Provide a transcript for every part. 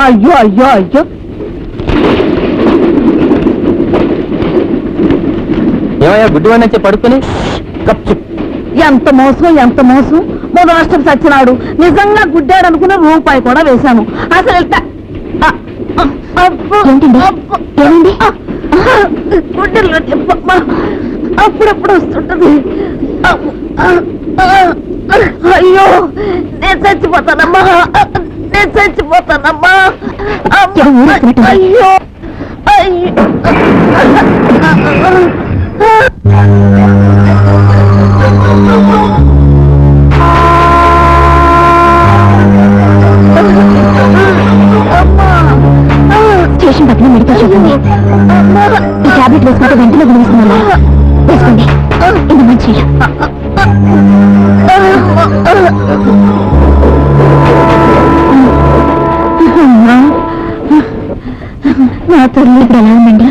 అయ్యో అయ్యో అయ్యో, ఏమయ్యా గుడ్డివాడిని వచ్చి పడుకుని కప్పు. ఎంత మోసం ఎంత మోసం. మూడు నష్టం చచ్చినాడు. నిజంగా గుడ్డాడు అనుకున్న రూపాయి కూడా వేశాను. అసలు గుడ్డెల్లో అప్పుడప్పుడు వస్తుంటది. అయ్యో నేను చచ్చిపోతానమ్మా, నేను చచ్చిపోతానమ్మా. అయ్యో అయ్యో స్టేషన్ పక్కన మెడికల్ షాప్ ఉంది. ఈ టాబ్లెట్ వేసుకుంటే వెంటనే గుణిస్తున్నా. వేసుకోండి, ఇది మంచి. నా తల్లి ఇప్పుడు ఎలా ఉందండి?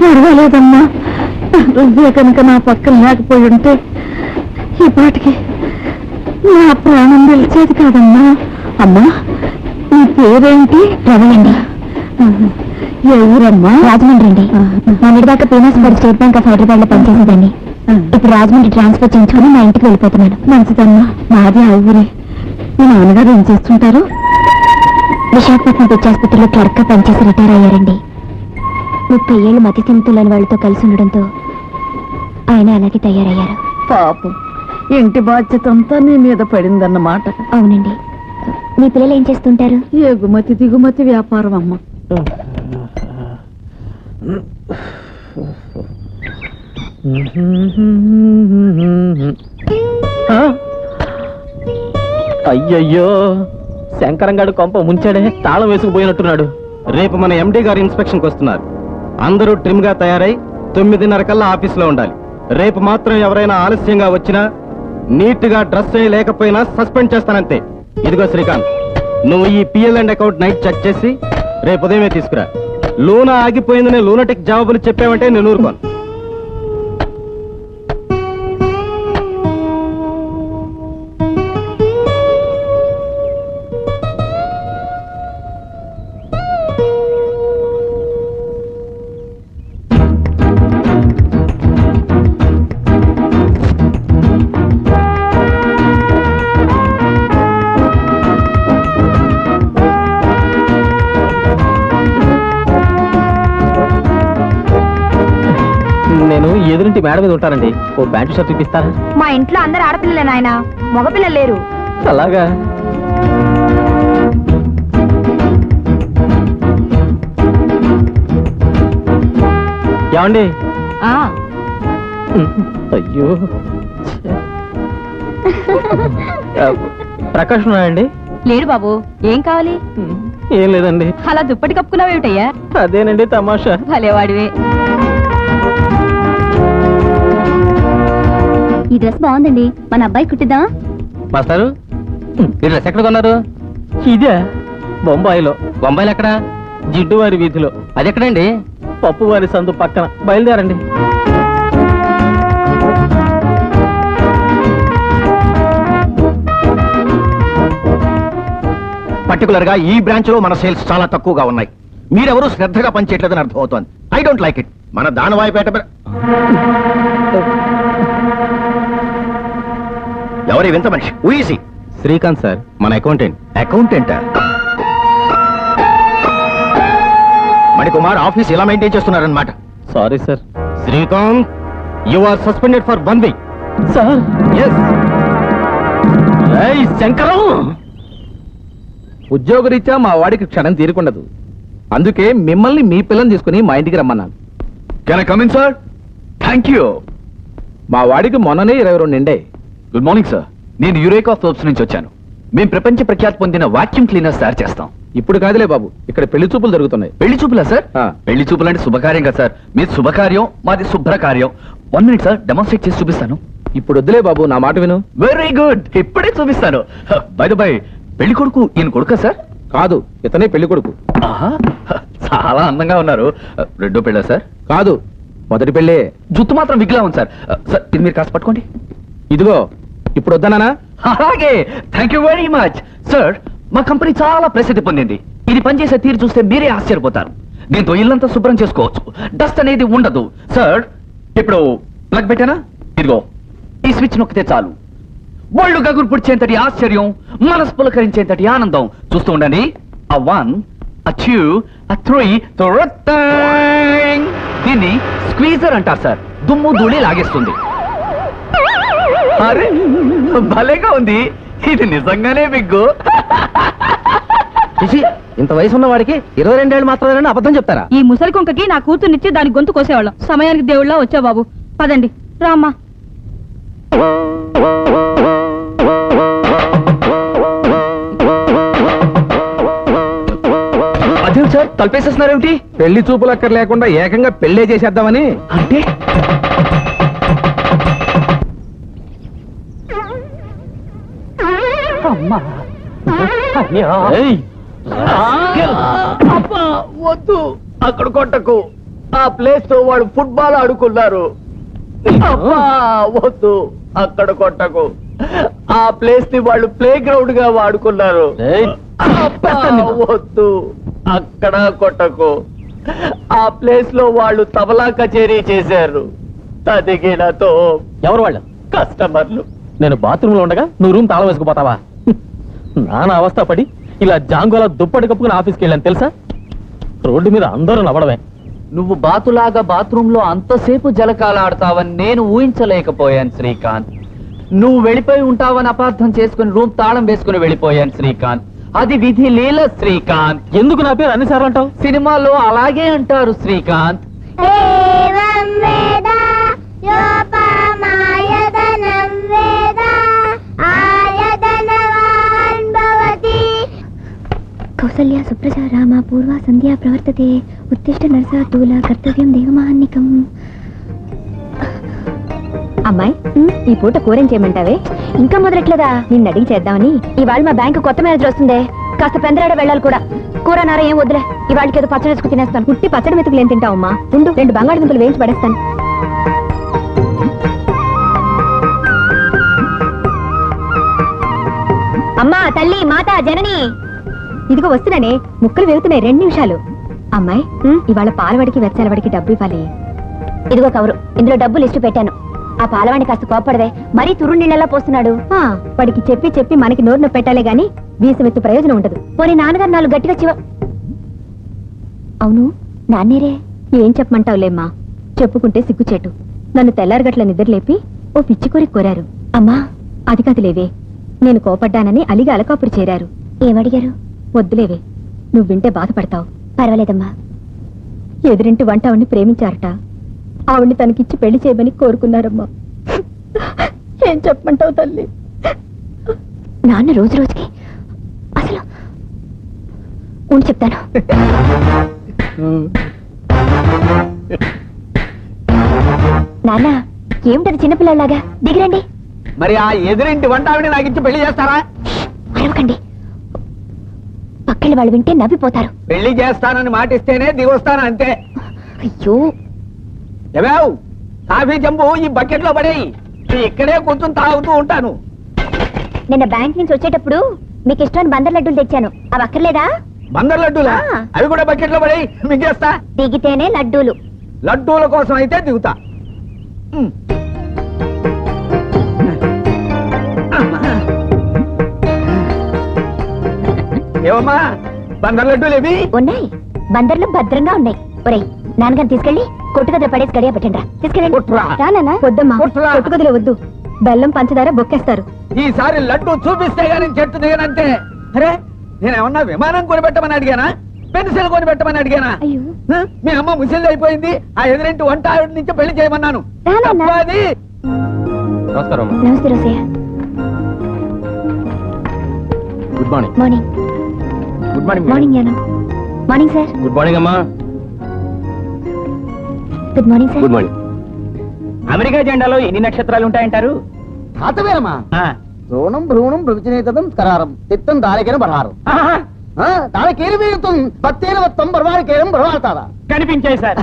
పర్వాలేదమ్మా. నువ్వే కనుక నా పక్కన లేకపోయి ఉంటే ఈ పాటికి నా ప్రాణం తెలిసేది కాదమ్మా. అమ్మా నీ పేరేంటి? రమలండి. ఏ ఊరమ్మా? రాజమండ్రి అండి. మొన్నటిదాకా పీనాస్పూర్ స్టేట్ బ్యాంక్ ఆఫ్ హైదరాబాద్ లో పనిచేసేదాన్ని. ఇప్పుడు రాజమండ్రి ట్రాన్స్ఫర్ చేయించుకుని మా ఇంటికి వెళ్ళిపోతున్నాను. మంచిదమ్మా. మాది ఆ ఊరే. మీ నాన్నగారు ఏం చేస్తుంటారు? విశాఖపట్నం పిచ్చాసుపత్రిలో క్లర్క్ గా పనిచేసి రిటైర్ అయ్యారండి. 30 ఏళ్ళు మతి స్థిమితులని వాళ్ళతో కలిసి ఉండడంతో ఆయన అలాగే తయారయ్యారు. పాపం, ఇంటి బాధ్యత అంతా నీ మీద పడిందన్నమాట. అవునండి. మీ పిల్లలు ఏం చేస్తుంటారు? ఎగుమతి దిగుమతి వ్యాపారం అమ్మ. అయ్యయ్యో, శంకరంగాడు కొంప ముంచాడే, తాళం వేసుకుపోయినట్టున్నాడు. రేపు మన ఎండి గారు ఇన్స్పెక్షన్కి వస్తున్నారు. అందరూ ట్రిమ్ గా తయారై 9:30 కల్లా ఆఫీసులో ఉండాలి. రేపు మాత్రం ఎవరైనా ఆలస్యంగా వచ్చినా, నీట్ గా డ్రెస్ చేయలేకపోయినా సస్పెండ్ చేస్తానంతే. ఇదిగో శ్రీకాంత్, నువ్వు ఈ PL and account night check చేసి రేపు ఉదయమే తీసుకురా. లూనా ఆగిపోయిందని లూనటిక్ జవాబులు చెప్పావంటే నేను ఊరుకోను. నేను ఎదురింటి మేడ మీద ఉంటానండి. ఓ ప్యాంటు షర్ట్ ఇప్పిస్తారా? మా ఇంట్లో అందరు ఆడపిల్లలే నాయన, మగపిల్లలు లేరు. అలాగా? ఏమండి? అయ్యో, ప్రకాష్ ఉన్నాయండి? లేడు బాబు. ఏం కావాలి? ఏం లేదండి. అలా దుప్పటి కప్పుకున్నావేమిటయ్యా? అదేనండి తమాషా. భలేవాడివే. ఈ డ్రెస్ బాగుందండి, మన అబ్బాయి కుట్టిద్దా? మాస్టారు, ఈ డ్రెస్ ఎక్కడ కొన్నారు? ఇదే బొంబాయిలో. బొంబాయిలో ఎక్కడ? జిడ్డువారి వీధిలో. అది ఎక్కడండి? పప్పువారి సందు పక్కన. బయలుదేరండి. పర్టికులర్ గా ఈ బ్రాంచ్ లో మన సేల్స్ చాలా తక్కువగా ఉన్నాయి. మీరెవరూ శ్రద్ధగా పనిచేయట్లేదని అర్థం అవుతోంది. I don't like it. మన దానవాయిపేట ఎవరి వింత మనిషి? ఊసి శ్రీకాంత్ సార్, మన అకౌంటెంట్. అకౌంటెంటా? మణికుమార్ ఆఫీస్ ఇలా మెయింటైన్ చేస్తున్నారన్నమాట. Sorry sir. Srikanth, you are suspended for 1 week. సార్? ఎస్. శంకరం, ఉద్యోగరీత్యా మా వాడికి క్షణం తీరుకుండదు. అందుకే మిమ్మల్ని మీ పిల్లని తీసుకుని మా ఇంటికి రమ్మన్నాను. Can I come in sir? Thank you. మా వాడికి మొన్ననే 22 నిండే. Good morning sir. నేను యురేకా సోప్స్ నుంచి వచ్చాను. మేము ప్రపంచ ప్రఖ్యాతి పొందిన వాక్యూమ్ క్లీనర్స్ తయారు చేస్తాం. ఇప్పుడు కాదులే బాబు, ఇక్కడ పెళ్లి చూపులు జరుగుతున్నాయి. పెళ్లి చూపులా సార్? ఆ. పెళ్లి చూపులు అంటే శుభకార్యం కదా సార్. మీది శుభకార్యం, మాది శుభ్రకార్యం. 1 మినిట్ సార్, డెమాన్స్ట్రేట్ చేసి చూపిస్తాను. ఇప్పుడు వద్దులే బాబు, నా మాట విను. వెరీ గుడ్, ఇప్పుడే చూపిస్తాను. బై ద బై, పెళ్లి కొడుకు ఈయన కొడుకా సార్? కాదు, ఇతనే పెళ్లి కొడుకు. ఆహా, చాలా అందంగా ఉన్నారు. రెండో పెళ్ళా సార్? కాదు, మొదటి పెళ్ళే. జుత్తు మాత్రం విగ్లా ఉంది సార్. సార్, ఇది మీరు కాస్త పట్టుకోండి. ఇదిగో, ఇప్పుడు వద్దనానా? అలాగే, thank you very much sir. మా కంపెనీ చాలా ప్రసిద్ధి పొందింది. ఇది పనిచేసే తీరు చూస్తే మీరే ఆశ్చర్యపోతారు. దీంతో ఇల్లంతా శుభ్రం చేసుకోవచ్చు, డస్ట్ అనేది ఉండదు. సార్, ఇప్పుడు ప్లగ్ పెట్టానా? ఇదిగో ఈ స్విచ్ నొక్కితే చాలు. ఒళ్ళు గగురు పుడిచేంతటి ఆశ్చర్యం, మనసు పులకరించేంతటి ఆనందం. చూస్తూ ఉండండి. ఆ 1, a 2, a 3, దీన్ని స్క్వీజర్ అంటారు సార్. దుమ్ము ధూళి లాగేస్తుంది. అరే భలేగా ఉంది. ఇది నిజంగానే బిగ్గు. చిచి, ఇంత వయసు ఉన్న వాడికి 22 ఏళ్ళు మాత్రమే అబద్ధం చెప్తారా? ఈ ముసలి కుంకకి నా కూతుర్నిచ్చి దాని గొంతు కోసేవాళ్ళం. సమయానికి దేవుళ్ళ వచ్చా బాబు. పదండి రామ్మా. అదే సార్, తలపేసేస్తున్నారేమిటి? పెళ్లి చూపులు అక్కర్ లేకుండా ఏకంగా పెళ్లే చేసేద్దామని. అంటే ఏయ్, అబ్బా, వద్దు, అక్కడ కొట్టకు. ఆ ప్లేస్ తో వాడు ఫుట్బాల్ ఆడుకున్నారు. అబ్బా, వద్దు, అక్కడ కొట్టకు. ఆ ప్లేస్ ని వాళ్ళు ప్లే గ్రౌండ్ గా వాడుకున్నారు. ఏయ్, అబ్బా, వద్దు, అక్కడ కొట్టకు. ఆ ప్లేస్ లో వాళ్ళు తబలా కచేరీ చేశారు. తదిగినతో ఎవరు వాళ్ళు? కస్టమర్లు. నేను బాత్రూమ్ లో ఉండగా నువ్వు రూమ్ తాళం వేసుకుపోతావా? నానా అవస్థ పడి ఇలా జాంగోలా దుప్పటి కప్పుకుని ఆఫీస్కి వెళ్ళాను తెలుసా? రోడ్డు మీద అందరూ నవ్వడమే. నువ్వు బాతులాగా బాత్రూమ్ లో అంతసేపు జలకాలాడతావని నేను ఊహించలేకపోయాను శ్రీకాంత్. నువ్వు వెళ్ళిపోయి ఉంటావని అపార్థం చేసుకుని రూమ్ తాళం వేసుకుని వెళ్ళిపోయాను శ్రీకాంత్. అది విధి లీల శ్రీకాంత్. ఎందుకు నా పేరు అన్నిసార్లు అంటావు? సినిమాలో అలాగే అంటారు శ్రీకాంత్. కౌసల్య సుప్రజా రామ పూర్వ సంధ్యా ప్రవర్తతే ఉత్తిష్ట నరసాతూల కర్తవ్యం దేవమాన్నికం. అమ్మాయి, ఈ పూట కూరేం చేయమంటావే? ఇంకా మొదలెట్లేదా? నిన్ను అడిగి చేద్దామని. ఇవాళ మా బ్యాంకు కొత్త మేనేజర్ వస్తుంది. కాస్త పెందరాడ వెళ్ళాలి కూడా. కూర నార ఏం వద్దులే. ఇవాళకి ఏదో పచ్చడి వేసుకు తినేస్తాను. పుట్టి పచ్చడి మెతుకులు ఏం తింటావమ్మా? ఉండు, 2 బంగాళదుంపలు వేయించి పడేస్తాను. అమ్మా, తల్లి, మాత, జనని, ఇదిగో వస్తున్నానే. ముక్కలు వేగుతున్నాయి, 2 నిమిషాలు. అమ్మాయి, ఇవాళ పాలవాడికి వెచ్చాలవాడికి డబ్బు ఇవ్వాలి. ఇదిగో కవరు, ఇందులో డబ్బు లిస్టు పెట్టాను. ఆ పాలవాడిని కాస్త కోపడదే, మరీ తురు నీళ్ళలా పోస్తున్నాడు. వాడికి చెప్పి చెప్పి మనకి నోరు నొప్పి పెట్టాలే గాని వీసమెత్తు ప్రయోజనం ఉండదు. పోనీ నాన్నగారు 4 గట్టిగా చివ. అవును, నాన్నేరే. ఏం చెప్పమంటావులేమ్మా? చెప్పుకుంటే సిగ్గుచేటు. నన్ను తెల్లారగట్ల నిద్రలేపి ఓ పిచ్చి కోరిక కోరారు. అమ్మా, అది కదిలేవే. నేను కోపడ్డానని అలిగి అలకాపుడు చేరారు. ఏమడిగారు? వద్దులేవే, నువ్వు వింటే బాధపడతావు. పర్వాలేదమ్మా. ఎదురింటి వంట ఆవిడ్ని ప్రేమించారట. ఆవిడ్ని తనకిచ్చి పెళ్లి చేయమని కోరుకున్నారమ్మా. ఏం చెప్పమంటావు తల్లి? నాన్న రోజు రోజుకి అసలు ఉండి చెప్తాను. నాన్న, ఏమిటది చిన్నపిల్లలాగా? దిగిరండి. మరి ఆ ఎదురింటి వంట ఆవిడ నాకు ఇచ్చి పెళ్లి చేస్తారా? అరవకండి, పక్కన వాళ్ళు వింటే నవ్విపోతారు. పెళ్లి చేస్తానని మాటిస్తేనే దిగొస్తాను అంతే. అయ్యో, ఏవావు, కాఫీ జంబు ఈ బకెట్ లో పడేయి. ఇక్కడే కూర్చొని తాగుతూ ఉంటాను. నిన్న బ్యాంక్ నుంచి వచ్చేటప్పుడు మీకు ఇష్టమైన బందర్ లడ్డూలు తెచ్చాను. అవి అక్కర్లేదా? బందర్ లడ్డూలా? అవి కూడా బకెట్ లో పడేయి, మింగేస్తా. దిగితేనే లడ్డూలు. లడ్డూల కోసం అయితే దిగుతా. ఏవమ్మా, బందర్ లడ్డూలు ఏవి? ఉన్నాయి, బందర్లు భద్రంగా ఉన్నాయి. ఒరేయ్, నాన్నగారిని తీసుకెళ్ళి కొట్టుగదిలో పడేసి గడియ పెట్టండి. తీసుకెళ్ళండి. కొట్టురా. రానా? వద్దమ్మా, కొట్టురా. కొట్టుగదిలో వద్దు. బెల్లం పంచదార బొక్కేస్తారు. ఈసారి లడ్డు చూపిస్తే గానీ చెట్టు దిగనంతే. అరే, నేనేమన్నా విమానం కొనిపెట్టమని అడిగానా? పెన్సిల్ కొనిపెట్టమని అడిగానా? అయ్యో, మీ అమ్మ ముసిల్ది అయిపోయింది. ఆ ఎదురింటి వంట ఆవిడ నుంచి పెళ్లి చేయమన్నాను. రా నాన్న. తప్పా అది? నమస్కారం అమ్మా. నమస్తే Rosayya. Good morning. Morning. Good morning. Morning Yanam. Morning sir. Good morning అమ్మా. Good morning sir. Good morning. America జెండాలో ఎన్ని నక్షత్రాలు ఉంటాయంటారు? తాతవేరమ్మా భ్రూణం భ్రూణం భృవిచినేతం స్కరారం తిత్తం దారికేన బరహారం దానికేరు వీరుతం భక్తేన వత్తం బరవారికేరం బరవాడతారా కనిపించాయి సార్.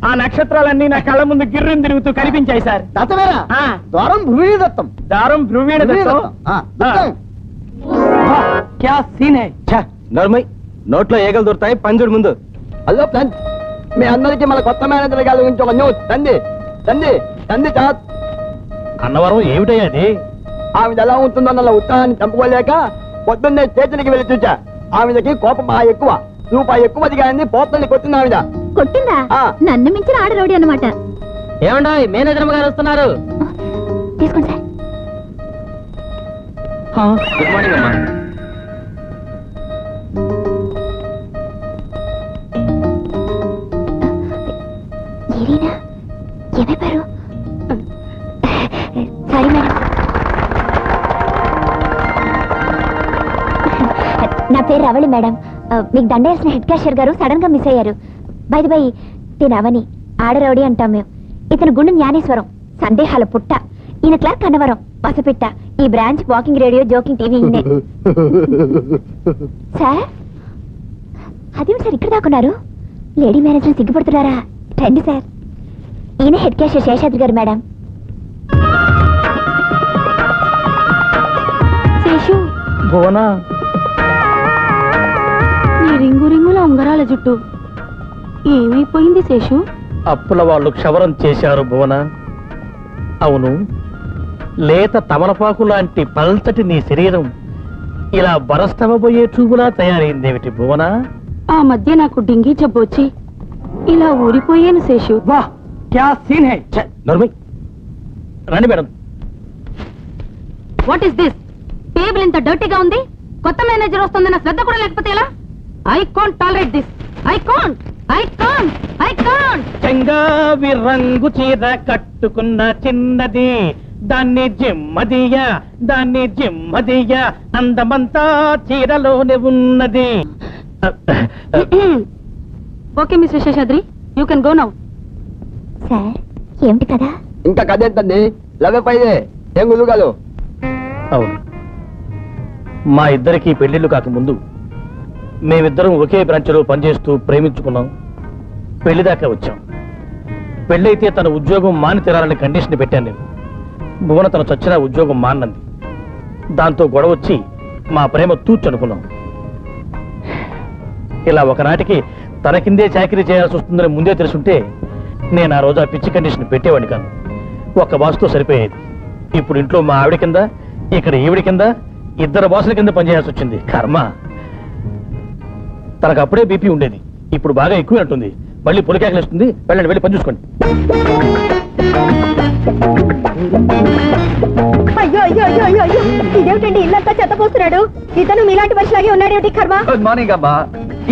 ఆ నక్షత్రాలన్నీ నా కళ్ళ ముందు గిర్రం తిరుగుతూ కనిపించాయి సార్. తాతవేరా ద్వారం భృవీణ దత్తం దారం ధ్రువీణ దత్తం. దత్తం క్యా సీన్ హై నర్మై నోట్లో ఏగలు దొరుకుతాయి పంజుడు ముందు. హలో ఫ్రెండ్స్, మీ అందరికీ మన కొత్త మేనేజర్ గారి గురించి ఒక న్యూస్. తంది తంది తంది చాత్. అన్నవరం ఏమిటయ్యా అది? ఆమెది ఎలా ఉంటుందన్న ఉత్సాహాన్ని చంపుకోలేక పొద్దున్నే స్టేషన్కి వెళ్ళి చూచా. ఆమెదకి కోపం బాగా ఎక్కువ, రూపాయి ఎక్కువ దిగాయని పోతల్ని కొట్టింది ఆమెద. కొట్టిందా? నన్ను మించిన ఆడరోడి అన్నమాట. ఏమండా మేనేజర్ గారు వస్తున్నారు. తీసుకోండి సార్. గుడ్ మార్నింగ్ అమ్మా. ఏరీనా ఏమైపోయారు? Sorry madam. నా పేరు రవళి మేడం. మీకు దండేసిన హెడ్ క్యాషియర్ గారు సడన్ గా మిస్ అయ్యారు. బైది బై నేను అవని, ఆడరౌడి అంటాం మేము. ఇతను గుండు జ్ఞానేశ్వరం, సందేహాల పుట్ట. ఈయన క్లార్క్ అన్నవరం, పసపిట్ట. ఈ branch walking radio, joking TV ఈయనే. సార్ అదేమి సార్ ఇక్కడ దాకున్నారు? Lady manager సిగ్గుపడుతున్నారా? రండి సార్. ఈయన హెడ్ క్యాషియర్ శేషాద్రి గారు మేడం. శేషు, భువనా, నీ రింగు రింగుల ఉంగరాల జుట్టు ఏమైపోయింది శేషు? అప్పుల వాళ్ళు క్షవరం చేశారు భువన. అవును, లేత తమలపాకు లాంటి పల్చటి నీ శరీరం ఇలా బరస్తవబోయే చూపులా తయారైందేమిటి భువన? ఆ మధ్య నాకు డింగి జబ్బు వచ్చి ఇలా ఊడిపోయాను శేషు. వా క్యా సీన్ హై. నర్మై రండి madam. What is this? Table ఇంత డర్టీగా ఉంది. కొత్త మేనేజర్ వస్తుందన్న శ్రద్ధ కూడా లేకపోతే ఎలా? I can't tolerate this. I can't. చెంగావి రంగు చీర కట్టుకున్న చిన్నది, దాన్ని జిమ్మదియ అందమంతా చీరలోనే ఉన్నది. Okay mister Seshadri, you can go now. Sir ఏమిటి కదా? ఇంకా కథ ఏంటండి? లవ్వైపోయిదే ఏం గురుగారు. అవును, మా ఇద్దరికి పెళ్లిళ్ళు కాకముందు మేమిద్దరం ఒకే బ్రాంచ్లో పనిచేస్తూ ప్రేమించుకున్నాం. పెళ్లి దాకా వచ్చాం. పెళ్ళైతే తన ఉద్యోగం మాని తీరాలని కండిషన్ పెట్టాను నేను. భువన తను చచ్చినా ఉద్యోగం మానంది. దాంతో గొడవ వచ్చి మా ప్రేమ తూర్చనుకున్నాం. ఇలా ఒకనాటికి తన కిందే చాకరీ చేయాల్సి వస్తుందని ముందే తెలుసుంటే నేను ఆ రోజు ఆ పిచ్చి కండిషన్ పెట్టేవాడిని కాను. ఒక్క బాసుతో సరిపోయేది. ఇప్పుడు ఇంట్లో మా ఆవిడ కింద, ఇక్కడ ఈవిడ కింద, ఇద్దరు బాసుల కింద పనిచేయాల్సి వచ్చింది. కర్మ. తనకు అప్పుడే బీపీ ఉండేది, ఇప్పుడు బాగా ఎక్కువ ఉంటుంది. మళ్ళీ పొలికేకలేస్తుంది. వెళ్ళండి, వెళ్ళి పని చూసుకోండి. అయ్యో అయ్యో అయ్యో అయ్యో అయ్యో, ఇదేమిటండి ఇల్లంతా చెత్తపోస్తున్నాడు? ఇతను మీలాంటి మనిషిలాగే ఉన్నాడేమిటి? కర్మ. గుడ్ మార్నింగ్ అమ్మా.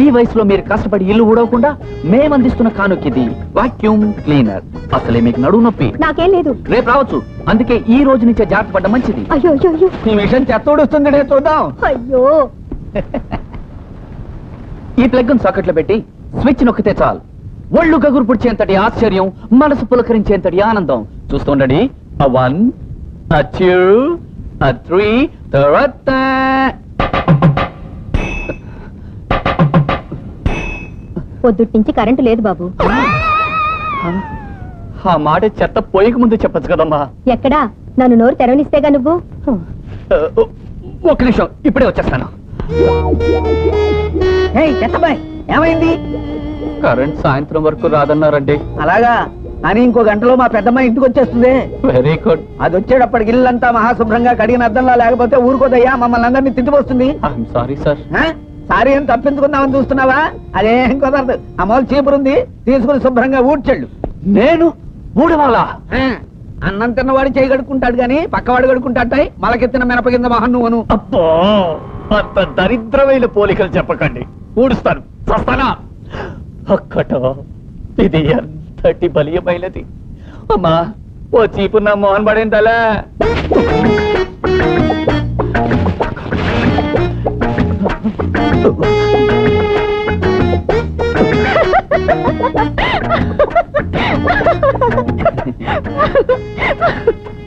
ఈ వయసులో మీరు కష్టపడి ఇల్లు ఊడవకుండా మేము అందిస్తున్న కానుకిది వాక్యూమ్ క్లీనర్. అసలే మీకు నడువు నొప్పి. నాకేం లేదు. రేపు రావచ్చు, అందుకే ఈ రోజు నుంచే జాగ్రత్త పడ్డ మంచిది. అయ్యో అయ్యో అయ్యో ఈ విషయం చెత్త ఊడుస్తుంది, చూద్దాం. అయ్యో. ఈ ప్లగ్ సాకెట్లో పెట్టి స్విచ్ నొక్కితే చాలు. ఒళ్ళు గగురు పుడిచేంతటి ఆశ్చర్యం, మనసు పులకరించేంతటి ఆనందం. చూస్తుండండి. 1 2 3 తర్వాత పొద్దుటి నుంచి కరెంటు లేదు బాబు. ఆ మాట చెత్త పోయక ముందు చెప్పచ్చు కదమ్మా. ఎక్కడా? నన్ను నోరు తెరవనిస్తేగా నువ్వు. ఒక్క నిమిషం, ఇప్పుడే వచ్చేస్తాను. చెత్తబాయ్ ఏమైంది? కరెంట్ సాయంత్రం వరకు రాదన్నారండి. అలాగా? అని ఇంకో గంటలో మా పెద్దమ్మాయి ఇంటికి వచ్చేస్తుంది. Very good. అది వచ్చేటప్పటికి ఇల్లంతా మహాశుభ్రంగా కడిగిన అద్దంలా, లేకపోతే ఊరుకోదయ్యా మమ్మల్ని అందరినీ తిట్టిపోస్తుంది. I'm sorry sir. సారీ అని తప్పించుకుందామని చూస్తున్నావా? అదేం కుదరదు. ఆ మూల చీపురుంది, తీసుకుని శుభ్రంగా ఊడ్చెళ్ళు. నేను ఊడవాలా? అన్నం తిన్నవాడు చేయి కడుక్కుంటాడు గాని పక్కవాడు కడుక్కుంటాడటాయి. మలకెత్తిన మినప కింద మహన్ నువ్వును. అబ్బో, అంత దరిద్రమైన పోలికలు చెప్పకండి. ఊడుస్తాను, చస్తానా? అక్కట ఇది ఎంతటి బలీయమైనది. అమ్మా, ఓ చీపు నా మోహన్ పడేంతలా.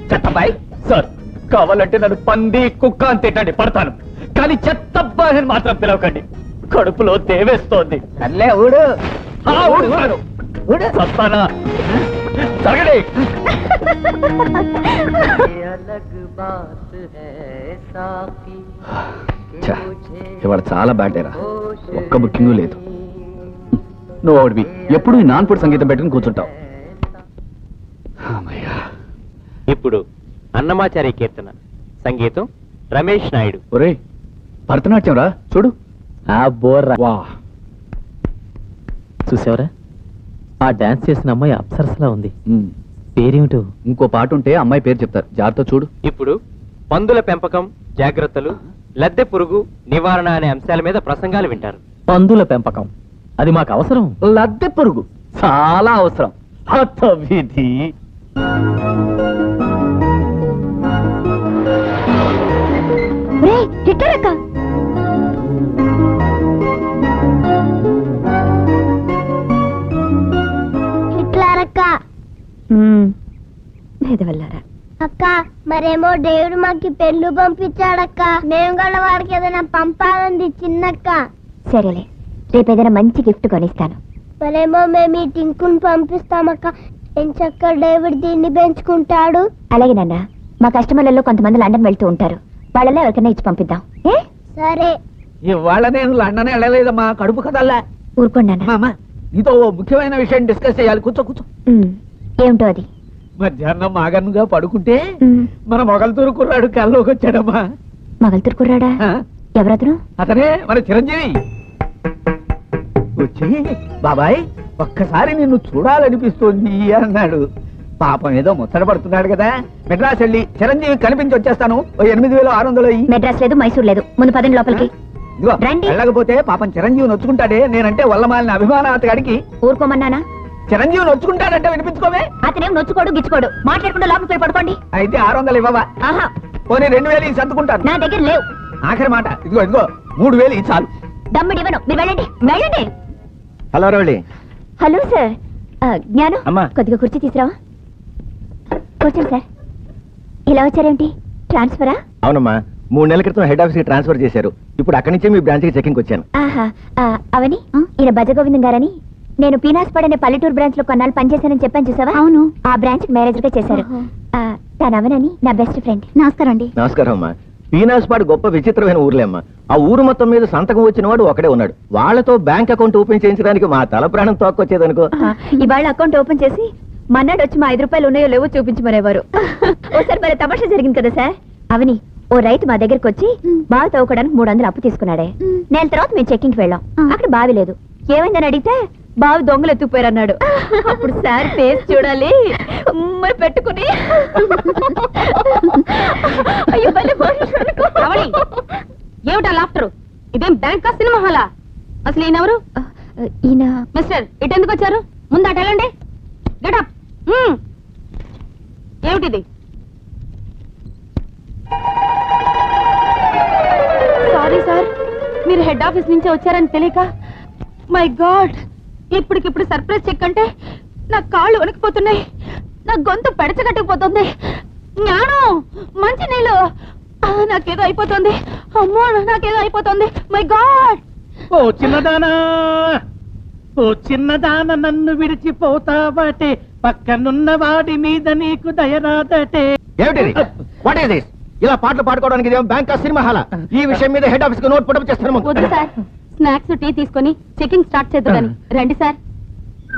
చెత్తబాయ్ సార్, కావాలంటే నన్ను పంది కుక్క అని తిట్టండి, పడతాను. కానీ చెత్తబ్బాయి మాత్రం పిలవకండి. కడుపులో దేవేస్తోంది. అల్లే ఊడు. ఊడుస్తాను. చస్తానా? జరగండి. अलग बात है साकी ఛా, ఇవాళ చాలా బ్యాటేరా, ఒక్క బుకింగ్ లేదు. నువ్వు ఒకటివి ఎప్పుడు ఈ నాన్పుడు సంగీతం పెట్టుకుని కూర్చుంటావు. అమ్మయ్యా. ఇప్పుడు అన్నమాచార్య కీర్తన, సంగీతం రమేష్ నాయుడు. ఒరే భరతనాట్యం రా, చూడు. ఆ బోర్రా. వా, చూసావరా, ఆ డాన్స్ చేసిన అమ్మాయి అప్సరసలా ఉంది. ఉమ్. పేరేమిటో? ఇంకో పాట ఉంటే అమ్మాయి పేరు చెప్తారు, జాగ్రత్త చూడు. ఇప్పుడు పందుల పెంపకం జాగ్రత్తలు, లద్దె పురుగు నివారణ అనే అంశాల మీద ప్రసంగాలు వింటారు. పందుల పెంపకం అది మాకు అవసరం. లద్దె పురుగు చాలా అవసరం. హత విధి. హిట్లరక్క హిట్లరక్క భేదవల్లారా. అక్క మరేమో దేవుడు మాకి పెళ్ళు పంపించాడక్క. మేము కూడా వాడికి ఏదైనా పంపాలంది చిన్నక్క. సరేలే, రేపు ఏదైనా మంచి గిఫ్ట్ కొనిస్తాను. మరేమో మేము ఈ టింకుని పంపిస్తామక్క. ఎంచక్క డేవిడ్ దీన్ని పెంచుకుంటాడు. అలాగే నాన్న, మా కస్టమర్లలో కొంతమంది లండన్ వెళ్తూ ఉంటారు, వాళ్ళలో ఎవరికైనా ఇచ్చి పంపిద్దాం. సరే. ఇవాళ నేను లండన్ వెళ్ళలేదమ్మా, కడుపు కదల్లా. ఊరుకోండి నాన్న. మామ, నీతో ఓ ముఖ్యమైన విషయం డిస్కస్ చేయాలి. కూర్చో కూర్చో. ఏమిటో అది? మధ్యాహ్నం మాగన్నుగా పడుకుంటే ఉమ్, మన మొగల్తూరు కుర్రాడు కల్లోకి వచ్చాడమ్మా. మగల్తూరు కుర్రాడా? ఆ, ఎవరతను? అతనే మన చిరంజీవి. వచ్చి బాబాయ్ ఒక్కసారి నిన్ను చూడాలనిపిస్తోంది అన్నాడు. పాపం ఏదో ముచ్చట పడుతున్నాడు కదా. మెడ్రాస్ వెళ్ళి చిరంజీవి కనిపించి వచ్చేస్తాను, ఓ 8,600 ఇయ్యి. మెడ్రాస్ లేదు, మైసూర్ లేదు, ముందు పదండి లోపలికి. ఇదిగో, రండి. వెళ్ళకపోతే పాపం చిరంజీవి నొచ్చుకుంటాడే. నేనంటే వల్లమాలిన అభిమానం అతగాడికి. ఊరుకోమన్నానా? చిరంజీవి నొచ్చుకుంటాడంటే వినిపించుకోవే. అతనేం నొచ్చుకోడు గిచ్చుకోడు, మాట్లాడకుండా లోపలికి వెళ్ళి పడుకోండి. అయితే 600 ఇవ్వవా? ఆహా, పోనీ 2,000 సర్దుకుంటాను. నా దగ్గర లేవు. ఆఖరి మాట, ఇదిగో ఇదిగో 3,000 ఇయ్యి చాలు. దమ్ముడు ఇవ్వను, మీరు వెళ్ళండి వెళ్ళండి. హలో రవళి. Hello sir. జ్ఞానం, అమ్మా. కొద్దిగా కుర్చీ తీసుకురావా. కూర్చోండి సార్. ఇలా వచ్చారేంటి? ట్రాన్స్ఫరా? అవునమ్మా, 3 నెలల క్రితం హెడ్ ఆఫీస్ కి ట్రాన్స్ఫర్ చేశారు. ఇప్పుడు అక్కడి నుంచే మీ బ్రాంచ్ కి చెకింగ్ వచ్చాను. ఆహా, అవని ఈయన భజగోవిందం గారని, నేను పీనాస్పడ్ అనే పల్లెటూరు బ్రాంచ్ లో కొన్నాళ్ళు పనిచేశానని చెప్పాను చూసావా? అవును. ఆ బ్రాంచ్ కి మేనేజర్ గా చేశారు. తను అవనని నా బెస్ట్ ఫ్రెండ్. నమస్కారం అండి. నమస్కారం అమ్మా. పీనాస్పాడు గొప్ప విచిత్రమైన ఊర్లే అమ్మా. ఆ ఊరు మొత్తం మీద సంతకం వచ్చిన వాడు ఒకడే ఉన్నాడు. వాళ్ళతో బ్యాంక్ అకౌంట్ ఓపెన్ చేయించడానికి మా తల ప్రాణం తోక్కొచ్చేదనుకో. ఇవాళ అకౌంట్ ఓపెన్ చేసి మన్నాడు వచ్చి మా 5 రూపాయలు ఉన్నాయో లేవో చూపించమనేవారు. ఓసారి మరి తమాషా జరిగింది కదా సార్. అవని, ఓ రైతు మా దగ్గరకు వచ్చి బావి తవ్వుకోవడానికి 300 అప్పు తీసుకున్నాడే. నెల తర్వాత మేము చెక్కింగ్ కి వెళ్ళాం. అక్కడ బావి లేదు. ఏమైందని అడిగితే బావి దొంగలు ఎత్తుకుపోయారన్నాడు. అప్పుడు సార్ ఫేస్ చూడాలి మరి పెట్టుకుని అయ్యో భలే మనుషులు. ఏమిటా లాఫ్టర్? ఇదేం బ్యాంకా సినిమా హాలా? అసలు ఈయనెవరు? ఈయన మిస్టర్ ఇటు ఎందుకు వచ్చారు? ముందు అటు వెళ్ళండి. గెటప్. ఏమిటిది? సారీ సార్, మీరు హెడ్ ఆఫీస్ నుంచే వచ్చారని తెలియక. మై గాడ్, ఇప్పటికిప్పుడు సర్ప్రైజ్ చెక్ అంటే నా కాళ్ళు వణికిపోతున్నాయి, నా గొంతు పెడచగట్టుకుపోతుంది. జ్ఞానం, మంచి నీళ్ళు. నాకేదో అయిపోతుంది. అమ్మో, నాకేదో అయిపోతుంది. My God. ఓ చిన్నదానా, ఓ చిన్నదాన నన్ను విడిచిపోతావటే, పక్కనున్న వాడి మీద నీకు దయరాదటే. ఏమిటిది? What is this? ఇలా పాటలు పాడుకోవడానికి ఇదేం బ్యాంక్ సినిమా హాలా? ఈ విషయం మీద హెడ్ ఆఫీస్ కి నోట్ పుటప్ చేస్తాను. వద్దు సార్, స్నాక్స్ టీ తీసుకొని చెకింగ్ స్టార్ట్ చేద్దామని. రండి సార్.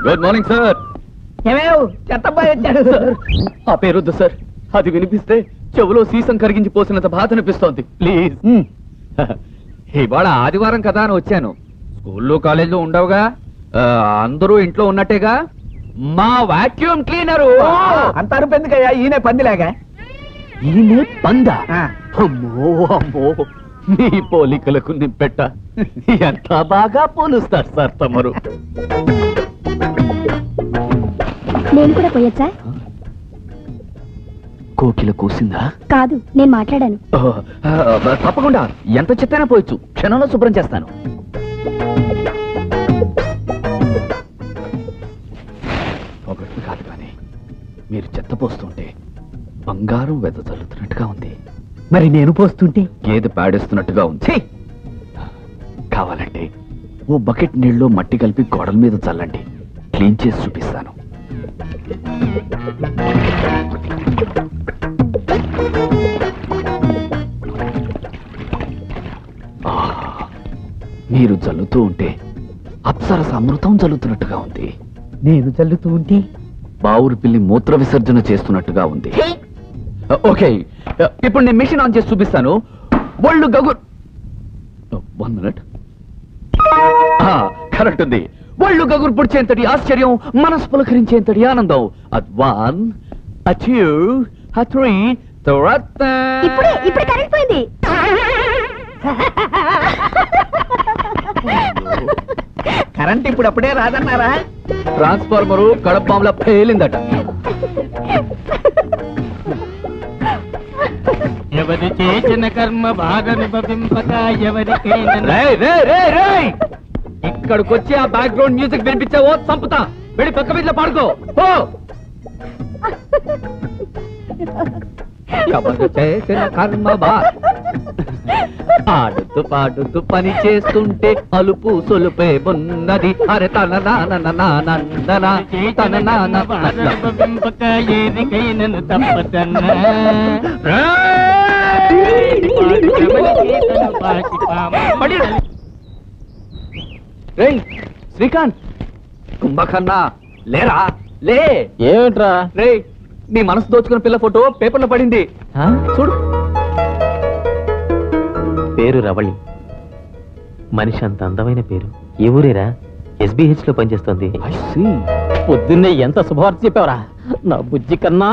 Good morning sir. ఏమేవ్ చెత్తబ్బాయి వచ్చాడు. ఆ పేరొద్దు సార్, అది వినిపిస్తే చెవులో సీసం కరిగించి పోసినంత బాధ అనిపిస్తోంది. ప్లీజ్. ఇవాళ ఆదివారం కదా అని వచ్చాను. స్కూల్లో కాలేజీలో ఉండవుగా, అందరూ ఇంట్లో ఉన్నట్టేగా. మా వాక్యూమ్ క్లీనరు. అంత అరుపెందుకయ్యా, ఈయనే పందిలాగా. ఈయనే పందా? అమ్మో అమ్మో, నీ పోలికలకు నింపెట్ట ఎంత బాగా పోలుస్తారు సార్ తమరు. నేను కూడా పోయొచ్చా? కోకిల కూసిందా? కాదు, నేను మాట్లాడాను. తప్పకుండా, ఎంత చెత్తైనా పోయొచ్చు, క్షణంలో శుభ్రం చేస్తాను. పొగట్టు కాదు కానీ మీరు చెత్త పోస్తుంటే బంగారం వెదజల్లుతున్నట్టుగా ఉంది. మరి నేను పోస్తుంటే గేదె పాడేస్తున్నట్టుగా ఉంది. కావాలంటే ఓ బకెట్ నీళ్ళు మట్టి కలిపి గోడల మీద చల్లండి, క్లీన్ చేసి చూపిస్తాను. మీరు జల్లుతూ ఉంటే అప్సరస అమృతం జల్లుతున్నట్టుగా ఉంది. నేను చల్లుతూ ఉంటే బావురు పిల్లి మూత్ర విసర్జన చేస్తున్నట్టుగా ఉంది. ఓకే, ఇప్పుడు నేను మిషన్ ఆన్ చేసి చూపిస్తాను. ఒళ్ళు గగుర్ 1 మినిట్. కరెక్ట్ ఉంది. ఒళ్ళు గగురు పుడిచేంతటి ఆశ్చర్యం, మనసు పులకరించేంతటి ఆనందం. అది 1, 2, 3 ఇప్పుడే కరెంట్ పోయింది. కరెంట్ ఇప్పుడు అప్పుడే రాదన్నారా? ట్రాన్స్ఫార్మరు కడప బాంబులా పేలిందట. ఎవరు చేసిన కర్మ భాగనుభవింపక ఎవరికైనా ఇక్కడికి వచ్చి ఆ బ్యాక్గ్రౌండ్ మ్యూజిక్ వినిపించావో చంపుతా. వెళ్ళి పక్క వీధిలో పాడుకో. ఎవరు చేసిన కర్మ ఆడుతూ పాడుతూ పని చేస్తుంటే అలుపు సొలుపే ఉన్నది. అరే తన భాగనుభవింపక ఏరికైనను తప్పదన్నా. శ్రీకాంత్, కుంభకర్ణ లేరా? లే. ఏమిట్రా? రే, నీ మనసు దోచుకున్న పిల్ల ఫోటో పేపర్లో పడింది. చూడు. పేరు రవళి. మనిషి అంత అందమైన పేరు. ఏ ఊరేరా? SBH లో పనిచేస్తుంది. పొద్దున్నే ఎంత శుభవార్త చెప్పావరా నా బుజ్జి కన్నా.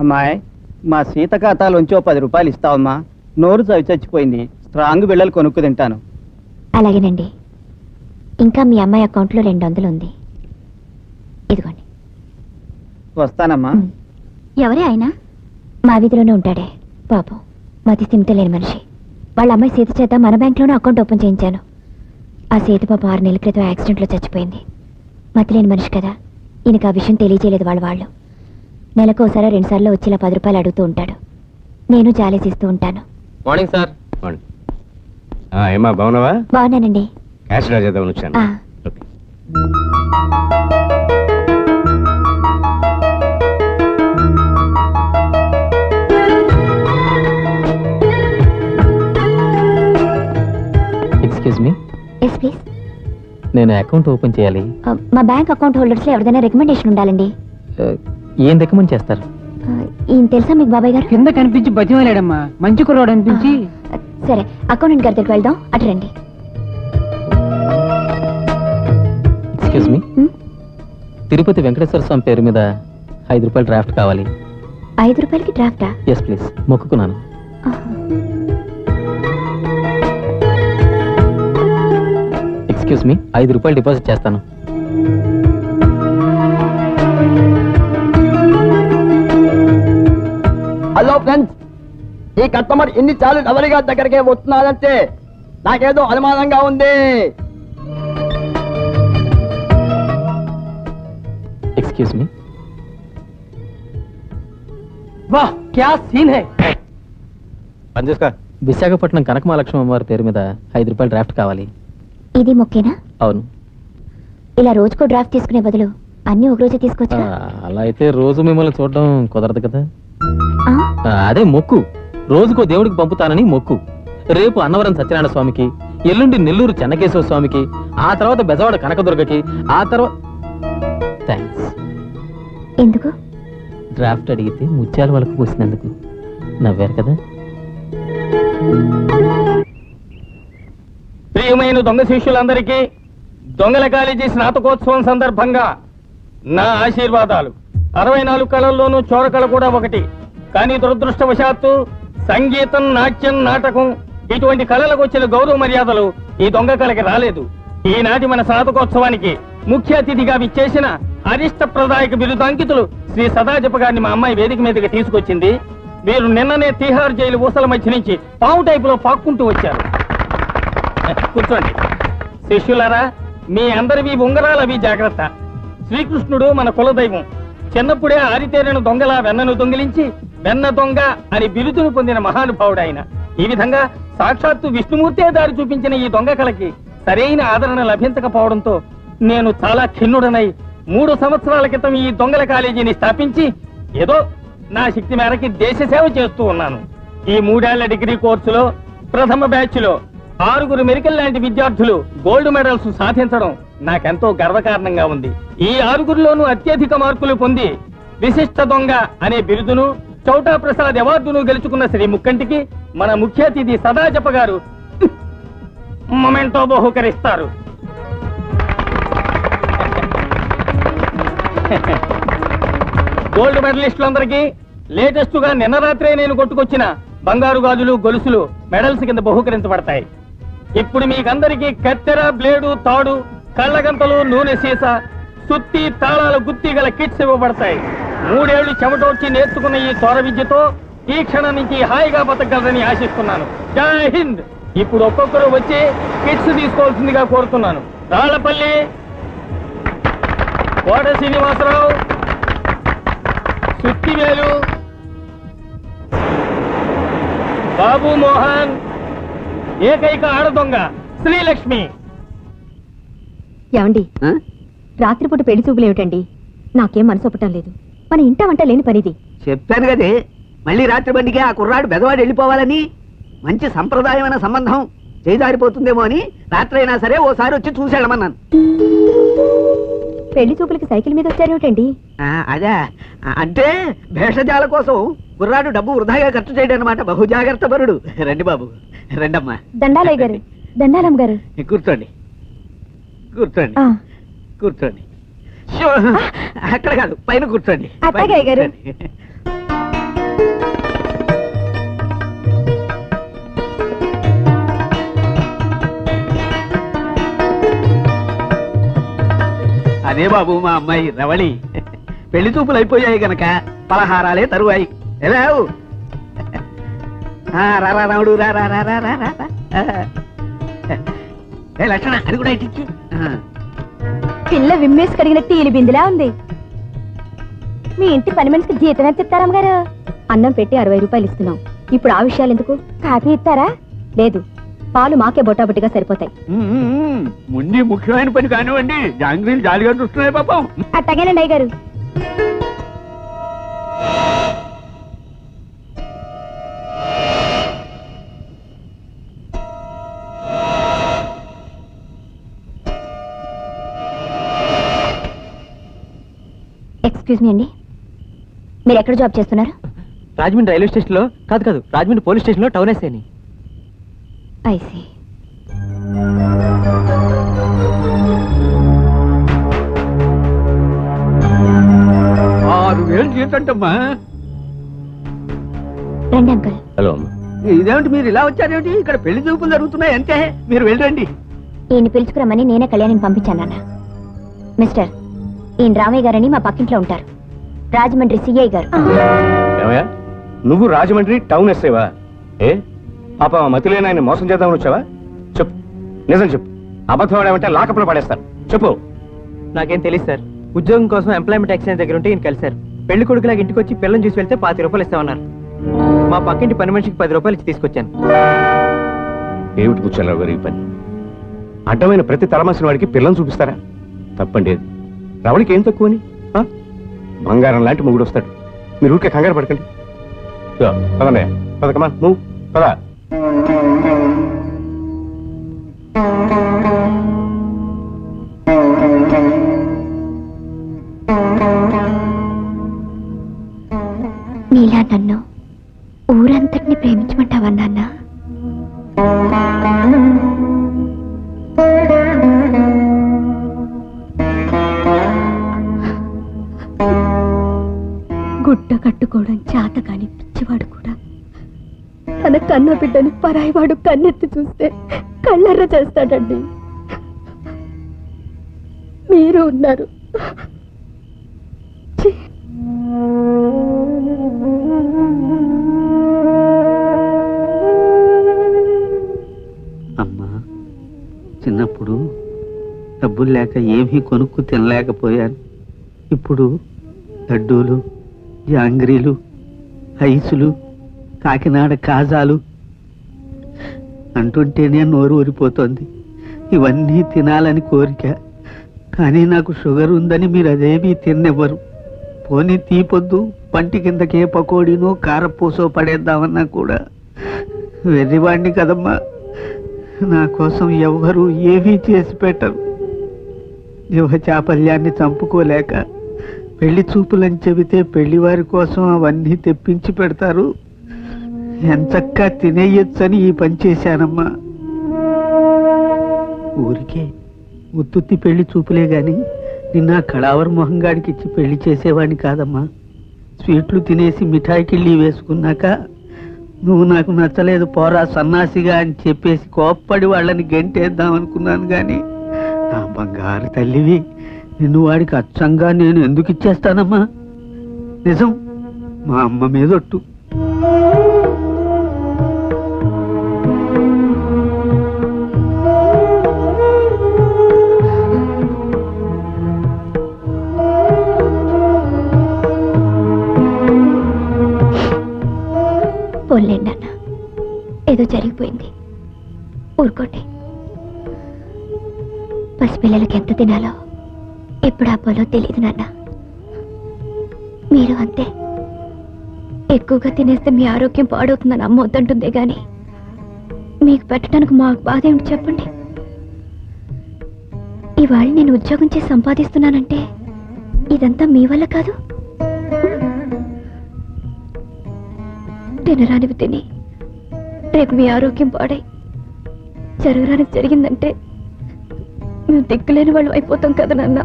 అమ్మాయి, మా సీత ఖాతాలోంచి 10 రూపాయలు ఇస్తావమ్మా. నోరు చచ్చిపోయింది. స్ట్రాంగ్ బిళ్ళలు కొనుక్కు తింటాను. అలాగేనండి. ఇంకా మీ అమ్మాయి అకౌంట్లో 200 ఉంది. ఇదిగోండి. వస్తానమ్మా. ఎవరే ఆయన? మా వీధిలోనే ఉంటాడే. పాపం మతి స్థిమిత లేని మనిషి. వాళ్ళ అమ్మాయి సీత చేత మన బ్యాంక్లోనే అకౌంట్ ఓపెన్ చేయించాను. ఆ సీత పాపం 6 నెలల క్రితం యాక్సిడెంట్లో చచ్చిపోయింది. మతి లేని మనిషి కదా, ఈయనకు ఆ విషయం తెలియజేయలేదు వాళ్ళు. నెలకు ఒకసారి 2 సార్లు వచ్చి ఇలా 10 రూపాయలు అడుగుతూ ఉంటాడు. నేను జాలేసిస్తూ ఉంటాను. Morning sir. ఏమా బాగున్నావా? బాగున్నానండి. క్యాష్ డ్రా చేద్దామని వచ్చాను. Okay. Excuse me. Yes please. నేను అకౌంట్ ఓపెన్ చేయాలి. మా బ్యాంక్ అకౌంట్ హోల్డర్స్లో ఎవరిదైనా రికమెండేషన్ ఉండాలండి. ఏం రికమెండ్ చేస్తారు? ఈయన తెలుసా మీకు బాబాయ్ గారు? కింద కనిపించి బతిమలాడమ్మా, మంచి కుర్రాడు అనిపించి. సరే, అకౌంటెంట్ గారి దగ్గరికి వెళ్దాం. అటు రండి. Excuse me. తిరుపతి వెంకటేశ్వర స్వామి పేరు మీద 5 రూపాయలు డ్రాఫ్ట్ కావాలి. 5 రూపాయలకి డ్రాఫ్టా? Yes please. మొక్కుకున్నాను. ఎక్స్క్యూజ్ మీ, 5 రూపాయలు డిపాజిట్ చేస్తాను. హలో ఫ్రెండ్స్, ఈ కస్టమర్ ఇన్ని చాలు ఎవరిగా దగ్గరికి వస్తున్నారంటే నాకేదో అనుమానంగా ఉంది. Excuse me. వాహ్, క్యా సీన్ హై. విశాఖపట్నం కనకమహాలక్ష్మి అమ్మవారి పేరు మీద 5 రూపాయలు డ్రాఫ్ట్ కావాలి. ఇది మొక్కేనా? అవును. ఇలా రోజుకో డ్రాఫ్ట్ తీసుకునే బదులు అన్ని ఒక రోజే తీసుకొచ్చా. అలా అయితే రోజు మిమ్మల్ని చూడడం కుదరదు కదా. అదే మొక్కు. రోజుకో దేవుడికి పంపుతానని మొక్కు. రేపు అన్నవరం సత్యనారాయణ స్వామికి, ఎల్లుండి నెల్లూరు చెన్నకేశ్వర స్వామికి, ఆ తర్వాత బెజవాడ కనకదుర్గకి, ఆ తర్వాత. థ్యాంక్స్. ఎందుకు? డ్రాఫ్ట్ అడిగితే ముత్యాల వాళ్ళకు పోసినందుకు. నవ్వారు కదా. ప్రియమైన దొంగ శిష్యులందరికీ దొంగల కాలేజీ స్నాతకోత్సవం సందర్భంగా నా ఆశీర్వాదాలు. 64 కళల్లోనూ చోరకళ కూడా ఒకటి. కానీ దురదృష్టవశాత్తు సంగీతం, నాట్యం, నాటకం ఇటువంటి కళలకు వచ్చిన గౌరవ మర్యాదలు ఈ దొంగ కళకి రాలేదు. ఈనాటి మన స్నాతకోత్సవానికి ముఖ్య అతిథిగా విచ్చేసిన అరిష్టప్రదాయక బిరుదాంకితులు శ్రీ సదాజప గారిని మా అమ్మాయి వేదిక మీదకి తీసుకొచ్చింది. వీరు నిన్ననే తీహార్ జైలు ఊసల మధ్య నుంచి పావు టైపులో పాక్కుంటూ వచ్చారు. కూర్చోండి. శిష్యులారా, మీ అందరివి ఉంగరాలవి జాగ్రత్త. శ్రీకృష్ణుడు మన కులదైవం. చిన్నప్పుడే ఆరితేరిన దొంగల వెన్నను దొంగిలించి వెన్న దొంగ అని బిరుదును పొందిన మహానుభావుడు ఆయన. ఈ విధంగా సాక్షాత్తు విష్ణుమూర్తే దారి చూపించిన ఈ దొంగ కళకి సరైన ఆదరణ లభించకపోవడంతో నేను చాలా ఖిన్నుడనై 3 సంవత్సరాల క్రితం ఈ దొంగల కాలేజీని స్థాపించి ఏదో నా శక్తి మేరకి దేశ సేవ చేస్తూ ఉన్నాను. ఈ 3 ఏళ్ల డిగ్రీ కోర్సులో ప్రథమ బ్యాచ్ లో 6 మెడికల్ లాంటి విద్యార్థులు గోల్డ్ మెడల్స్ సాధించడం నాకెంతో గర్వకారణంగా ఉంది. ఈ 6లోనూ అత్యధిక మార్కులు పొంది విశిష్ట దొంగ అనే బిరుదును, చౌటా ప్రసాద్ అవార్డును గెలుచుకున్న శ్రీ ముక్కంటికి మన ముఖ్య అతిథి సదాజప గారు మొమెంటో బహుకరిస్తారు. గోల్డ్ మెడలిస్టులందరికీ లేటెస్ట్ గా నిన్న రాత్రే నేను కొట్టుకొచ్చిన బంగారు గాజులు, గొలుసులు మెడల్స్ కింద బహుకరించబడతాయి. ఇప్పుడు మీకందరికీ కత్తెర, బ్లేడు, తాడు, కళ్ళగంతలు, నూనె సీస, సుత్తి, తాళాలు, గుత్తి గల కిట్స్ ఇవ్వబడతాయి. 3 ఏళ్లు చెమటోడ్చి నేర్చుకున్న ఈ తోర విద్యతో ఈ క్షణం నుంచి హాయిగా బతకగలరని ఆశిస్తున్నాను. జై హింద్. ఇప్పుడు ఒక్కొక్కరు వచ్చి కిట్స్ తీసుకోవాల్సిందిగా కోరుతున్నాను. రాళ్లపల్లి, కోట శ్రీనివాసరావు, సుత్తివేలు, బాబు మోహన్, ఏకైక ఆడదొంగ శ్రీలక్ష్మి. ఏమండి, రాత్రిపూట పెళ్లి చూపులు ఏమిటండి? నాకేం మనసు ఒప్పటం లేదు. మన ఇంట వంట లేని పనిది. చెప్పాను కదే, మళ్ళీ రాత్రి బండికి ఆ కుర్రాడు బెదవాడు వెళ్ళిపోవాలని. మంచి సంప్రదాయమైన సంబంధం చేజారిపోతుందేమో అని రాత్రైనా సరే ఓసారి వచ్చి చూసేళ్ళమన్నాను. పెళ్లి చూపులకి సైకిల్ మీద వచ్చారేమిటండి? అదే, అంటే భేషజాల కోసం కుర్రాడు డబ్బు వృధాగా ఖర్చు చేయడం అనమాట. బహు జాగ్రత్త పరుడు. రండి బాబు, రండమ్మా. దండాలయ్య గారు. దండాలమ్మ గారు. కూర్చోండి, కూర్చోండి, కూర్చోండి. అక్కడ కాదు, పైన కూర్చోండి. అత్తయ్య గారు. అదే బాబు మా అమ్మాయి రవళి. పెళ్లి చూపులు అయిపోయాయి గనక పలహారాలే తరువాయి. ఎలావు రారా రాముడు, రా రా రా రా రా రా. ఏ లక్షణ, అది కూడా ఇట్టించు. పిల్ల విమ్మేసి కడిగినట్టు ఈలి బిందులా ఉంది. మీ ఇంటి పని మనిషికి జీతం ఎంత ఇస్తారమ్మ గారు? అన్నం పెట్టి 60 రూపాయలు ఇస్తున్నాం. ఇప్పుడు ఆ విషయాలు ఎందుకు? కాఫీ ఇస్తారా? లేదు, పాలు మాకే బొట్టాబొట్టిగా సరిపోతాయి. ముందు ముఖ్యమైన పని కానివ్వండి, జాంగ్రీలు జాలిగా చూస్తున్నాయి పాపం. అట్టగేనండి అయ్య గారు. ఎక్స్క్యూజ్ మీ అండి, మీరు ఎక్కడ జాబ్ చేస్తున్నారు? రాజమండ్రి రైల్వే స్టేషన్ లో కాదు, రాజమండ్రి పోలీస్ స్టేషన్ లో టౌన్ ఎస్ఐ అని. ఐసి. 6,000 జీతంటమ్మా. రండి అంకుల్. హలో. ఇదేమిటి మీరు ఇలా వచ్చారేమిటి? ఇక్కడ పెళ్లి చూపులు జరుగుతున్నాయి అంతే, మీరు వెళ్ళండి. ఈయన పిలుచుకురమ్మని నేనే కళ్యాణిని పంపించాను నాన్న. మిస్టర్, ఈయన రామయ్య గారని మా పక్కింట్లో ఉంటారు. రాజమండ్రి సిఐ గారు. ఏమయ్యా, నువ్వు రాజమండ్రి టౌన్ ఎస్ఐవా? ఏ పాప మతిలేని ఆయన మోసం చేద్దామని వచ్చావా? చెప్పు, నిజం చెప్పు. అబద్ధం ఆడేమంటే లాకప్లో పడేస్తారు. చెప్పు. నాకేం తెలియదు సార్. ఉద్యోగం కోసం ఎంప్లాయ్మెంట్ ఎక్స్చేంజ్ దగ్గర ఉంటే ఈయన కలిశారు. పెళ్లి కొడుకులాగా ఇంటికి వచ్చి పిల్లని చూసి వెళ్తే 25 రూపాయలు ఇస్తామన్నారు. మా పక్కింటి పని మనిషికి 10 రూపాయలు ఇచ్చి తీసుకొచ్చాను. ఏమిటి కూర్చోరావు గారు ఈ పని? అడ్డమైన ప్రతి తలమాసిన వాడికి పిల్లని చూపిస్తారా? తప్పండి. రవళికి ఏం తక్కువని? బంగారం లాంటి మొగుడు వస్తాడు. మీరు ఊరికే కంగారు పడకండి. పదన్నయ్య, పదకమా, నువ్వు పద. నీలా నన్ను ఊరంతటిని ప్రేమించమంటావా నాన్న? గుడ్డ కట్టుకోవడం చేత కాని పిచ్చివాడు కూడా తన కన్న బిడ్డని పరాయివాడు కన్నెత్తి చూస్తే కళ్ళెర్ర చేస్తాడండి. మీరు ఉన్నారు. అమ్మా, చిన్నప్పుడు డబ్బులు లేక ఏమీ కొనుక్కు తినలేకపోయాను. ఇప్పుడు లడ్డూలు, జాంగ్రీలు, ఐసులు, కాకినాడ కాజాలు అంటుంటేనే నోరు ఊరిపోతోంది. ఇవన్నీ తినాలని కోరిక, కానీ నాకు షుగర్ ఉందని మీరు అదేమీ తిన్నెవ్వరు. పోనీ తీపొద్దు, పంటి కిందకే పకోడీనో కారపూసో పడేద్దామన్నా కూడా వెర్రివాణ్ణి కదమ్మా. నా కోసం ఎవ్వరూ ఏమీ చేసి పెట్టరు. యువ చాపల్యాన్ని చంపుకోలేక పెళ్లి చూపులని చెబితే పెళ్లివారి కోసం అవన్నీ తెప్పించి పెడతారు. ఎంచక్కా తినేయొచ్చని ఈ పని చేశానమ్మా. ఊరికే ఉత్తుత్తి పెళ్లి చూపులే గాని నిన్న కళావర మొహంగాడికి ఇచ్చి పెళ్లి చేసేవాడిని కాదమ్మా. స్వీట్లు తినేసి మిఠాయికిళ్ళి వేసుకున్నాక నువ్వు నాకు నచ్చలేదు పోరా సన్నాసిగా అని చెప్పేసి కోప్పడి వాళ్ళని గెంటేద్దాం అనుకున్నాను. గాని నా బంగారు తల్లివి, నిన్ను వాడికి అచ్చంగా నేను ఎందుకు ఇచ్చేస్తానమ్మా? నిజం, మా అమ్మ మీదొట్టు. పోలేండి అన్న, ఏదో జరిగిపోయింది, ఊరుకోండి. పసిపిల్లలకి ఎంత తినాలో ఎప్పుడు ఆపాలో తెలియదు నాన్న. మీరు అంతే, ఎక్కువగా తినేస్తే మీ ఆరోగ్యం పాడవుతుందని అమ్మ వద్దంటుందే గాని మీకు పెట్టడానికి మాకు బాధ ఏమిటి చెప్పండి. ఇవాళ నేను ఉద్యోగం చేసి సంపాదిస్తున్నానంటే ఇదంతా మీ వల్ల కాదు. తినరానివి తిని రేపు మీ ఆరోగ్యం పాడై జరగరానికి జరిగిందంటే మేము దిక్కులేని వాళ్ళు అయిపోతాం కదా నాన్న.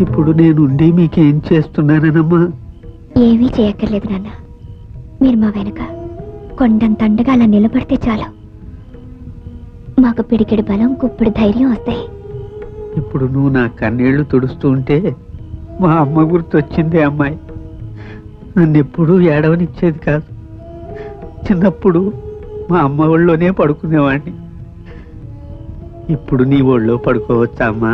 ఇప్పుడు నేనుండి మీకేం చేస్తున్నానమ్మా? ఏమీ చేయక్కర్లేదు నాన్న. మీరు మా వెనక కొండంత అండగా అలా నిలబడితే చాలు. మాకు పిడికిడి బలం, కుప్పిడి ధైర్యం వస్తాయి. ఇప్పుడు నువ్వు నా కన్నీళ్లు తుడుస్తూ ఉంటే మా అమ్మ గుర్తొచ్చింది. అమ్మాయి నన్ను ఎప్పుడూ ఏడవనిచ్చేది కాదు. చిన్నప్పుడు మా అమ్మ ఒళ్ళోనే పడుకునేవాడిని. ఇప్పుడు నీ ఒళ్ళో పడుకోవచ్చా అమ్మా?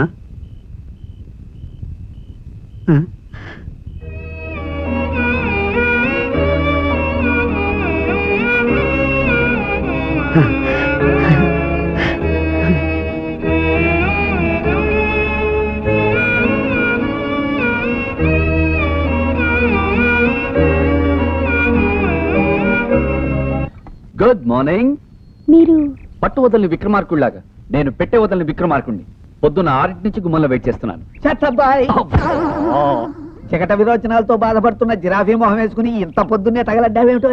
Good morning. మీరు పట్టు వదలని విక్రమార్కుడిలాగా నేను పెట్టే వదలని విక్రమార్కుడిని. పొద్దున్న 6 నుంచి గుమ్మల్లో వెయిట్ చేస్తున్నాను. చెత్తబ్బాయి, చికట విరోచనాలతో బాధపడుతున్న జిరాఫీ మొహం వేసుకుని ఇంత పొద్దున్నే తగలడ్డావేమిటో?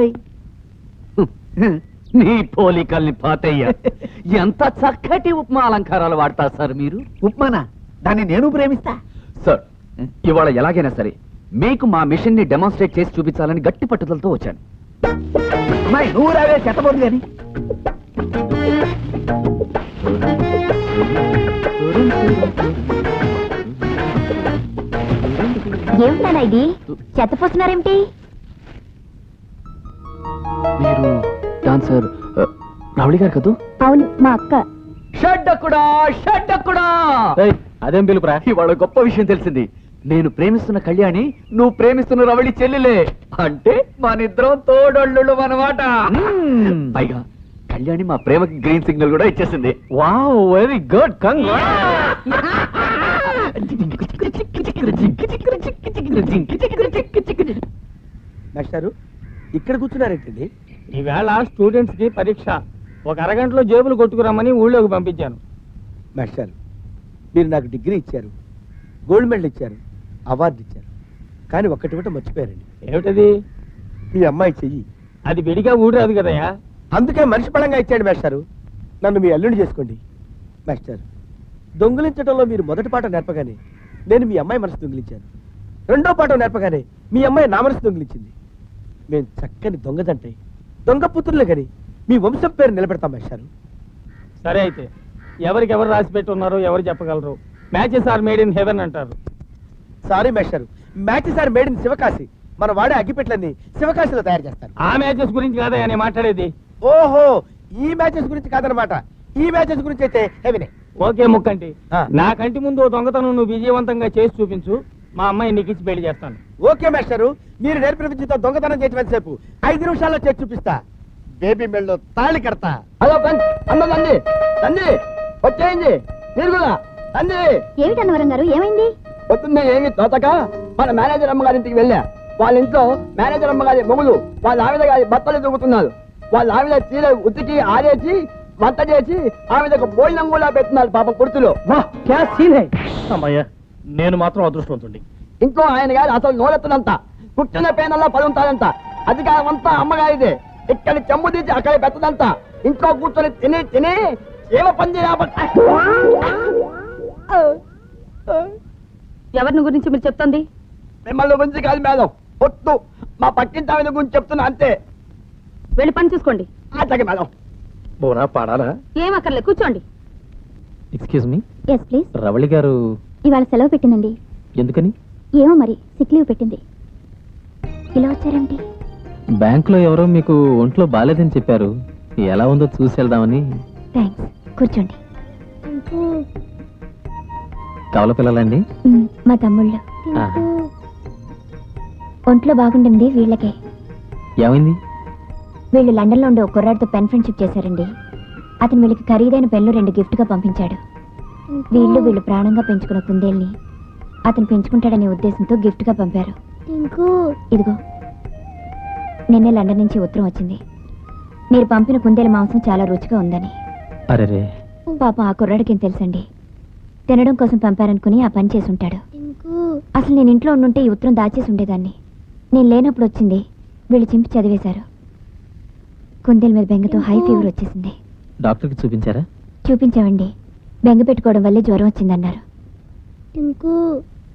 నీ పోలికల్ని పాతయ్య. ఎంత చక్కటి ఉప్మా అలంకారాలు వాడతారు సార్ మీరు. ఉప్మానా? దాన్ని నేను ప్రేమిస్తా. సార్, ఇవాళ ఎలాగైనా సరే మీకు మా మిషన్ ని డెమాన్స్ట్రేట్ చేసి చూపించాలని గట్టి పట్టుదలతో వచ్చాను. అమ్మాయి నువ్వు రావే చెత్తబోదు గాని. ఏమిటానా ఇది? చెత్తపోస్తున్నారేమిటి? మీరు డాన్సర్ రావుడి గారు కదూ? అవును, మా అక్క. షడ్డకుడా, షడ్డకుడా! అదేం పిలుపురా? ఇవాళ గొప్ప విషయం తెలిసింది. నేను ప్రేమిస్తున్న కళ్యాణి నువ్వు ప్రేమిస్తున్న రవళి చెల్లెలే. అంటే మనిద్దరం తోడళ్ళు అన్నమాట. పైగా కళ్యాణి మా ప్రేమకి గ్రీన్ సిగ్నల్ కూడా ఇచ్చేసింది. Wow, very good. మాస్టారు, ఇక్కడ కూర్చున్నారేంటండి? ఈవేళ స్టూడెంట్స్ కి పరీక్ష. ఒక అరగంటలో జేబులు కొట్టుకురమ్మని ఊళ్ళోకి పంపించాను. మాస్టారు, మీరు నాకు డిగ్రీ ఇచ్చారు, గోల్డ్ మెడల్ ఇచ్చారు, అవార్డు ఇచ్చారు, కానీ ఒక్కటి ఒకటి మర్చిపోయారండి. ఏమిటది? మీ అమ్మాయి చెయ్యి. అది విడిగా ఊడరాదు కదయ్యా. అందుకే మనిషి పడంగా ఇచ్చాడు మాస్టారు. నన్ను మీ అల్లుని చేసుకోండి. మాస్టర్, దొంగిలించడంలో మీరు మొదటి పాఠం నేర్పగానే నేను మీ అమ్మాయి మనసు దొంగిలించాను. రెండో పాఠం నేర్పగానే మీ అమ్మాయి నా మనసు దొంగిలించింది. మేము చక్కని దొంగదంటే దొంగ పుత్రులే కానీ మీ వంశం పేరు నిలబెడతాం మాస్టారు. సరే అయితే ఎవరికి ఎవరు రాసి పెట్టున్నారో ఎవరు చెప్పగలరు? Matches are made in heaven అంటారు. సారీ మాస్టారు, matches are made in Sivakasi. మన వాడే అగ్గిపెట్లన్నీ శివకాశిలో తయారు చేస్తారు. ఆ మ్యాచెస్ గురించి కాదయ్యా నేను మాట్లాడేది. ఓహో, ఈ మ్యాచెస్ గురించి కాదనమాట. ఈ మ్యాచెస్ గురించి అయితే హెవెనే. ఓకే ముక్కంటి, ఆ. నా కంటి ముందు ఓ దొంగతనం నువ్వు విజయవంతంగా చేసి చూపించు. మా అమ్మాయి నీకు ఇచ్చి పెళ్లి చేస్తాను. ఓకే మాస్టారు, మీరు నేర్పిన విద్యతో దొంగతనం చేసేసేపు 5 నిమిషాల్లో చేసి చూపిస్తా. బేబీ మెళ్ళో తాళి కడతా. హలో ఫ్రెండ్స్, అమ్మ తండ్రి తండ్రి వచ్చేయండి. మీరు కూడా తండ్రి. ఏమిటి అన్నవరం గారు, ఏమైంది? పొద్దున్నే ఏమి తోతక మన మేనేజర్ అమ్మగారింటికి వెళ్ళా. వాళ్ళ ఇంట్లో మేనేజర్ అమ్మగారి మొగులు వాళ్ళ ఆవిడ గారి బట్టలు దొరుకుతున్నారు. వాళ్ళ ఆవిడ చీర ఉతికి ఆరేసి వంట చేసి ఆవిడకు భోజనం కూడా పెడుతున్నారు పాపం కుర్తులో. అమ్మయ్య, నేను మాత్రం అదృష్టవంతుడి. ఇంట్లో ఆయన గారు అసలు నోరెత్తనంత కుట్టిన పేనల్లా పడుంటాడంట. అధికారం అంతా అమ్మగారిదే. ఇక్కడి చెంబు తీసి అక్కడ పెట్టదంతా. ఇంట్లో కూర్చొని తిని తిని ఏమ పని ఎవరిని గురించి మీరు చెప్తోంది? మిమ్మల్ని గురించి కాదు మేడం, పొత్తు మా పక్కింటి ఆవిడ గురించి చెప్తున్నా అంతే. వెళ్ళి పని చూసుకోండి. అట్లాగే మేడం. బోనా పాడాలా? ఏం అక్కర్లే, కూర్చోండి. Excuse me, yes please. Ravali గారు ఇవాళ సెలవు పెట్టిందండి. ఎందుకని? ఏమో మరి, సిక్ లీవ్ పెట్టింది. ఇలా వచ్చారేంటి? బ్యాంకులో ఎవరో మీకు ఒంట్లో బాలేదని చెప్పారు. ఎలా ఉందో చూసి వెళ్దామని. థ్యాంక్స్, కూర్చోండి. కవల పిల్లలండి? మా తమ్ముళ్ళు. ఆహా. ఒంట్లో బాగుండింది వీళ్ళకే. ఏమైంది? వీళ్ళు లండన్లో ఉండే ఒక కుర్రాడితో పెన్ ఫ్రెండ్షిప్ చేశారండి. అతను వీళ్ళకి ఖరీదైన పెన్లు 2 గిఫ్ట్గా పంపించాడు. వీళ్ళు ప్రాణంగా పెంచుకున్న కుందేల్ని అతను పెంచుకుంటాడనే ఉద్దేశంతో గిఫ్ట్గా పంపారు. ఇదిగో, నిన్నే లండన్ నుంచి ఉత్తరం వచ్చింది. మీరు పంపిన కుందేలు మాంసం చాలా రుచిగా ఉందని. అరెరే, పాపం ఆ కుర్రాడికి ఏం తెలుసండి. తినడం కోసం పంపారనుకుని ఆ పని చేసి ఉంటాడు. అసలు నేను ఇంట్లో ఉండుంటే ఈ ఉత్తరం దాచేసి ఉండేదాన్ని. నేను లేనప్పుడు వచ్చింది. వీళ్ళు చింపి చదివేశారు. కుందేలు మీద బెంగతో హై ఫీవర్ వచ్చేసింది. డాక్టర్కి చూపించారా? చూపించామండి. బెంగ పెట్టుకోవడం వల్లే జ్వరం వచ్చిందన్నారు.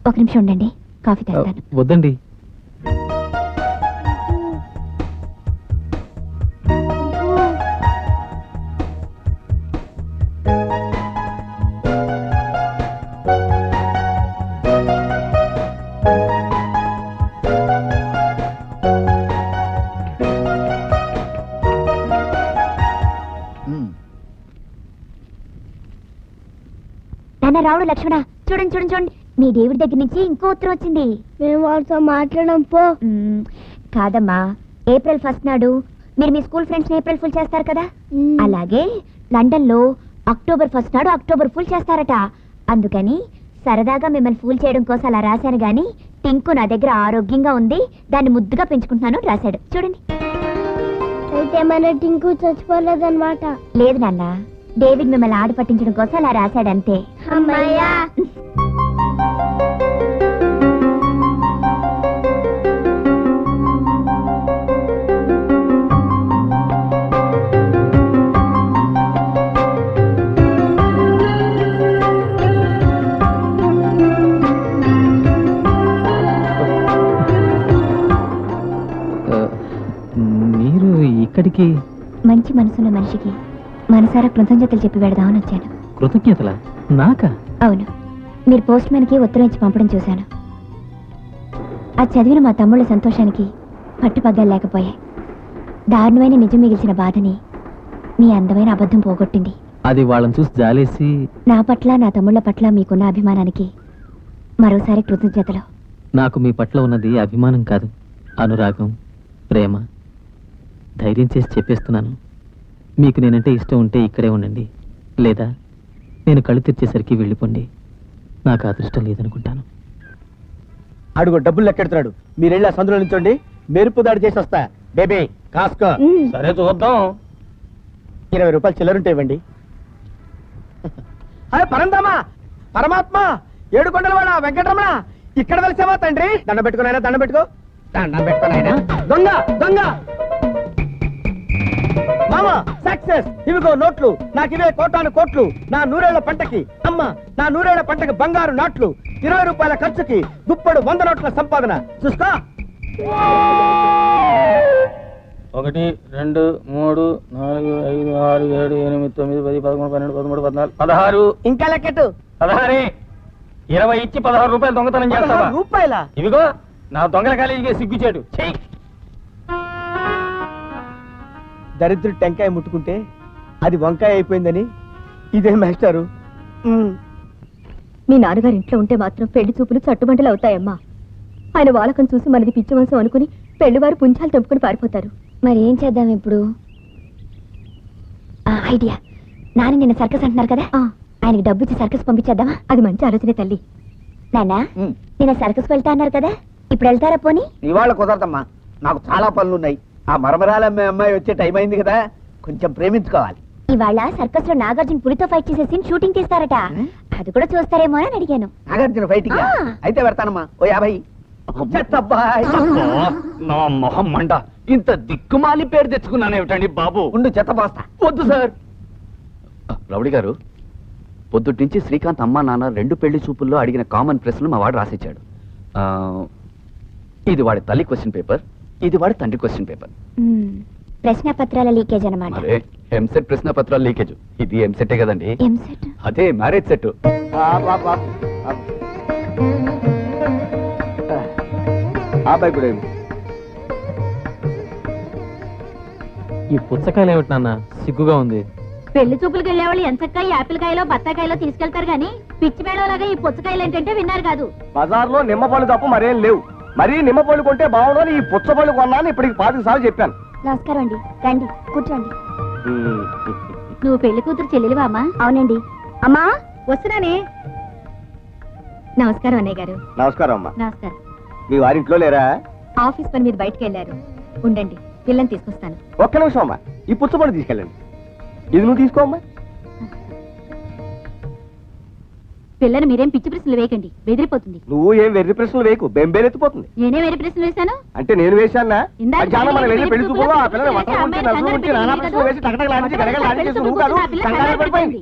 ఒక నిమిషం ఉండండి, కాఫీ తెస్తాను. వద్దండి. నాన్న, రావుడు, లక్ష్మణ, చూడండి చూడండి చూడండి, మీ దేవుడి దగ్గర నుంచి ఇంకో ఉత్తరం వచ్చింది. మేము వాళ్ళతో మాట్లాడడం పో. కాదమ్మా, ఏప్రిల్ 1 నాడు మీరు మీ స్కూల్ ఫ్రెండ్స్ ఏప్రిల్ ఫుల్ చేస్తారు కదా, అలాగే లండన్ లో అక్టోబర్ 1 నాడు అక్టోబర్ ఫుల్ చేస్తారట. అందుకని సరదాగా మిమ్మల్ని ఫూల్ చేయడం కోసం అలా రాశాను గాని, టింకు నా దగ్గర ఆరోగ్యంగా ఉంది, దాన్ని ముద్దుగా పెంచుకుంటున్నాను రాశాడు. చూడండి. అయితే మన టింకు చచ్చిపోలేదన్నమాట. లేదు నాన్న, డేవిడ్ మిమ్మల్ని ఆడి పట్టించడం కోసం అలా రాశాడంతే. అమ్మయ్యా. మీరు ఇక్కడికి? మంచి మనసున్న మనిషికి మనసారా కృతజ్ఞతలు చెప్పి పెడదామని వచ్చాను. కృతజ్ఞతలా? నాకా? అవును, మీరు పోస్ట్ మ్యాన్కి ఉత్తరం ఇచ్చి పంపడం చూశాను. అది చదివిన మా తమ్ముళ్ళ సంతోషానికి పట్టుపగ్గాలు లేకపోయాయి. దారుణమైన నిజం మిగిల్చిన బాధని మీ అందమైన అబద్ధం పోగొట్టింది. అది వాళ్ళని చూసి జాలేసి. నా పట్ల, నా తమ్ముళ్ళ పట్ల మీకున్న అభిమానానికి మరోసారి కృతజ్ఞతలు. నాకు మీ పట్ల ఉన్నది అభిమానం కాదు, అనురాగం, ప్రేమ. ధైర్యం చేసి చెప్పేస్తున్నాను. మీకు నేనంటే ఇష్టం ఉంటే ఇక్కడే ఉండండి, లేదా నేను కళ్ళు తెరిచేసరికి వెళ్ళిపోండి. నాకు అదృష్టం లేదనుకుంటాను. అడుగు డబ్బులు లెక్కెడుతున్నాడు. మీరు వెళ్ళి ఆ సందులో నుంచోండి, మెరుపు దాడి చేసి వస్తా. బేబీ కాస్కో. సరే చూద్దాం. 20 రూపాయలు చిల్లరుంటే ఇవ్వండి. అరే పరందామా, పరమాత్మ, 7 కొండలవాడ వెంకటరమణ, ఇక్కడ వెలిసావా తండ్రి? దండం పెట్టుకున్నాయన, దండం పెట్టుకో, దండం పెట్టుకున్నాయన. దొంగ దొంగ మామా, సక్సెస్. ఇవిగో నోట్లు, నాకు ఇవే కోటాను కోట్లు. నా 100 ఏళ్ల పంటకి అమ్మ, నా 100 ఏళ్ల పంటకి బంగారు నాట్లు. 20 రూపాయల ఖర్చుకి గుప్పడు 100 నోట్ల సంపాదన. చూసుకో. 1 2 3 4 5 6 7 8 9 10 11 12 13 14 16. ఇంకా లెక్కెట్టు. 16. 20 ఇచ్చి 16 రూపాయలు దొంగతనం చేస్తావా? 16 రూపాయల? ఇవిగో నా దొంగల కాలేజీకి సిగ్గుచేటు. దరిద్రుడు టెంకాయ ముట్టుకుంటే అది వంకాయ అయిపోయిందని ఇదే మాస్టారు. మీ నాన్నగారు ఇంట్లో ఉంటే మాత్రం పెళ్లి చూపులు చట్టుబంటలు అవుతాయమ్మా. ఆయన వాలకం చూసి మనది పిచ్చి మనసు అనుకుని పెళ్లివారు పుంజాలు తెంపుకుని పారిపోతారు. మరి ఏం చేద్దాం ఇప్పుడు? ఐడియా. నాన్న నిన్న సర్కస్ అంటున్నారు కదా, ఆయనకి డబ్బు ఇచ్చి సర్కస్ పంపించేద్దామా? అది మంచి ఆలోచనే తల్లి. నాన్న నిన్న సర్కస్ వెళ్తా అన్నారు కదా, ఇప్పుడు వెళ్తారా పోనీ? ఇవాళ కుదరదమ్మా, నాకు చాలా పనులున్నాయి. ఆ మరమరాలమ్మే అమ్మాయి వచ్చే టైం అయింది కదా, కొంచెం ప్రేమించుకోవాలి. ఇవాళ సర్కస్ లో నాగార్జున పులితో ఫైట్ చేసే సీన్ షూటింగ్ తీస్తారట, అది కూడా చూస్తారేమో అని అడిగాను. నాగార్జున ఫైటింగ్ ఆ. అయితే పెడతానమ్మా. ఓ 50. చెత్తబ్బాయ్. నా మొహం మంట, ఇంత దిక్కుమాలి పేరు తెచ్చుకున్నానేమిటండి బాబు. ఉండు చెత్త పోస్తా. వద్దు సార్. రౌడి గారు, పొద్దుటి నుంచి శ్రీకాంత్ అమ్మా నాన్న 2 పెళ్లి చూపుల్లో అడిగిన కామన్ ప్రశ్నలు మా వాడు రాసిచ్చాడు. ఇది వాడి తల్లి క్వశ్చన్ పేపర్, ఇది వాడి తండ్రి క్వశ్చన్ పేపర్. ప్రశ్న పత్రాల లీకేజ్ అన్నమాట. అరే ఎంసెట్ ప్రశ్న పత్రాలు లీకేజ్, ఇది ఎంసెటే కదండి. ఎంసెట్? అదే మ్యారేజ్ సెట్. అబ్బాయి కూడా ఈ పుచ్చకాయలు ఏమిటి నాన్న, సిగ్గుగా ఉంది. పెళ్లి చూపులకు వెళ్ళేవాళ్ళు ఎంచక్క యాపిల్ కాయలో బత్తాకాయలో తీసుకెళ్తారు గానీ పిచ్చి మేడలాగా ఈ పుచ్చకాయలు ఏంటంటే విన్నారు కాదు. బజార్లో నిమ్మ పళ్ళు తప్ప మరేం లేవు. మరీ నిమ్మ పళ్ళు కొంటే బాగుండని ఈ పుచ్చ పళ్ళు కొన్నాను. ఇప్పటికి 5 సార్లు చెప్పాను. నమస్కారం అండి, రండి కూర్చోండి. నువ్వు పెళ్లి కూతురు చెల్లెలివా అమ్మా? అవునండి. అమ్మా వస్తున్నానే. నమస్కారం అన్నయ్య గారు. నమస్కారం అమ్మా. నమస్కారం. మీ వారింట్లో లేరా? ఆఫీస్ పని మీద బయటకు వెళ్ళారు. ఉండండి, పిల్లని తీసుకొస్తాను. ఒక్క నిమిషం అమ్మా, ఈ పుచ్చపళ్ళు తీసుకెళ్ళండి. ఇది నువ్వు తీసుకో అమ్మా. పిల్లని మీరేం పిచ్చి ప్రశ్నలు వేయకండి, బెదిరిపోతుంది. నువ్వు ఏం వెర్రి ప్రశ్నలు వేయకు, బెంబేలెత్తిపోతుంది. నేనే వేరే ప్రశ్నలు వేశాను? అంటే నేను వేశానా? ఇందాక మధ్యాహ్నం మనం వెళ్ళి పెళ్లి చూపులో ఆ పిల్లని పెళ్లి వంట గురించి, అమ్మాయిని నలుగురు కంగారు గురించి, నానా పెట్టి ప్రశ్నలు వేసి టకటకలాడించి గడగడలాడించేసి నువ్వు కాదు, ఆ పిల్ల కంగారు కంగారు పడిపోయింది.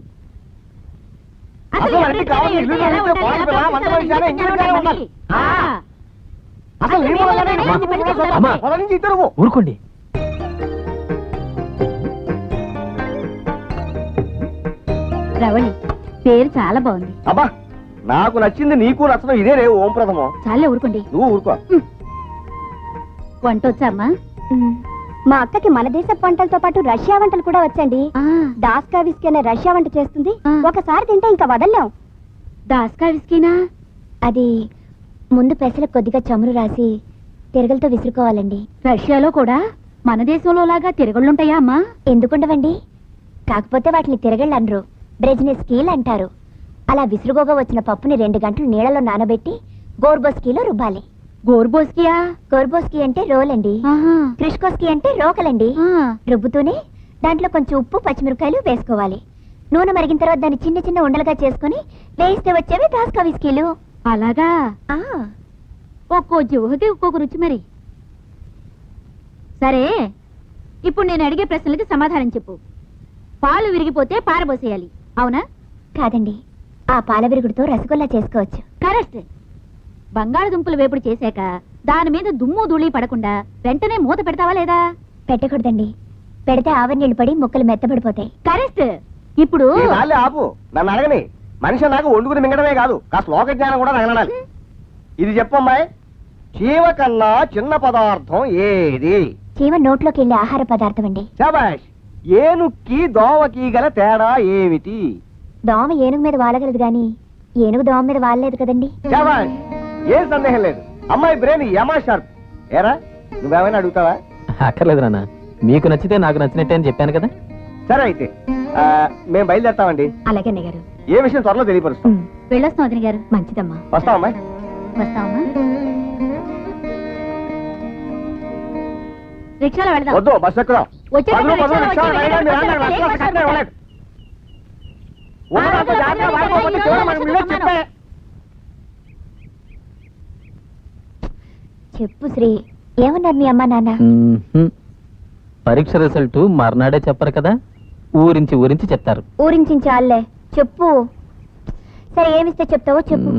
అసలు అసలు మనకి కావాలి ఇల్లు ఎలా నడిపితే ఉండాలి, బాగుంటుంది, ఎలా వంట ఉండాలి, చేయాలి, ఇంటికి వెళ్ళాలి, ఉండాలి. ఆ. అసలు నీ మూలంగానే అసలు అమ్మా, ఏంటి పెళ్లి చూపులు? అమ్మా, పొలం నుంచి ఇద్దరు ఊరుకోండి. రవళి పేరు చాలా బాగుంది. అబ్బా, నాకు నచ్చింది నీకు నచ్చడం ఇదే రే ఓం ప్రథమం. చాలే ఊరుకోండి. నువ్వు ఊరుకో. వంట వచ్చా అమ్మా? మా అక్కకి మన దేశ వంటలతో పాటు రష్యా వంటలు కూడా వచ్చండి. దాస్కా విస్కీ అనే రష్యా వంట చేస్తుంది. ఒకసారి తింటే ఇంకా వదల్లేం. దాస్కా విస్కీనా? అది ముందు పెసలకు కొద్దిగా చమురు రాసి తిరగలతో విసురుకోవాలండి. రష్యాలో కూడా మన దేశంలో లాగా తిరగళ్ళుంటాయా అమ్మా? ఎందుకుండవండి, కాకపోతే వాటిని తిరగళ్ళు అనరు, బ్రెజ్నెస్కీలు అంటారు. అలా విసురుగోగా వచ్చిన పప్పుని 2 గంటలు నీళ్ళలో నానబెట్టి గోర్బోస్కీలో రుబ్బాలి. గోర్బోస్కియా? గోర్బోస్కీ అంటే రోల్ అండి, క్రిష్కోస్కీ అంటే రోకలండి. రుబ్బుతూనే దాంట్లో కొంచెం ఉప్పు పచ్చిమిరపకాయలు వేసుకోవాలి. నూనె మరిగిన తర్వాత దాన్ని చిన్న చిన్న ఉండలుగా చేసుకుని వేయిస్తే వచ్చేవి దాస్కా విస్కీలు. అలాగా? ఒక్కో జివ్వకి ఒక్కొక్క రుచి మరి. సరే, ఇప్పుడు నేను అడిగే ప్రశ్నలకి సమాధానం చెప్పు. పాలు విరిగిపోతే పారబోసేయాలి, అవునా? కాదండి, ఆ పాల విరుగుడుతో రసగుల్లా చేసుకోవచ్చు. కరెక్ట్. బంగాళదుంపలు వేపుడు చేశాక దాని మీద దుమ్ము ధూళి పడకుండా వెంటనే మూత పెడతావా లేదా? పెట్టకూడదండి, పెడితే ఆవిరి నీళ్లు పడి ముక్కలు మెత్తబడిపోతాయి. కరెక్ట్. ఇప్పుడు ఈ నాళ్ళే ఆపు, నన్ను అడగని. మనిషి నాకు వండుకుని మింగడమే కాదు, కాస్త లోక జ్ఞానం కూడా తగలడాలి. ఇది చెప్పమ్మాయి, చీమ కన్నా చిన్న పదార్థం ఏది? చీమ నోట్లోకి వెళ్ళే ఆహార పదార్థం అండి. శభాష్. ఏనుక్కి దోమకి గల తేడా ఏమిటి? దోమ ఏనుగు మీద వాలగలదు గాని ఏనుగు దోమ మీద వాలలేదు కదండి. శభాష్, ఏం సందేహం లేదు. అమ్మాయి బ్రెయిన్ యమా షార్ప్. ఏరా, నువ్వేమైనా అడుగుతావా? అక్కర్లేదు నాన్న, మీకు నచ్చితే నాకు నచ్చినట్టే అని చెప్పాను కదా. సరే అయితే మేము బయలుదేరుతామండి. అలాగే అన్నయ్య గారు. ఏ విషయం త్వరలో తెలియపరుస్తాం. వెళ్ళొస్తాం వదిన గారు. మంచిదమ్మా. వస్తాం అమ్మాయి. వస్తామమ్మా. రిక్షాలో వెళదాం. వద్దు, బస్ ఎక్కుదాం. వచ్చేటప్పుడు పదులు, పదులు, రిక్షాలో రిక్షాలో వచ్చి వెళ్ళండి. వెళ్ళండి. వెళ్ళండి, ఏ రిక్షాలో కట్టే ఇవ్వలేదు. ఉన్నదంతా జాగ్రత్తగా వాడుకోకపోతే చివరి మనకు మిగిలేది చెప్పే. చెప్పు శ్రీ, ఏమన్నారు మీ అమ్మా నాన్న? పరీక్ష రిజల్ట్ మర్నాడే చెప్పరు కదా, ఊరించి ఊరించి చెప్తారు. ఊరించాలే, చెప్పు. సరే, ఏమిస్తే చెప్తావో చెప్పు.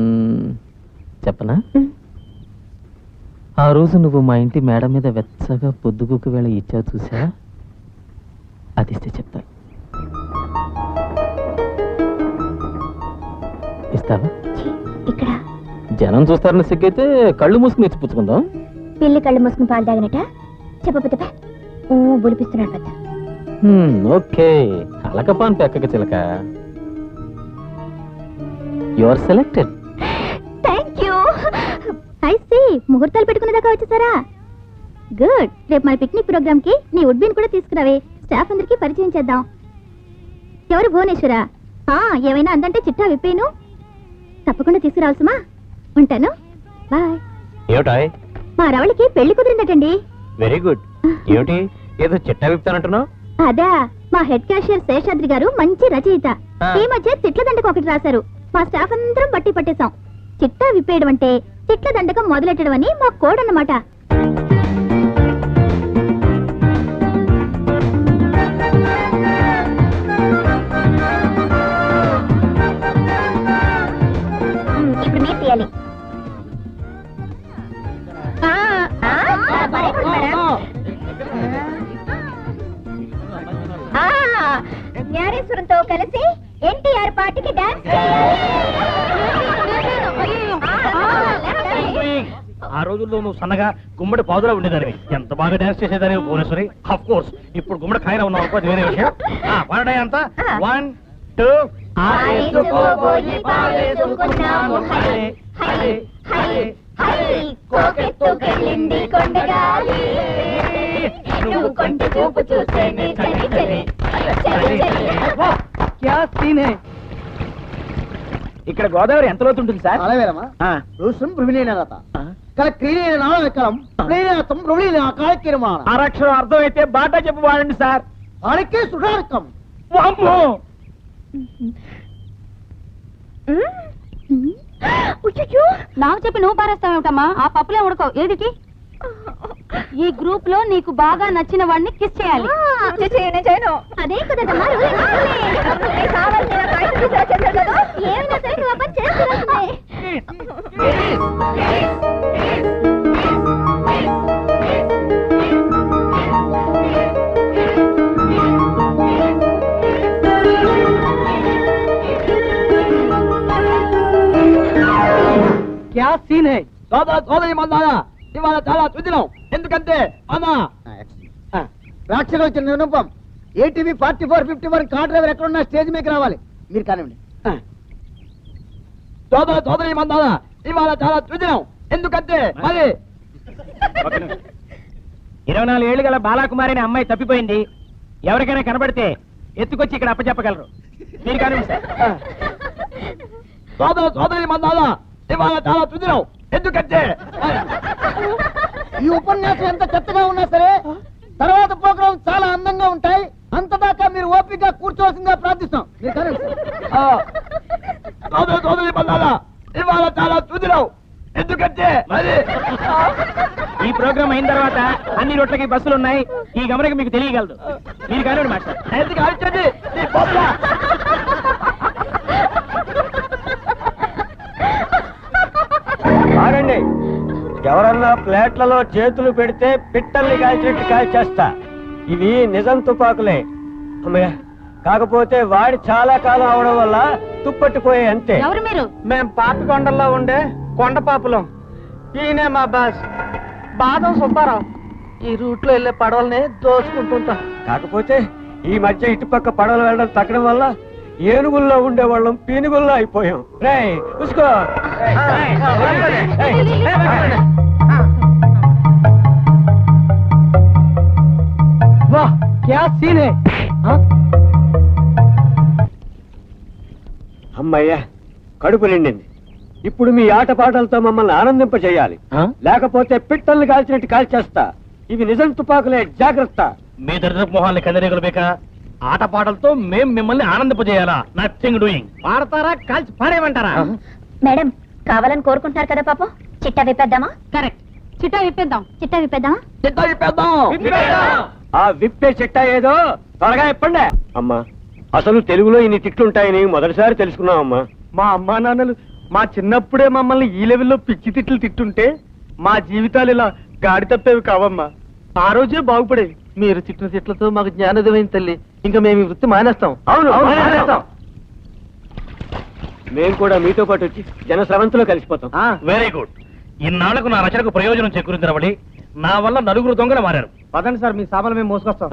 చెప్పనా? ఆ రోజు నువ్వు మా ఇంటి మేడ మీద వెచ్చగా పొద్దుగుకు వేళ ఇచ్చావు చూసా, అది ఇస్తే చెప్తా. ఇస్తావా? ఇక్కడ జనం చూస్తారని సిగ్గైతే కళ్ళు మూసుకుని ఇచ్చి పుచ్చుకుందాం. పిల్లి కళ్ళు మూసుకుని పాలు తాగినట చెప్పపోతే బులిపిస్తున్నాడు పెద్ద. ఓకే, అలకపాన్ పెక్కక చిలక. You are selected. Thank you. I see, ముహూర్తాలు పెట్టుకునే దాకా వచ్చేసారా? గుడ్. రేపు మన పిక్నిక్ ప్రోగ్రామ్ కి నీ ఉడ్బీన్ కూడా తీసుకురావే, స్టాఫ్ అందరికి పరిచయం చేద్దాం. ఎవరు భువనేశ్వరా? ఏమైనా అందంటే చిట్టా విప్పేను. తప్పకుండా తీసుకురావు సుమా. ఉంటాను, బాయ్. ఏమిటాయ్? మా రవళికి పెళ్లి కుదిరిందటండి. Very good. ఏమిటి ఏదో చిట్టా విప్తానంటున్నావు? అదా, మా హెడ్ క్యాషియర్ శేషాద్రి గారు మంచి రచయిత. ఈ మధ్య తిట్ల దండకం ఒకటి రాశారు. మా స్టాఫ్ అందరం బట్టి పట్టేశాం. చిట్టా విప్పేయడం అంటే తిట్ల దండకం మొదలెట్టడం అని మా కోడ్ అన్నమాట. ఇప్పుడు మీరు తీయాలి. జ్ఞానేశ్వరంతో కలిసి ఎన్టీఆర్ పార్టీకి డాన్స్ ఆ రోజుల్లో నువ్వు సన్నగా గుమ్మడి పాదులా ఉండేదాన్ని. ఎంత బాగా డాన్స్ చేసేదాన్ని భువనేశ్వరి. ఆఫ్ కోర్స్ ఇప్పుడు గుమ్మడి కాయన ఉన్నావు అనుకో, అది వేరే విషయం. పాడడాయి అంతా 1 2 ఇక్కడ గోదావరి ఎంత లోతు ఉంటుంది సార్? అలాగేనమ్మా. రుషం ప్రవీణేనత క్రీడైన నాళం ప్రేణతం ప్రవీణ కాలకిరమాణ అరక్షరం అర్థమైతే బాటా చెప్పు వాడండి సార్. అడకే సుధారకం. నాకు చెప్పి నువ్వు పారేస్తావేమిటమ్మా? ఆ పప్పులే ఉడకవు. ఏదిటి? ఈ గ్రూప్ లో నీకు బాగా నచ్చిన వాడిని కిస్ చేయాలి. అదే కుదరదమ్మా. ఏమైనా సరే నువ్వు అప్పని చేస్తున్నావు. క్యా సీన్ హై సోదరి మందారా, ఇవాళ చాలా తుదినం. ఎందుకంటే అమ్మా ప్రేక్షకులు వచ్చిన నిరూపం ఏటీవీ 4451 కార్ డ్రైవర్ ఎక్కడున్నా స్టేజ్ మీకు రావాలి. మీరు కానివ్వండి. సోదరి మందారా, ఇవాళ చాలా తుదినం. ఎందుకంటే మరి 24 ఏళ్ళు గల బాలాకుమారి అనే అమ్మాయి తప్పిపోయింది. ఎవరికైనా కనబడితే ఎత్తుకొచ్చి ఇక్కడ అప్పచెప్పగలరు. మీరు కానివ్వండి సార్. సోదరి మందారా, ఇవాళ చాలా తుదినం. ఎందుకంటే ఈ ఉపన్యాసం ఎంత చెత్తగా ఉన్నా సరే తర్వాత ప్రోగ్రాం చాలా అందంగా ఉంటాయి. అంతదాకా మీరు ఓపికగా కూర్చోవలసిందిగా ప్రార్థిస్తాం. మీరు సోదరి మందారా, ఇవాళ చాలా తుదినం. ఎందుకంటే మరి ఈ ప్రోగ్రామ్ అయిన తర్వాత అన్ని రోడ్లకి బస్సులు ఉన్నాయి. ఈ గమనిక మీకు తెలియగలదు. మీరు కానివ్వండి మాస్టర్. ఎందుకు అరిచేది? నీ బొమ్మ. ఆగండి. ఎవరన్నా ప్లేట్లలో చేతులు పెడితే పిట్టల్ని కాల్చినట్టు కాల్చేస్తా. ఇవి నిజం తుపాకులే అమ్మయ్య. కాకపోతే వాడి చాలా కాలం అవడం వల్ల తుప్పట్టిపోయే అంతే. ఎవరు మీరు? మేం పాపికొండల్లో ఉండే కొండ పాపులం. ఈయనే మా బాస్ బాదం సుబ్బారావు. ఈ రూట్ లో వెళ్ళే పడవల్ని దోచుకుంటుంటాం. కాకపోతే ఈ మధ్య ఇటుపక్క పడవలు వెళ్ళడం తగ్గడం వల్ల ఏనుగుల్లో ఉండేవాళ్ళం పీనుగుల్లో అయిపోయాం. రే ఉసుకో. వాహ్ క్యా సీన్ హై. అమ్మయ్యా, కడుపు నిండింది. ఇప్పుడు మీ ఆటపాటలతో మమ్మల్ని ఆనందింప చేయాలి. లేకపోతే పిట్టల్ని కాల్చినట్టు కాల్చేస్తా. ఇవి నిజం తుపాకులే, జాగ్రత్త. మీ దరిద్రపు మొహాన్ని కందరీగలు బేక. ఆటపాటలతో మేం మిమ్మల్ని ఆనందింపజేయాలా? Nothing doing. పాడతారా కాల్చి పాడేయమంటారా? మేడం కావాలని కోరుకుంటున్నారు కదా పాపం. చిట్టా విప్పేద్దామా? కరెక్ట్. చిట్టా విప్పేద్దాం. చిట్టా విప్పేద్దామా? ఆ విప్పే చిట్టా ఏదో త్వరగా చెప్పండి. అమ్మా, అసలు తెలుగులో ఇన్ని తిట్లుంటాయని మొదటిసారి తెలుసుకున్నామమ్మా. మా అమ్మా నాన్నలు మా చిన్నప్పుడే మమ్మల్ని ఈ లెవెల్లో పిచ్చి తిట్లు తిట్టుంటే మా జీవితాలు ఇలా గాడి తప్పేవి కావమ్మా. ఆ రోజే బాగుపడేవి. మీరు తిట్టిన తిట్లతో మాకు జ్ఞానోదయం తల్లి. ఇంకా మేము ఈ వృత్తి మానేస్తాం. అవును, మానేస్తాం. మేము కూడా మీతో పాటు వచ్చి జన స్రవంతిలో కలిసిపోతాం. Very good. ఇన్నాళ్లకు నా రచనకు ప్రయోజనం చేకూరించబడి నా వల్ల నలుగురు దొంగలు మారారు. పదండి సార్, మీ సామాన్లు మేము మోసుకొస్తాం.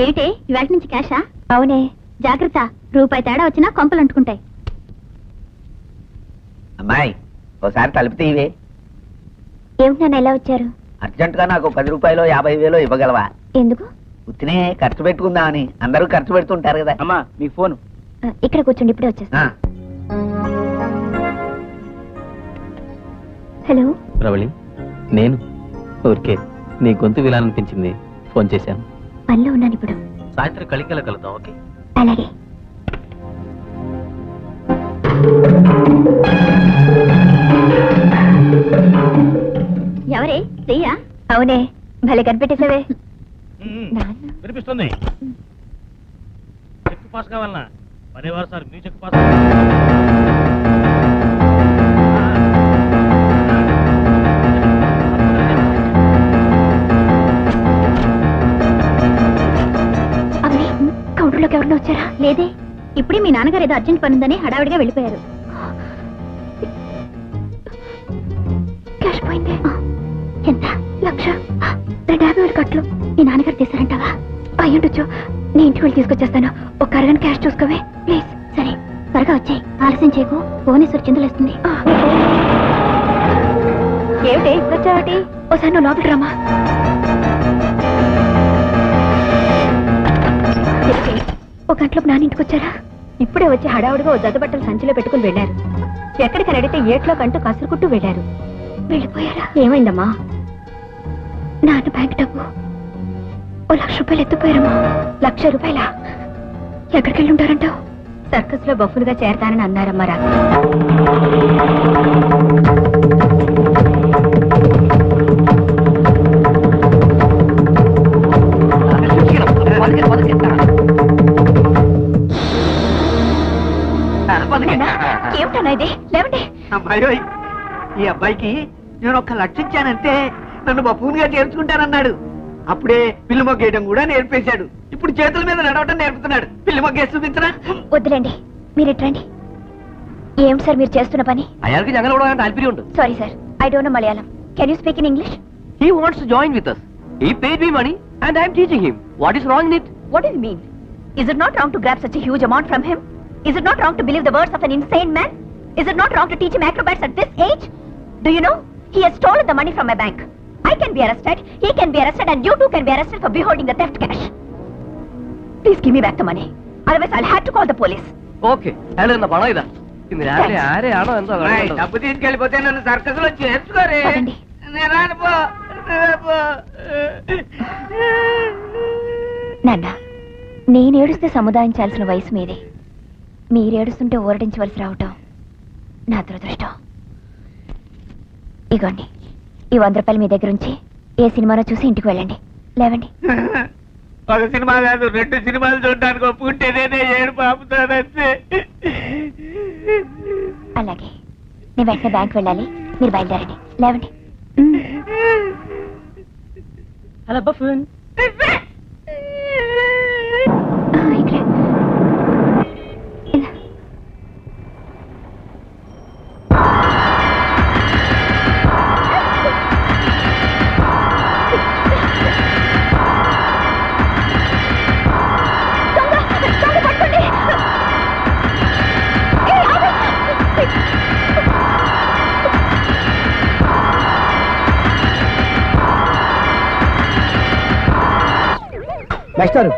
ఏంటి ఇవాళ నుంచి క్యాషా? అవునే, జాగ్రత్త. రూపాయి తేడా వచ్చినా కొంపలు అంటుకుంటాయి. అమ్మాయి ఒకసారి తలుపుతే ఇవే. ఏమిటి నాన్న ఎలా వచ్చారు? అర్జెంట్ గా నాకు 10 రూపాయలు 50,000 ఇవ్వగలవా? ఎందుకు? ఉత్తినే ఖర్చు పెట్టుకుందామని. అందరూ ఖర్చు పెడుతుంటారు కదా. అమ్మా మీకు ఫోన్. ఇక్కడ కూర్చోండి, ఇప్పుడే వచ్చేస్తా. హలో ప్రవళి, నేను ఊరికే నీ గొంతు వినాలనిపించింది, ఫోన్ చేశాను. పనిలో ఉన్నాను ఇప్పుడు. సాయంత్రం కలిగేలా కలుద్దాం, ఓకే? అలాగే. ఎవరే చెయ్యా? అవునే, భలే కనిపెట్టేసావే. వినిపిస్తుంది. చెక్ పాస్ కావాలన్నా పనివారు సార్, మీ చెక్ పాస్. అవని, కౌంటర్లోకి ఎవరినో వచ్చారా? లేదే, ఇప్పుడే మీ నాన్నగారు ఏదో అర్జెంట్ పని ఉందని హడావిడిగా వెళ్ళిపోయారు. క్యాష్ పోయింది. ఎంత? 1,50,000 కట్లు. మీ నాన్నగారు తీసారంటావా? అయ్యుండొచ్చు. నేను ఇంటికి వెళ్ళి తీసుకొచ్చేస్తాను. ఒక అరగంట క్యాష్ చూసుకోవే ప్లీజ్. సరే, త్వరగా వచ్చాయి, ఆలస్యం చేయకు. భువనేశ్వరి చింతలేస్తుంది. ఏమిటి ఇప్పుడు వచ్చావటి? ఒకసారి నువ్వు లోపలికి రామా. ఒక గంటలోపు నాన్న ఇంటికి వచ్చారా? ఇప్పుడే వచ్చి హడావుడిగా ఓ జతబట్టలు సంచిలో పెట్టుకుని వెళ్ళారు. ఎక్కడికి అడిగితే ఏట్లో కంటూ కసురుకుంటూ వెళ్ళారు. వెళ్ళిపోయారా? ఏమైందమ్మా? నాన్న బ్యాంక్ డబ్బు ఓ 1,00,000 రూపాయలు ఎత్తుపోయారమ్మా. 1,00,000 రూపాయలా? ఎక్కడికి వెళ్ళి ఉంటారంటావు? సర్కస్ లో బఫులుగా చేరతానని అన్నారమ్మా రాత్రి. ఏమిటన్నా ఇది? లేవండి. అమ్మాయి, ఈ అబ్బాయికి నేను 1,00,000 ఇచ్చానంటే నన్ను బఫూన్గా చేర్చుకుంటానన్నాడు. అప్పుడే పిల్లి మొగ్గేయడం కూడా నేర్పేశాడు. ఇప్పుడు చేతుల మీద నడవటం నేర్పుతున్నాడు. పిల్లి మొగ్గేసి చూపించరా? వద్దులేండి, మీరు ఇట్రండి. ఏం సార్ మీరు చేస్తున్న పని? అయాలకి జంగల్ తాల్పిరి sorry sir, I don't know Malayalam. Can you speak in English? He wants to join with us. He paid me money and I am teaching him. What is wrong in it? What do you mean? Is it not wrong to grab such a huge amount from him? Is it not wrong to believe the words of an insane man? Is it not wrong to teach him acrobats at this age? Do you know? He has stolen the money from my bank. I can be arrested, he can be arrested, and you too can be arrested for beholding the theft cash. Please give me back the money. Otherwise I'll have to call the police. Okay. And in the pano ida. In the are ano ento డబ్బు తీసుకెళ్ళిపోతే నన్ను circus లో చేర్చుకోరే. పదండి. నేను రాను పో. నాన్న, నేను ఏడుస్తే సముదాయించాల్సిన వయసు మీది. మీరేడుస్తుంటే ఊరడించవలసి రావటం నా దురదృష్టం. ఇగోండి, ఈ 100 రూపాయలు మీ దగ్గర ఉంచి ఏ సినిమానో చూసి ఇంటికి వెళ్ళండి. లేవండి. ఒక సినిమా కాదు, 2 సినిమాలు చూడడానికి ఒప్పుకుంటే నేనే ఏడుపు ఆపుతానంతే. అలాగే, నేను వెంటనే బ్యాంక్ వెళ్ళాలి, మీరు బయలుదేరండి. లేవండి. Hello buffoon. ఇక్కడ మాస్టర్,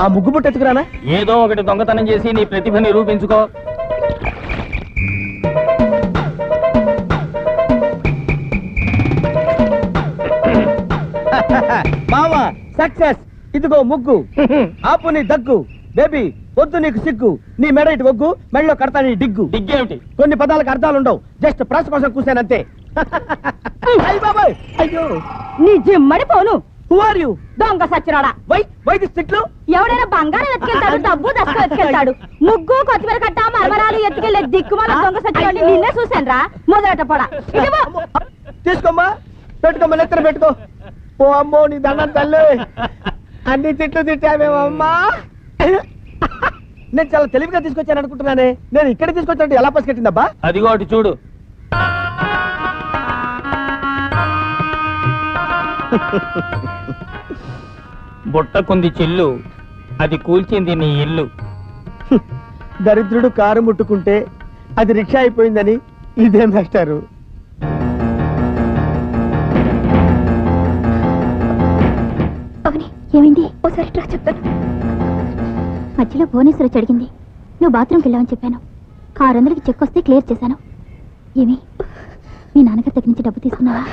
ఆ ముగ్గు పుట్టెత్తుకురానా? ఏదో ఒకటి దొంగతనం చేసి నీ ప్రతిభ నిరూపించుకో. మావా సక్సెస్. ఇదిగో ముగ్గు. ఆపు నీ దగ్గు. బేబీ వద్దు నీకు సిగ్గు. నీ మెడ ఇటు ఒగ్గు, మెడలో కడతా నీ డిగ్గు. దిగ్గేమిటి? కొన్ని పదాలకు అర్థాలు ఉండవు, జస్ట్ ప్రెస్ కోసం కూసానంతే. అయ్య బాబాయ్, అయ్యో నీ జిమ్మడి పోను. Who are you? దొంగ సచ్చినాడా. వై దిస్ తిట్లు? ఎవడైనా బంగారం ఎత్తుకెళ్తాడు, డబ్బు దశకు ఎత్తుకెళ్తాడు. ముగ్గు, కొత్తిమీర కట్ట, మరమరాలు ఎత్తుకెళ్లే దిక్కుమాల దొంగ సచ్చినాడు నిన్నే చూశాను రా. మొదలట పొడ. తీసుకోమ్మా, పెట్టుకోమ్మా, నెత్తన పెట్టుకో. ఓ అమ్మో, నీ దండం తల్లి. అన్ని తిట్లు తిట్టామేమమ్మా. నేను చాలా తెలివిగా తీసుకొచ్చాను అనుకుంటున్నానే. నేను ఇక్కడ తీసుకొచ్చానంటే ఎలా పసిగట్టిందబ్బా? అదిగో అటు చూడు. బుట్టకుంది చిల్లు, అది కూల్చింది నీ ఇల్లు. దరిద్రుడు కారు ముట్టుకుంటే అది రిక్షా అయిపోయిందని ఇదే మాస్టారు. అవని, ఏమైంది? ఓసారి ట్రా చెప్తాను. మధ్యలో భువనేశ్వరి అడిగింది, నువ్వు బాత్రూమ్కి వెళ్ళావని చెప్పాను. 600కి చెక్ వస్తే క్లియర్ చేశాను. ఏమి మీ నాన్నగారి దగ్గర నుంచి డబ్బు తీసుకున్నావా?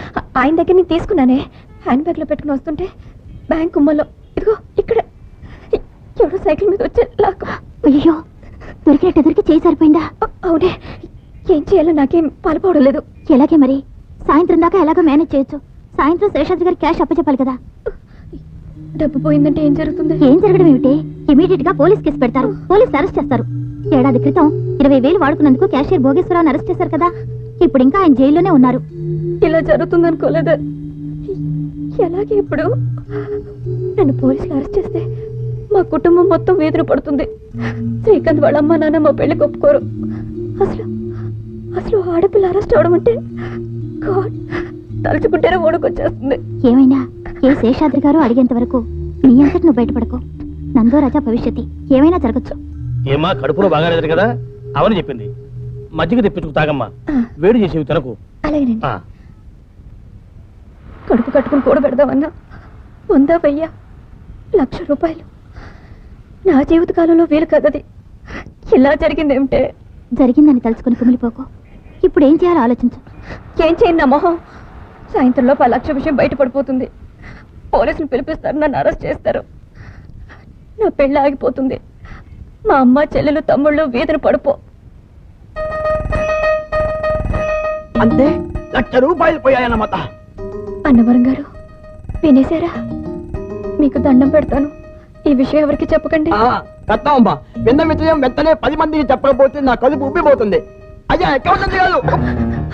ఆయన దగ్గర నుంచి తీసుకున్నానే. హ్యాండ్ బ్యాగ్లో పెట్టుకుని వస్తుంటే బ్యాంక్ కుమ్మల్లో ఇదిగో ఇక్కడ ఎవరో సైకిల్ మీద వచ్చే లాక్. అయ్యో, దొరికి చేయి సరిపోయిందా? అవునే, ఏం చేయాలో నాకేం పాల్పోవడం లేదు. ఎలాగే మరి? సాయంత్రం దాకా ఎలాగో మేనేజ్ చేయొచ్చు. సాయంత్రం శేషాద్రి గారి క్యాష్ అప్పచెప్పాలి కదా. డబ్బు పోయిందంటే ఏం జరుగుతుంది? ఏం జరగడం ఏమిటి? ఇమీడియట్ గా పోలీస్ కేసు పెడతారు. పోలీసులు అరెస్ట్ చేస్తారు. ఏడాది క్రితం 20,000 వాడుకున్నందుకు క్యాషియర్ భోగేశ్వరరావుని అరెస్ట్ చేశారు కదా. ఇప్పుడు ఇంకా ఆయన జైల్లోనే ఉన్నారు. ఇలా జరుగుతుంది అనుకోలేదు. ఎలాగే ఇప్పుడు నన్ను పోలీసులు అరెస్ట్ చేస్తే మా కుటుంబం మొత్తం వేదన పడుతుంది. శ్రీకాంత్ వాళ్ళ అమ్మ నాన్న మా పెళ్లికి ఒప్పుకోరు. అసలు ఆడపిల్ల అరెస్ట్ అవడం అంటే గాడ్, తలుచుకుంటేనే ఓడుకొచ్చేస్తుంది. ఏమైనా ఏ శేషాద్రి గారు అడిగేంత వరకు నీ అంతటి నువ్వు బయటపడకు. నందో రాజా భవిష్యత్తు ఏమైనా జరగచ్చు. ఏమా కడుపులో బాగా లేదు కదా అవని చెప్పింది. మజ్జిగ తెప్పించుకు తాగమ్మా, వేడి చేసేవి తినకు. అలాగేనండి. కడుపు కట్టుకుని కూడా పెడదామన్నా 100 వెయ్య 1,00,000 రూపాయలు నా జీవితకాలంలో వీలు కదది. ఇలా జరిగిందేమిటే? జరిగిందని తలుచుకుని కుమిలిపోకు. ఇప్పుడు ఏం చేయాలో ఆలోచించు. ఏం చేయండి నా మొహం? సాయంత్రంలో 10,00,000 విషయం బయటపడిపోతుంది. పోలీసులు పిలిపిస్తారు, నన్ను అరెస్ట్ చేస్తారు. నా పెళ్ళి ఆగిపోతుంది. మా అమ్మ చెల్లెలు తమ్ముళ్ళు వీధిని పడిపో. అంతే 1,00,000 రూపాయలు పోయాయన్నమాట. అన్నవరం గారు వినేశారా? మీకు దండం పెడతాను, ఈ విషయం ఎవరికి చెప్పకండి. కట్టామమ్మా, విన్న విషయం వెంటనే 10 మందికి చెప్పకపోతే నా కడుపు ఉబ్బిపోతుంది. అయ్యా అకౌంట్ చేయాలి.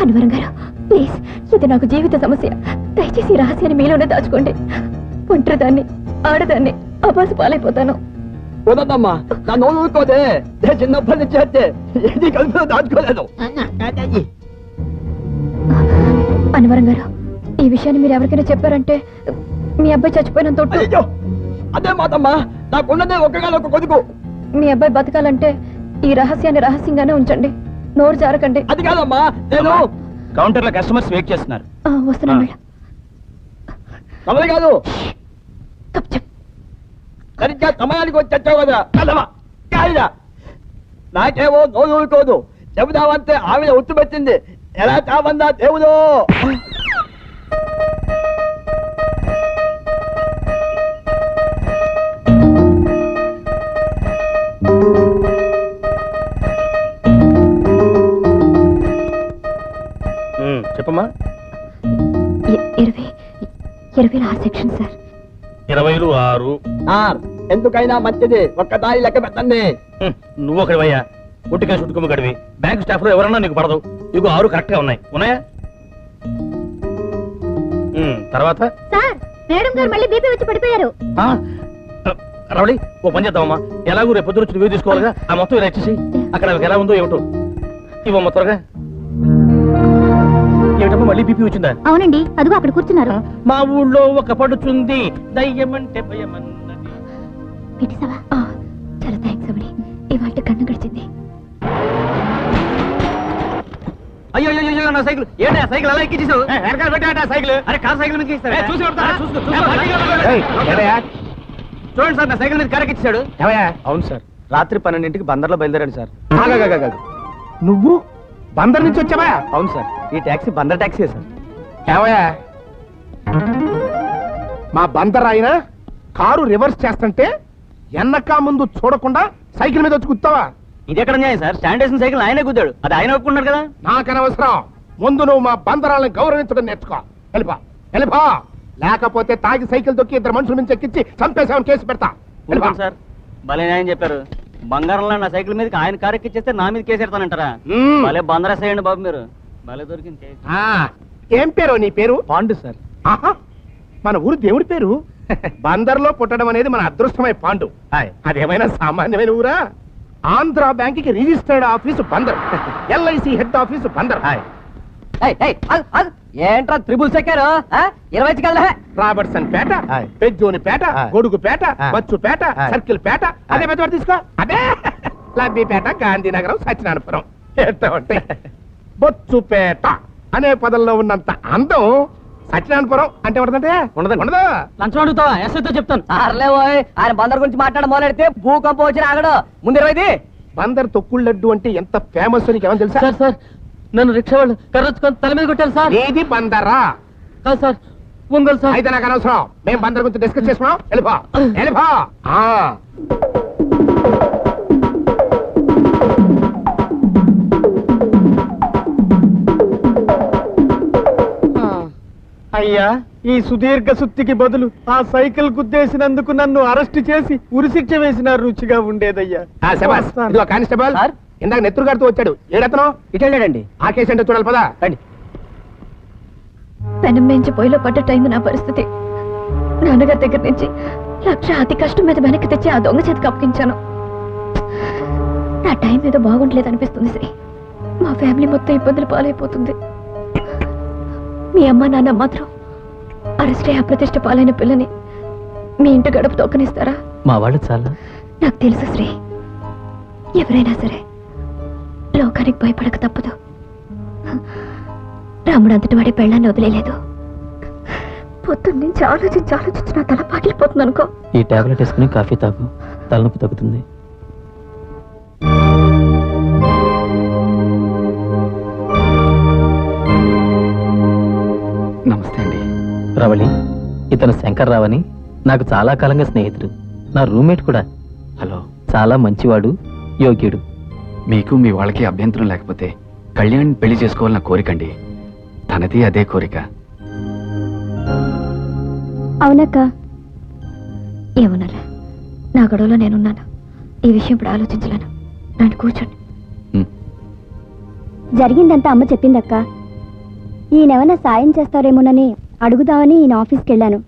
అన్నవరం గారు ప్లీజ్, ఇది నాకు జీవిత సమస్య. దయచేసి ఈ రహస్యాన్ని మీలోనే దాచుకోండి. ఒంటరిదాన్ని, ఆడదాన్ని, అబాసు పాలైపోతాను. వదమ్మా, నా నోరు ఊరుకోదే. చిన్నప్పటి నుంచి అయితే ఏది కడుపులో దాచుకోలేదు. అన్నవరం గారు, ఈ విషయాన్ని మీరు ఎవరికైనా చెప్పారంటే మీ అబ్బాయి చచ్చిపోయినంత అయ్యో, అదే మాతమ్మా, నాకున్నదే ఒక్కగానొక్క కొడుకు. మీ అబ్బాయి బతకాలంటే ఈ రహస్యాన్ని రహస్యంగానే ఉంచండి. నోరు జారకండి. అది కాదమ్మా, నేను కౌంటర్ లో కస్టమర్స్ వెయిట్ చేస్తున్నారు. వస్తున్నాను మేడం. కమలి కాదు, తప్పు సరిగ్గా సమయానికి వచ్చి వచ్చావు కదా. కదమ్మా కాయిదా, నాకేమో నోరు ఊరుకోదు. చెబుదామంటే ఆవిడ ఉత్తు పెట్టింది. ఎలా చావందా దేవుడు. చెప్పమ్మా. 26 సెక్షన్ సార్. 26 ఎందుకైనా మంచిది ఒక్కసారి లెక్క పెట్టండి. నువ్వు ఒకటి వయ్యా, ఒంటిగా చుట్టుకుమ్మ గడివి. బ్యాంక్ స్టాఫ్ లో ఎవరన్నా నీకు పడదు. ఇగో 6 కరెక్ట్ గా ఉన్నాయా? తర్వాత సార్, మేడం గారు మళ్ళీ బీపీ వచ్చి పడిపోయారు. రవళి, ఓ పని చేద్దామమ్మా. ఎలాగో రేపు పొద్దున వచ్చి రివ్యూ తీసుకోవాలిగా. ఆ మొత్తం ఇలా ఇచ్చేసి అక్కడ ఎలా ఉందో ఏమిటో ఇవ్వమ్మ త్వరగా. ఏమిటమ్మా మళ్ళీ బీపీ వచ్చిందా? అవునండి, అదిగో అక్కడ కూర్చున్నారు. మా ఊళ్ళో ఒక పడుచుంది దయ్యమంటే భయమన్నది. పెట్టేసావా? చాలా థ్యాంక్స్ అమ్మడి, ఇవాళ కన్ను గడిచింది. అయ్యో నా సైకిల్ ఏంటి? సైకిల్ అలా ఎక్కించేసావు? సైకిల్ అరే కార్ సైకిల్ మీద చూసి చూడండి సార్, నా సైకిల్ మీద కార్ ఎక్కించాడు. అవును సార్, రాత్రి 12ంటికి బందర్లో బయలుదేరాడు సార్. నువ్వు బందర్ నుంచి వచ్చావా? అవును సార్, ఈ టాక్సీ బందర్ టాక్సీ సార్. ఏవయ్యా, మా బందర్ ఆయన కారు రివర్స్ చేస్తుంటే ఎన్నకా ముందు చూడకుండా సైకిల్ మీద వచ్చి కుత్తావా? ఇది ఎక్కడ న్యాయం సార్? స్టాండ్ వేసిన సైకిల్ ఆయనే కుద్దాడు, అది ఆయన ఒప్పుకున్నాడు కదా. నాకనవసరం. ముందు నువ్వు మా బందరాలను గౌరవించడం నేర్చుకో. వెళ్ళిపో, లేకపోతే తాగి సైకిల్ దొక్కి 2 మనుషుల నుంచి ఎక్కించి చంపేసామని కేసు పెడతా. సార్ భలే న్యాయం చెప్పారు. బంగారంలో నా సైకిల్ మీదకి ఆయన కారు ఎక్కిచ్చేస్తే నా మీద కేసు ఎడతానంటారా? భలే బందరేసేయండి బాబు మీరు. భలే దొరికింది. ఏం పేరు నీ పేరు? పాండు సార్. ఆహా, మన ఊరు దేవుడి పేరు. బందర్లో పుట్టడం అనేది మన అదృష్టమై పాండు. అదేమైనా సామాన్యమైన ఊరా? ఆంధ్ర బ్యాంక్ కి registered office Bandar, LIC head office Bandar. ఏంట్రా త్రిబుల్ సెక్కారు 20 కల్లా? రాబర్ట్సన్ పేట, పెజ్జోని పేట, గొడుగు పేట, బచ్చు పేట, సర్కిల్ పేట. అదే పెద్ద తీసుకో. అదే లబ్బిపేట, గాంధీనగరం, సత్యనారాయణపురం. ఎంత ఉంటాయి? బొచ్చుపేట అనే పదంలో ఉన్నంత అందం సత్యనారాయణపురం అంటే ఉండదంటే ఉండదు ఉండదు. లంచం అడుగుతావా ఎస్ఐతో చెప్తాను. ఆయన బందర్ గురించి మాట్లాడడం మొదలెడితే భూకంపం వచ్చి ఆగడు. ముందు 20. బందర్ తొక్కుడు లడ్డు అంటే ఎంత ఫేమస్ నీకు ఏమని తెలుసా? సార్ నన్ను రిక్షా వాళ్ళు కర్రొచ్చుకొని తల మీద కొట్టారు సార్. ఏది బందరా? కాదు సార్, ఒంగోలు సార్. అయితే నాకు అనవసరం. మేము బందర్ గురించి డిస్కస్ చేసుకున్నాం. వెళ్ళిపో వెళ్ళిపో. అయ్యా, ఈ సుదీర్ఘ సుత్తికి బదులు ఆ సైకిల్ గుద్దేసినందుకు నన్ను అరెస్ట్ చేసి ఉరిశిక్ష వేసిన రుచిగా ఉండేదయ్యా. శబాష్. ఇదిగో కానిస్టేబుల్, ఇందాక నెత్తురుగాడుతూ వచ్చాడు. ఏడతను ఇటు వెళ్ళాడండి. ఆ కేసు అంటే చూడాలి. పదా రండి. పెనం మించి పొయ్యిలో పడ్డట్టయింది నా పరిస్థితి. నాన్నగారి దగ్గర నుంచి 1,00,000 అతి కష్టం మీద వెనక్కి తెచ్చి ఆ దొంగ చేతికి అప్పగించాను. నా టైం ఏదో బాగుండలేదు అనిపిస్తుంది శ్రీ. మా ఫ్యామిలీ మొత్తం ఇబ్బందులు పాలైపోతుంది. మీ అమ్మ నాన్న మాత్రం అరెస్టే అప్రతిష్ట పాలైన పిల్లని మీ ఇంటి గడప తొక్కనిస్తారా? మా వాళ్ళు చాలా. నాకు తెలుసు శ్రీ, ఎవరైనా సరే లోకానికి భయపడక తప్పదు. రాముడు అంతటి వాడి పెళ్ళాన్ని వదిలేదు. పొద్దున్నుంచి ఆలోచించి నా తల పాకిలిపోతుంది అనుకో. ఈ టాబ్లెట్ వేసుకుని కాఫీ తాగు, తలనొప్పి తగ్గుతుంది. నమస్తే అండి. రవళి, ఇతను శంకర్ రావని నాకు చాలా కాలంగా స్నేహితుడు. నా రూమ్మేట్ కూడా. హలో. చాలా మంచివాడు, యోగ్యుడు. మీకు మీ వాళ్ళకి అభ్యంతరం లేకపోతే కళ్యాణ్ పెళ్లి చేసుకోవాలన్న కోరికండి. తనది అదే కోరిక. అవునక్క. ఏమన్నారా? నా గొడవలో నేనున్నాను. ఈ విషయం ఇప్పుడు ఆలోచించలేను. నన్ను కూర్చోండి. జరిగిందంతా అమ్మ చెప్పిందక్క. ఈయనెవన్నా సాయం చేస్తారేమోనని అడుగుదామని ఈయన ఆఫీస్కి వెళ్ళాను.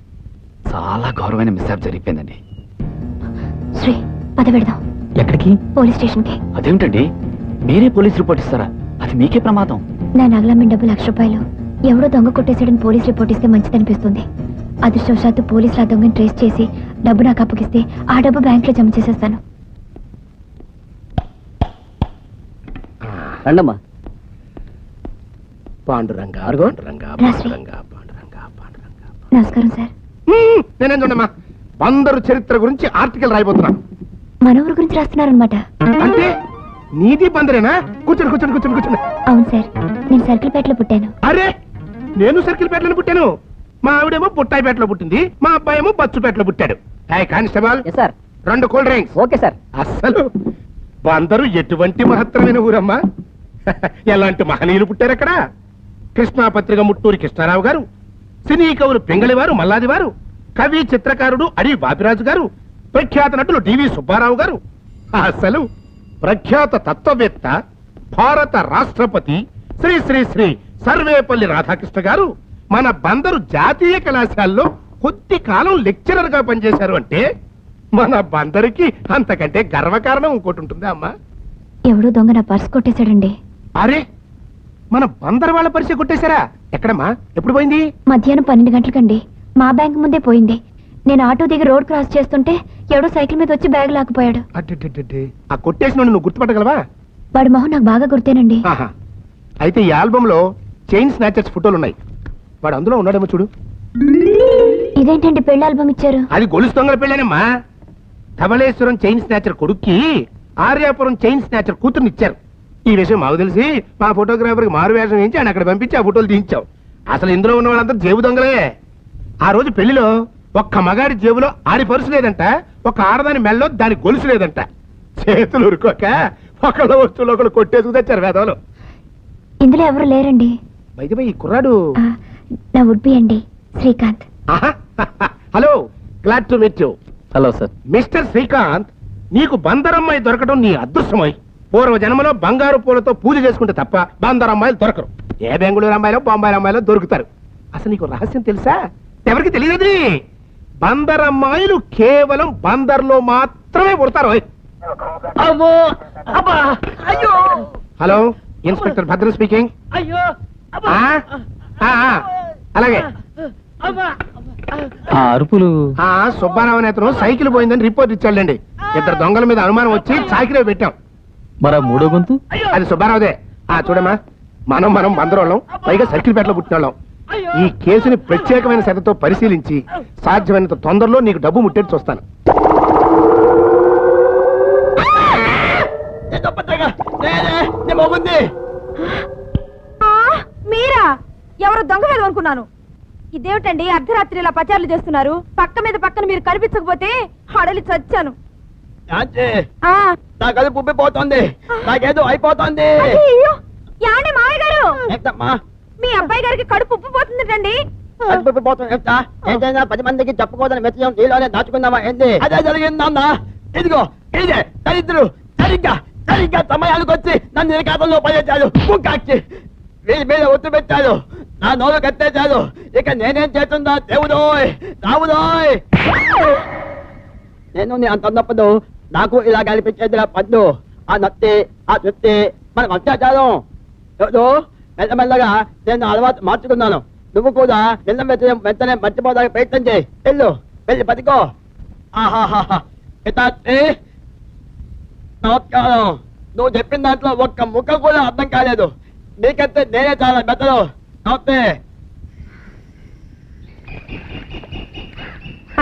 చాలా గౌరవమైన మిస్సాప్ జరిగిపోయిందండి. శ్రీ, పద పెడదాం. ఎక్కడికి? పోలీస్ స్టేషన్కి. అదేమిటండి, మీరే పోలీస్ రిపోర్ట్ ఇస్తారా? అది మీకే ప్రమాదం. నా నగలమ్మిన డబ్బు 1,00,000 రూపాయలు ఎవడో దొంగ కొట్టేసాడని పోలీస్ రిపోర్ట్ ఇస్తే మంచిదనిపిస్తుంది. అదృష్టవశాత్తు పోలీసులు ఆ దొంగని ట్రేస్ చేసి డబ్బు నాకు అప్పగిస్తే ఆ డబ్బు బ్యాంకులో జమ చేసేస్తాను. రండమ్మా. పాండురంగా అరుగో. పాండురంగా రాశ్రీ. పాండురంగా పాండురంగా పాండురంగా. నమస్కారం సార్. నేనేం చూడమ్మా, బందరు చరిత్ర గురించి ఆర్టికల్ రాయబోతున్నా. మన ఊరు గురించి రాస్తున్నారనమాట. అంటే నీది బందరేనా? కూర్చోండి కూర్చోండి కూర్చోండి కూర్చోండి. అవును సార్, నేను సర్కిల్పేటలో పుట్టాను. అరే, నేను సర్కిల్పేటలో పుట్టాను. మా ఆవిడేమో పుట్టాయిపేటలో పుట్టింది. మా అబ్బాయి ఏమో బచ్చుపేటలో పుట్టాడు. Constable, sir. 2 cool drinks. Okay sir. అసలు బందరు ఎటువంటి మహత్తరమైన ఊరమ్మా. ఎలాంటి మహనీయులు పుట్టారు అక్కడ. కృష్ణా పత్రిక ముట్టూరి కృష్ణారావు గారు, సినీ కవులు పింగళివారు మల్లాది వారు, కవి చిత్రకారుడు అడి బాపిరాజు గారు, ప్రఖ్యాత నటులు డివి సుబ్బారావు గారు, అసలు ప్రఖ్యాత తత్వవేత్త భారత రాష్ట్రపతి శ్రీ శ్రీ శ్రీ సర్వేపల్లి రాధాకృష్ణ గారు మన బందరు జాతీయ కళాశాలలో కొద్ది కాలం లెక్చరర్ గా పనిచేశారు. అంటే మన బందరికి అంతకంటే గర్వకారణం ఇంకోటి ఉంటుందా అమ్మా? ఎవడో దొంగ నా పర్స్ కొట్టేశాడండి. అరే, మన బందర్ వాళ్ళ పరిచయం కొట్టేశారా? ఎక్కడమ్మా? ఎప్పుడు పోయింది? మధ్యాహ్నం 12 గంటలకండి. మా బ్యాంక్ ముందే పోయింది. నేను ఆటో దిగి రోడ్ క్రాస్ చేస్తుంటే ఎవడో సైకిల్ మీద వచ్చి బ్యాగ్ లాక్కుపోయాడు. ఆ కొట్టేసిన నువ్వు గుర్తుపట్టగలవా? వాడి మొహం నాకు బాగా గుర్తేనండి. ఆహా. అయితే ఈ ఆల్బమ్ లో చైన్ స్నాచర్స్ ఫోటోలు ఉన్నాయి. వాడు అందులో ఉన్నాడేమో చూడు. ఇదేంటండి పెళ్లి ఆల్బమ్ ఇచ్చారు? అది గొలుసు దొంగల పెళ్ళానమ్మా. ధవళేశ్వరం చైన్ స్నాచర్ కొడుక్కి ఆర్యాపురం చైన్ స్నాచర్ కూతుర్ని ఇచ్చారు. ఈ విషయం మాకు తెలిసి మా ఫోటోగ్రాఫర్ కి మారు వేషం వేయించి ఆయన అక్కడ పంపించి ఆ ఫోటోలు తీయించావు. అసలు ఇందులో ఉన్న వాళ్ళంతా జేబు దొంగలే. ఆ రోజు పెళ్లిలో ఒక్క మగాడి జేబులో ఆడి పరుసు లేదంట, ఒక ఆడదాని మెల్లో దాని గొలుసు లేదంట. చేతులు ఉరుకోక ఒకళ్ళ వస్తువులు ఒకళ్ళు కొట్టేసుకు తెచ్చారు వేదవలు. ఇందులో ఎవరు లేరండి. బయట ఈ కుర్రాడు నా వుడ్బి అండి, Srikanth. Hello, glad to meet you. Hello sir. Mister Srikanth, నీకు బందరమ్మాయి దొరకడం నీ అదృష్టమై. పూర్వ జన్మలో బంగారు పూలతో పూజ చేసుకుంటే తప్ప బందరమ్మాయిలు దొరకరు. ఏ బెంగళూరు అమ్మాయిలో బొంబాయి అమ్మాయిలో దొరుకుతారు. అసలు నీకు రహస్యం తెలుసా? ఎవరికి తెలియదు. బందరమ్మాయిలు కేవలం బందర్లో మాత్రమే పుడతారు. హలో, ఇన్స్పెక్టర్ భద్ర స్పీకింగ్. అలాగే. ఆ అరుపులు. సుబ్బారావు నేతను సైకిల్ పోయిందని రిపోర్ట్ ఇచ్చాడండి. 2 దొంగల మీద అనుమానం వచ్చి చాకిరే పెట్టాం. మరా 3వ గొంతు? అది సుబ్బారావుదే. చూడమ్మా, మనం బందరోళ్ళం, పైగా సర్కిల్ పేటలో పుట్టినోళ్ళం. ఈ కేసుని ప్రత్యేకమైన శ్రద్ధతో పరిశీలించి సాధ్యమైనంత తొందరలో నీకు డబ్బు ముట్టేట్టు చూస్తాను. మీరా? ఎవరు దొంగ వేలు అనుకున్నాను. ఇదేమిటండి అర్ధరాత్రి ఇలా పచారులు చేస్తున్నారు? పక్కన మీరు కనిపించకపోతే హడలి చచ్చాను. నా కడుపు ఉబ్బిపోతుంది, నాకేదో అయిపోతుంది. యాండి మావయ్య గారు, మీ అబ్బాయి గారికి కడుపు ఉబ్బిపోతుందండి. ఏదైనా 10 మందికి చెప్పుకోదని మెచ్చం నీలోనే దాచుకుందామా ఏంది? అదే జరిగిందన్నా. ఇదిగో ఇదే దరిద్రులు సరిగ్గా సమయానికి వచ్చి నన్ను ఈ ఖాతంలో పడేశాడు. ముక్కాక్షి వీళ్ళ మీద ఒత్తు పెట్టాడు, నా నోరు కట్టేశాడు. ఇక నేనేం చేస్తుందా దేవుడోయ్ రావుదోయ్. నేను నీ అంత ఉన్నప్పుడు నాకు ఇలా కనిపించేదిలా పద్దు. ఆ నత్తి ఆ చుట్టి మనం అత్యాచారం. మెల్లమెల్లగా నేను అలవాటు మార్చుకున్నాను. నువ్వు కూడా నిన్న వెంటనే మర్చిపోదానికి ప్రయత్నం చేయి. వెళ్ళి బతికో. ఆహాహా నమస్కారం. నువ్వు చెప్పిన దాంట్లో ఒక్క ముక్క కూడా అర్థం కాలేదు. నీకంటే నేనే చాలా బెటరు. నమస్తే.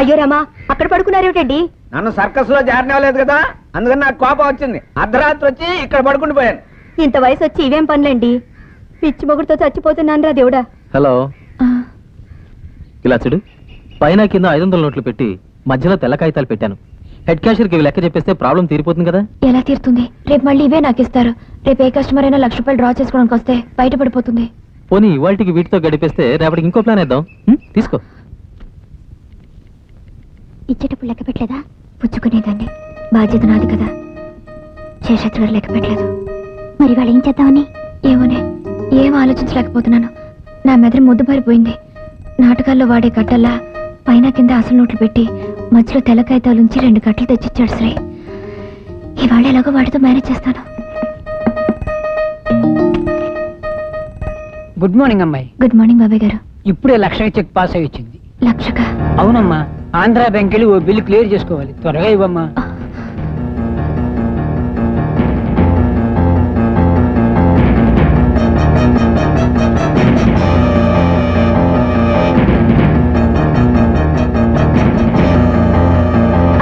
అయ్యో రామా, అక్కడ పడుకున్నారేమిటండి? నన్ను సర్కస్ లో జారనేవలేదు కదా, అందుకని నాకు కోపం వచ్చింది. అర్ధరాత్రి వచ్చి ఇక్కడ పడుకుని పోయాను. ఇంత వయసు వచ్చి ఇవేం పనులండి? పిచ్చి మొగుడుతో చచ్చిపోతున్నాను రా దేవుడా. హలో, ఇలా చూడు, పైన కింద 500 నోట్లు పెట్టి మధ్యలో తెల్ల కాగితాలు పెట్టాను. హెడ్ క్యాషియర్కి ఇవి లెక్క చెప్పేస్తే ప్రాబ్లం తీరిపోతుంది కదా. ఎలా తీరుతుంది? రేపు మళ్ళీ ఇవే నాకు ఇస్తారు. రేపు ఏ కస్టమర్ అయినా 1,00,000 రూపాయలు డ్రా చేసుకోవడానికి వస్తే బయటపడిపోతుంది. పోనీ ఇవాళకి వీటితో గడిపేస్తే రేపటికి ఇంకో ప్లాన్ వేద్దాం. తీసుకో. ఇచ్చేటప్పుడు లెక్క పెట్టలేదా? పుచ్చుకునేదాన్ని. బాధ్యత నాది కదా. శేషాద్రి గారు లెక్క పెట్టలేదు. మరి వాళ్ళు ఏం చేద్దామని ఏమోనే, ఏం ఆలోచించలేకపోతున్నాను. నా మెదడు మొద్దుబారిపోయింది. నాటకాల్లో వాడే కట్టల్లా పైన కింద అసలు నోట్లు పెట్టి మధ్యలో తెల్ల కాగితాలుంచి 2 కట్టలు తెచ్చిచ్చాడు శ్రీ. ఇవాళ ఎలాగో వాటితో మేనేజ్ చేస్తాను. గుడ్ మార్నింగ్ అమ్మాయి. గుడ్ మార్నింగ్ బాబాయ్ గారు. ఇప్పుడే 1,00,000 చెక్ పాస్ అయి వచ్చింది. 1,00,000? అవునమ్మా, ఆంధ్ర బ్యాంక్ వెళ్ళి ఓ బిల్లు క్లియర్ చేసుకోవాలి. త్వరగా ఇవ్వమ్మా.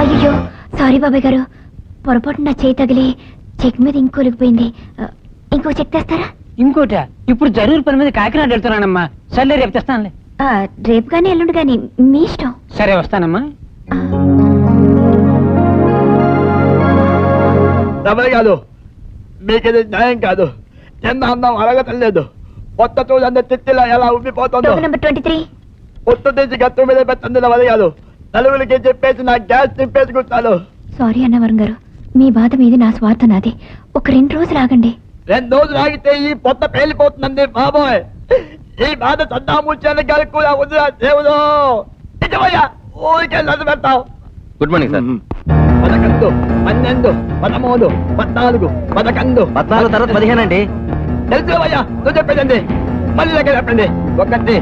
అయ్యో సారీ బాబాయ్ గారు, పొరపాటు నా చేయి తగిలి చెక్ మీద ఇంకోలిగిపోయింది. ఇంకో చెక్ తెస్తారా? ఇంకోట? ఇప్పుడు జరూరు పని మీద కాకినాడ వెళ్తున్నానమ్మా. సర్లే, రేపు తెస్తానులే. రేపు కానీ ఎల్లుండి కానీ మీ ఇష్టం. సరే, వస్తానమ్మా. రమణ కాదు, మీకు ఇది న్యాయం కాదు. చిన్న అందం అరగటలేదు. కొత్త చూడండి తిట్టిలా ఎలా ఉబ్బిపోతుందో. నెంబర్ 23. పొత్తు తీసి గత్తు మీద పెట్టండి రమణ కాదు. నలుగురికి చెప్పేసి నా గ్యాస్ నింపేసుకుంటాను. సారీ అన్నవరం గారు, మీ బాధ మీది, నా స్వార్థం నాది. ఒక 2 రోజులు ఆగండి. 2 రోజులు ఆగితే ఈ పొత్త పేలిపోతుందండి బాబోయ్. ఈ బాధ చందాముచ్చాను గారు కూడా వదిలా దేవుడు. నిజమయ్యా, ఊరికే నన్ను పెడతావు. Good morning sir. 11, 12, 13, 14, 11, 14 తర్వాత 15 అండి. తెలుసువయ్యా, నువ్వు చెప్పేదండి. మళ్ళీ దగ్గర చెప్పండి. 1.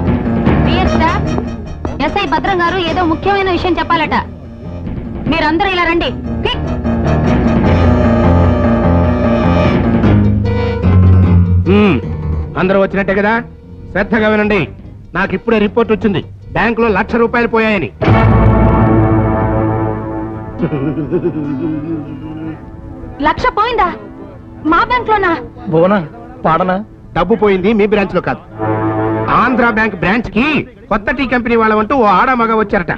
ఎస్ఐ భద్రం గారు ఏదో ముఖ్యమైన విషయం చెప్పాలట. మీరందరూ ఇలా రండి. అందరూ వచ్చినట్టే కదా, శ్రద్ధగా వినండి. నాకు ఇప్పుడే రిపోర్ట్ వచ్చింది, బ్యాంకులో 1,00,000 రూపాయలు పోయాయని. లక్ష పోయిందా? మా బ్యాంక్ లోనా? బోనా పాడనా? డబ్బు పోయింది మీ బ్రాంచ్ లో కాదు, ఆంధ్ర బ్యాంక్ బ్రాంచ్ కి కొత్త టీ కంపెనీ వాళ్ళంటూ ఓ ఆడ మగ వచ్చారట.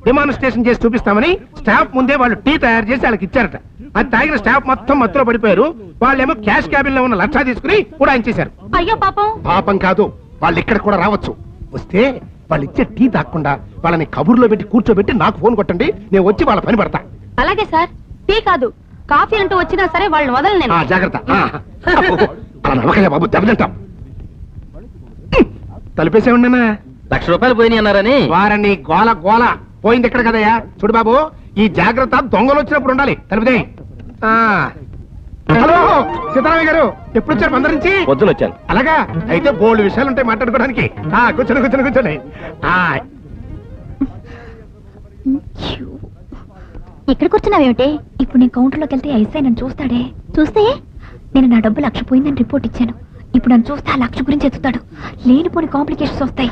డెమాన్స్ట్రేషన్ చేసి చూపిస్తామని స్టాఫ్ ముందే వాళ్ళు టీ తయారు చేసి వాళ్ళకి ఇచ్చారట. అది తాగిన స్టాఫ్ మొత్తం మత్తులో పడిపోయారు. వాళ్ళేమో క్యాష్ క్యాబిన్ లో ఉన్న 1,00,000 తీసుకుని కూడా ఇచ్చేశారు. అయ్యో పాపం. పాపం కాదు, వాళ్ళు ఇక్కడ కూడా రావచ్చు. వస్తే వాళ్ళు ఇచ్చే టీ తాగకుండా వాళ్ళని కబుర్లో పెట్టి కూర్చోబెట్టి నాకు ఫోన్ కొట్టండి, నేను వచ్చి వాళ్ళ పని పడతా. అలాగే సార్. టీ కాదు, కాఫీ అంటూ వచ్చినా సరే వాళ్ళని వదలను నేను. జాగ్రత్త. అలా నమ్మకయ్యా బాబు, దెబ్బతింటాం. తలిపేసే ఉండనా? 1,00,000 రూపాయలు పోయినాయి అన్నారని. వారని గోల గోల పోయింది ఇక్కడ కదయ్యా. చూడు బాబు, ఈ జాగ్రత్త దొంగలు వచ్చినప్పుడు ఉండాలి. తలిపితే. హలో సీతారామయ్య గారు, ఎప్పుడు వచ్చారు బందర్ నుంచి? పొద్దున వచ్చాను. అలాగా, అయితే బోల్డ్ విషయాలు ఉంటాయి మాట్లాడుకోవడానికి. కూర్చోండి. ఇక్కడ కూర్చున్నావేమిటి? ఇప్పుడు నేను కౌంటర్లోకి వెళ్తే ఐసై నన్ను చూస్తాడే. చూస్తే నేను నా డబ్బు 1,00,000 పోయిందని రిపోర్ట్ ఇచ్చాను. ఇప్పుడు నన్ను చూస్తే ఆ 1,00,000 గురించి ఎత్తుతాడు. లేనిపోని కాంప్లికేషన్స్ వస్తాయి.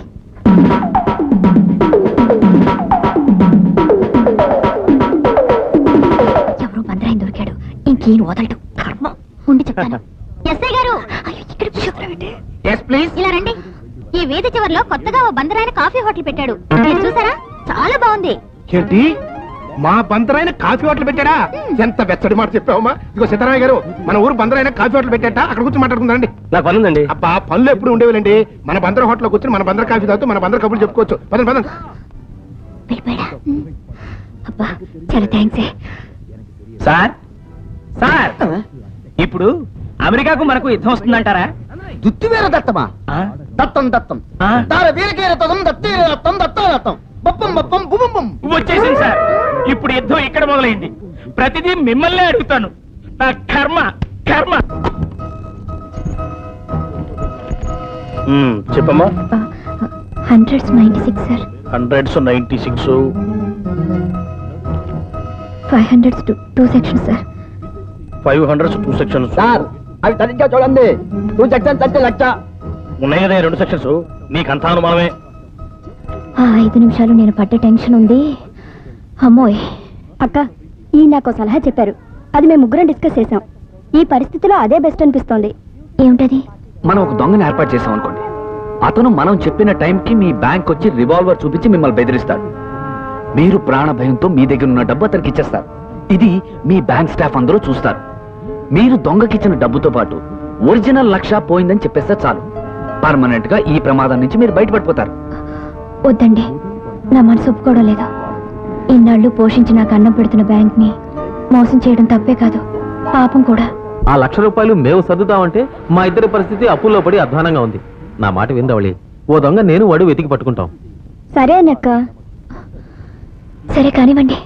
ఎవరో బందరాయని దొరికాడు, ఇంకేం వదలడు. కర్మ ఉండి చెప్తాను. ఎస్ఐ గారు, ఇక్కడ ఇలా రండి. ఈ వీధి చివరిలో కొత్తగా ఓ బందరాయన కాఫీ హోటల్ పెట్టాడు. మీరు చూసారా? చాలా బాగుంది. ఏంటి మా బందరైన కాఫీ హోటల్ పెట్టాడా? ఎంత వెచ్చడి మాట చెప్పావమ్మా. ఇదిగో సీతారామయ్య గారు, మన ఊరు బందరైన కాఫీ హోటల్ పెట్టాట, అక్కడ కూర్చొని మాట్లాడుకుందండి. నాకు పని ఉందండి. అబ్బా పనులు ఎప్పుడు ఉండేవాళ్ళండి. మన బందర హోటల్లో కూర్చొని మన బందర కాఫీ తాగుతూ మన బందర కబుర్లు చెప్పుకోవచ్చు. పదండి పదండి. వెళ్ళిపోయాడా? అబ్బా చాలా థ్యాంక్స్. సార్ సార్, ఇప్పుడు అమెరికాకు మనకు యుద్ధం వస్తుందంటారా? దుత్తివేర దత్తమా? దత్తం దత్తం దార వీరకేర తదం దత్తేర దత్తం దత్తం దత్తం బప్పం బప్పం బుబం. వచ్చేసింది సార్. ఇప్పుడు యుద్ధం ఇక్కడ మొదలైంది. ప్రతిదీ మిమ్మల్నే అడుగుతాను. నా కర్మ కర్మ. చెప్పమ్మా. 196 sir. 196. 500 2 sections sir. 500 2 sections. Sir అవి సరిగ్గా చూడండి. 2 సెక్షన్స్ అంటే లక్ష. ఉన్నాయి కదా 2 సెక్షన్స్. నీకంతా అనుమానమే. 5 నిమిషాలు నేను పట్టే టెన్షన్ ఉంది. అమ్మోయ్. అక్క, ఈ నాకు సలహా చెప్పారు. అది మేము ముగ్గురం డిస్కస్ చేసాం. ఈ పరిస్థితిలో అదే బెస్ట్ అనిపిస్తోంది. ఏమిటది? మనం ఒక దొంగని ఏర్పాటు చేసాం అనుకోండి. అతను మనం చెప్పిన టైంకి మీ బ్యాంక్ వచ్చి రివాల్వర్ చూపించి మిమ్మల్ని బెదిరిస్తాడు. మీరు ప్రాణ భయంతో మీ దగ్గర ఉన్న డబ్బు అతనికి ఇచ్చేస్తారు. ఇది మీ బ్యాంక్ స్టాఫ్ అందరూ చూస్తారు. మీరు దొంగకిచ్చిన డబ్బుతో పాటు ఒరిజినల్ లక్ష పోయిందని చెప్పేస్తే చాలు. పర్మనెంట్ గా ఈ ప్రమాదం నుంచి మీరు బయటపడిపోతారు. వద్దండి, నా మనసు ఒప్పుకోవడం లేదు. ఇన్నాళ్ళు పోషించి నాకు అన్నం పెడుతున్న బ్యాంక్ ని మోసం చేయడం తప్పే కాదు, పాపం కూడా. ఆ ₹1,00,000 మేము సర్దుతామంటే మా ఇద్దరి పరిస్థితి అప్పుల్లో పడి అధ్వానంగా ఉంది. నా మాట విందవళి. ఓ దొంగ నేను వాడు వెతికి పట్టుకుంటాం. సరే అన్నక్క. సరే కానివ్వండి.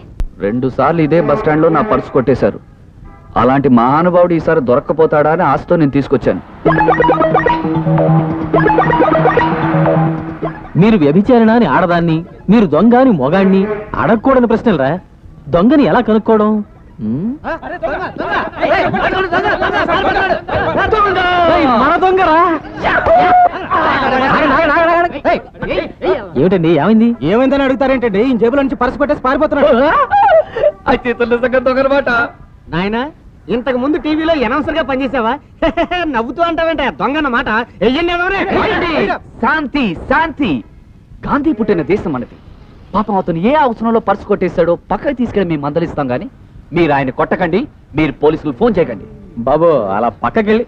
2 సార్లు ఇదే బస్ స్టాండ్ లో నా పర్సు కొట్టేశారు. అలాంటి మహానుభావుడు ఈసారి దొరక్కపోతాడా అని ఆశతో నేను తీసుకొచ్చాను. మీరు వ్యభిచారణ అని ఆడదాన్ని, మీరు దొంగ అని మొగాణ్ణి అడగకూడని ప్రశ్నలరా. దొంగని ఎలా కనుక్కోవడం? మన దొంగరా? ఏమిటండి, ఏమైంది? ఏమైందని అడుగుతారేంటండి? ఈ జేబులో నుంచి పర్సు కొట్టేసి పారిపోతున్నాడు. అయితే దొంగనమాట. నాయనా, ఇంతకు ముందు టీవీలో అనౌన్సర్ గా పనిచేసావా? నవ్వుతూ అంటావేంట దొంగన్నమాట. శాంతి శాంతి. గాంధీ పుట్టిన దేశం మనది. పాపం అతను ఏ అవసరంలో పర్సు కొట్టేశాడో పక్కకి తీసుకెళ్ళి మేము మందలిస్తాం గానీ మీరు ఆయన కొట్టకండి. మీరు పోలీసులు ఫోన్ చేయకండి. బాబు అలా పక్కకెళ్ళి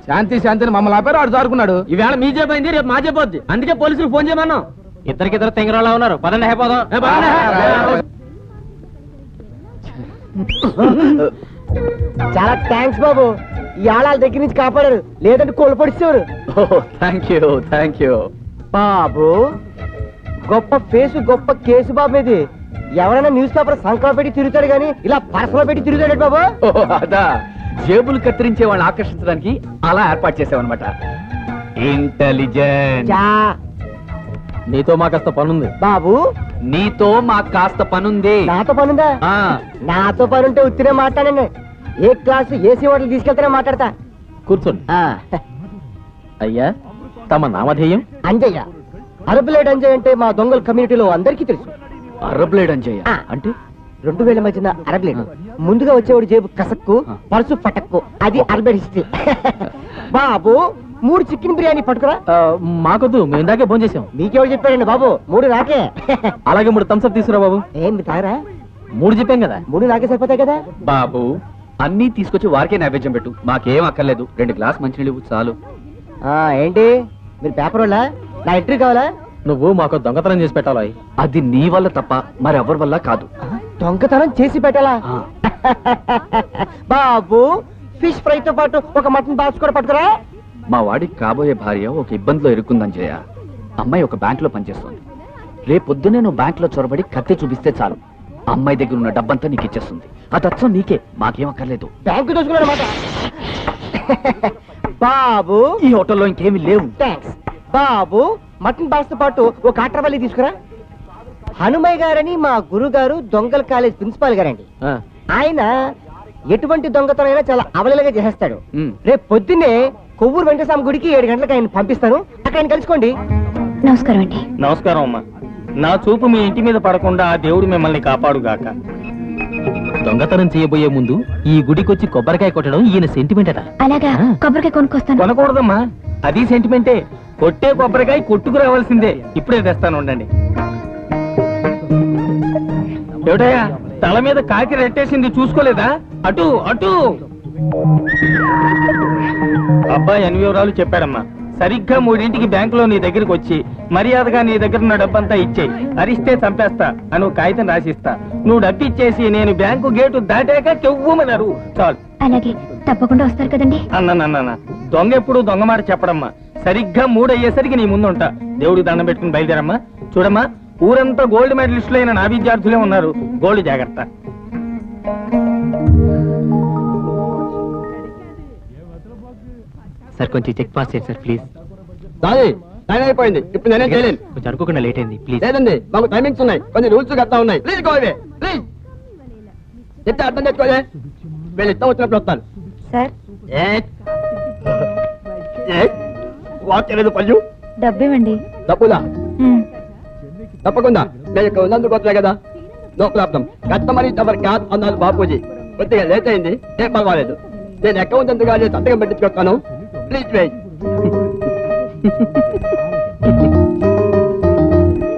శాంతి శాంతిని మమ్మల్ని ఆపారు. ఆడు జారుకున్నాడు. ఈవేళ మీ జేబైంది, రేపు మా జేబోద్ది. అందుకే పోలీసులు ఫోన్ చేయమన్నాం. ఇద్దరికిద్దరు తెంగరాళ్ళ ఉన్నారు. పదండి అయిపోదాం. చాలా థ్యాంక్స్ బాబు. ఈ ఆళాల దగ్గర నుంచి కాపాడారు, లేదంటే కోల్పడిస్తారు. Thank you. బాబు గొప్ప ఫేసు, గొప్ప కేసు బాబు. ఇది ఎవరైనా న్యూస్ పేపర్ సంకలో పెట్టి తిరుగుతాడు కానీ ఇలా పర్సలో పెట్టి తిరుగుతాడు బాబు. అదా, జేబులు కత్తిరించే వాళ్ళని ఆకర్షించడానికి అలా ఏర్పాటు చేసామన్నమాట. ఇంటెలిజెంట్. నీతో మా కాస్త పనుంది బాబు. నీతో మాకు కాస్త పనుంది. నాతో పనుందా? నాతో పనుంటే ఉత్తినే మాట్లాడండి. ఏ క్లాసు ఏసీ హోటల్ తీసుకెళ్తేనే మాట్లాడతా. కూర్చోండి. అయ్యా, తమ నామధేయం? అంజయ్య. అరబులేడ్ అంజయ్య అంటే మా దొంగల కమ్యూనిటీలో అందరికీ తెలుసు. అరబ్లేడ్ అంజయ్య అంటే 2000 మధ్యన అరబ్లేడ్. ముందుగా వచ్చేవాడు జేబు కసక్కు, పర్సు పటక్కు. అది అరబేడ్ హిస్టరీ. బాబు 3 చికెన్ బిర్యానీ పట్టుకురా. మాకొద్దు, మేము ఇందాకే ఫోన్ చేసాం. మీకెవరు చెప్పారండి బాబు? 3 నాకే. అలాగే 3 థమ్స్అప్ తీసుకురా బాబు. ఏం తాగరా? 3 చెప్పాం కదా. 3 నాకే సరిపోతాయి కదా బాబు. అన్నీ తీసుకొచ్చి వారికే నైవేద్యం పెట్టు. మాకేం అక్కర్లేదు. 2 గ్లాస్ మంచినీళ్ళు చాలు. ఏంటి మీరు పేపర్ వాళ్ళ? నా ఎంట్రీ కావాలా? నువ్వు మాకు దొంగతనం చేసి పెట్టాలి. అది నీ వల్ల తప్ప మరెవరి వల్ల కాదు. దొంగతనం చేసి పెట్టాలా? బాబు ఫిష్ ఫ్రై తో పాటు ఒక మటన్ బాక్స్ కూడా పట్టుకురా. మా వాడికి కాబోయే భార్య ఒక ఇబ్బందిలో ఇరుక్కుందని చేయ. అమ్మాయి ఒక బ్యాంక్ లో పనిచేస్తుంది. రేపొద్దునే నువ్వు బ్యాంక్ లో చొరబడి కత్తి చూపిస్తే చాలు, అమ్మాయి దగ్గర ఉన్న డబ్బంతా నీకు ఇచ్చేస్తుంది. అది అచ్చం నీకే, మాకేం అక్కర్లేదు. బ్యాంకు దోచుకున్నాడన్నమాట. బాబు ఈ హోటల్లో ఇంకేమీ లేవు. థ్యాంక్స్. బాబు మటన్ బాక్స్ తో పాటు ఒక అట్రవల్లి తీసుకురా. హనుమయ్య గారని మా గురుగారు దొంగల కాలేజ్ ప్రిన్సిపాల్ గారండి. ఆయన ఎటువంటి దొంగతనైనా చాలా అవలీలగా చేసేస్తాడు. రేపు పొద్దున్నే కొవ్వూరు వెంకటస్వామి గుడికి 7 గంటలకు ఆయన పంపిస్తాను, అక్కడ ఆయన కలుసుకోండి. నమస్కారం అండి. నమస్కారం అమ్మా. నా చూపు మీ ఇంటి మీద పడకుండా ఆ దేవుడు మిమ్మల్ని కాపాడుగాక. దొంగతనం చేయబోయే ముందు ఈ గుడికొచ్చి కొబ్బరికాయ కొట్టడం ఈయన సెంటిమెంట్ అట. అలాగా, కొబ్బరికాయ కొనుక్కొస్తాను. కొనకూడదమ్మా, అది సెంటిమెంటే. కొట్టే కొబ్బరికాయ కొట్టుకు రావాల్సిందే. ఇప్పుడే తెస్తాను, ఉండండి. ఏమిటయ్యా, తల మీద కాకి రెట్టేసింది, చూసుకోలేదా? అటు అటు. అబ్బాయి అన్ని వివరాలు చెప్పాడమ్మా. సరిగ్గా 3ంటికి బ్యాంకులో నీ దగ్గరికి వచ్చి మర్యాదగా నీ దగ్గర ఉన్న డబ్బంతా ఇచ్చేయి. అరిస్తే చంపేస్తా అని ఒక కాగితం రాసిస్తా. నువ్వు డబ్బు ఇచ్చేసి నేను బ్యాంకు గేటు దాటాక కెవ్వమన్నారు చాలు. అలాగే, తప్పకుండా వస్తారు కదండి. అన్న దొంగ ఎప్పుడు దొంగ మాట చెప్పడమ్మా. సరిగ్గా 3 అయ్యేసరికి నీ ముందు ఉంటా. దేవుడికి దండం పెట్టుకుని బయలుదేరమ్మా. చూడమ్మా, ఊరంతా గోల్డ్ మెడలిస్టులు అయిన నా విద్యార్థులే ఉన్నారు. గోల్డ్ జాగ్రత్త. సార్ కొంచెం చెక్ పాస్ చేయండి సార్ ప్లీజ్. దాని టైం అయిపోయింది, ఇప్పుడు నేనేం చేయలేను. కొంచెం అనుకోకుండా లేట్ అయింది ప్లీజ్. లేదండి, మాకు టైమింగ్స్ ఉన్నాయి, కొన్ని రూల్స్ గట్టా ఉన్నాయి. Please go away, please. చెప్తే అర్థం చేసుకోలే, వీళ్ళు ఇష్టం వచ్చినప్పుడు వస్తాను. సార్, వాచ్ చేయలేదు పళ్ళు. డబ్బేవండి. తప్పుదా? తప్పకుండా, నేను ఇక్కడ ఉన్నందుకు వచ్చాయి కదా, no problem. Customer is our cat అన్నారు బాపూజీ. కొద్దిగా లేట్ అయింది, ఏం పర్వాలేదు. నేను అకౌంట్ ఎంతగా సంతకం పెట్టించుకొస్తాను. Please wait.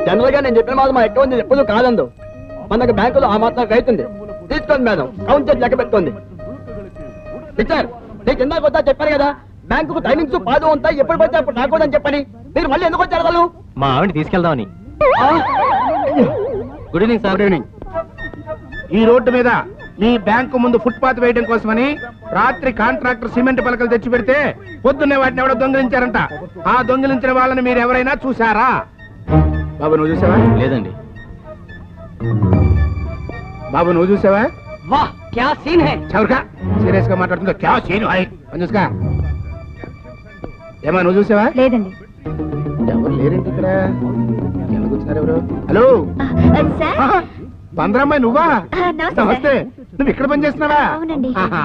జనరల్ గా నేను చెప్పిన మాత్రం మా అకౌంట్ ఎప్పుడు కాదందు. మనకు బ్యాంకులో ఆ మాత్రం రైతుంది. తీసుకోండి మేడం, కౌంట్ చేసి లెక్క పెట్టుకోండి. సార్, నేను కింద కొత్త చెప్పాను కదా, బ్యాంకు టైమింగ్స్ పాదు ఉంటాయి, ఎప్పుడు పడితే అప్పుడు రాకూడదని చెప్పని. మీరు మళ్ళీ ఎందుకు వచ్చారు వాళ్ళు? మా ఆవిడ తీసుకెళ్దామని. Good evening sir. Good evening. ఈ రోడ్డు మీద మీ బ్యాంకు ముందు ఫుట్పాత్ వేయడం కోసమని రాత్రి కాంట్రాక్టర్ సిమెంట్ పలకలు తెచ్చి పెడితే పొద్దున్నే వాటిని ఎవడో దొంగిలించారంట. ఆ దొంగిలించిన వాళ్ళని మీరు ఎవరైనా చూసారా? బాబు నువ్వు చూసావా? లేదండి. బాబు నువ్వు చూసావా? वाह क्या सीन है। చౌరకా సీరియస్ గా మాట్లాడుతుందో క్యా సీను హాయ్ చూసుకా. ఏమా నువ్వు చూసావా? లేదండి. ఎవరు లేరేంటి ఇక్కడ? ఎందుకు వచ్చినారు ఎవరు? హలో సార్, బందరమ్మాయి నువ్వా? నమస్తే నమస్తే. నువ్వు ఇక్కడ పని చేస్తున్నావా? అవునండి. ఆహా.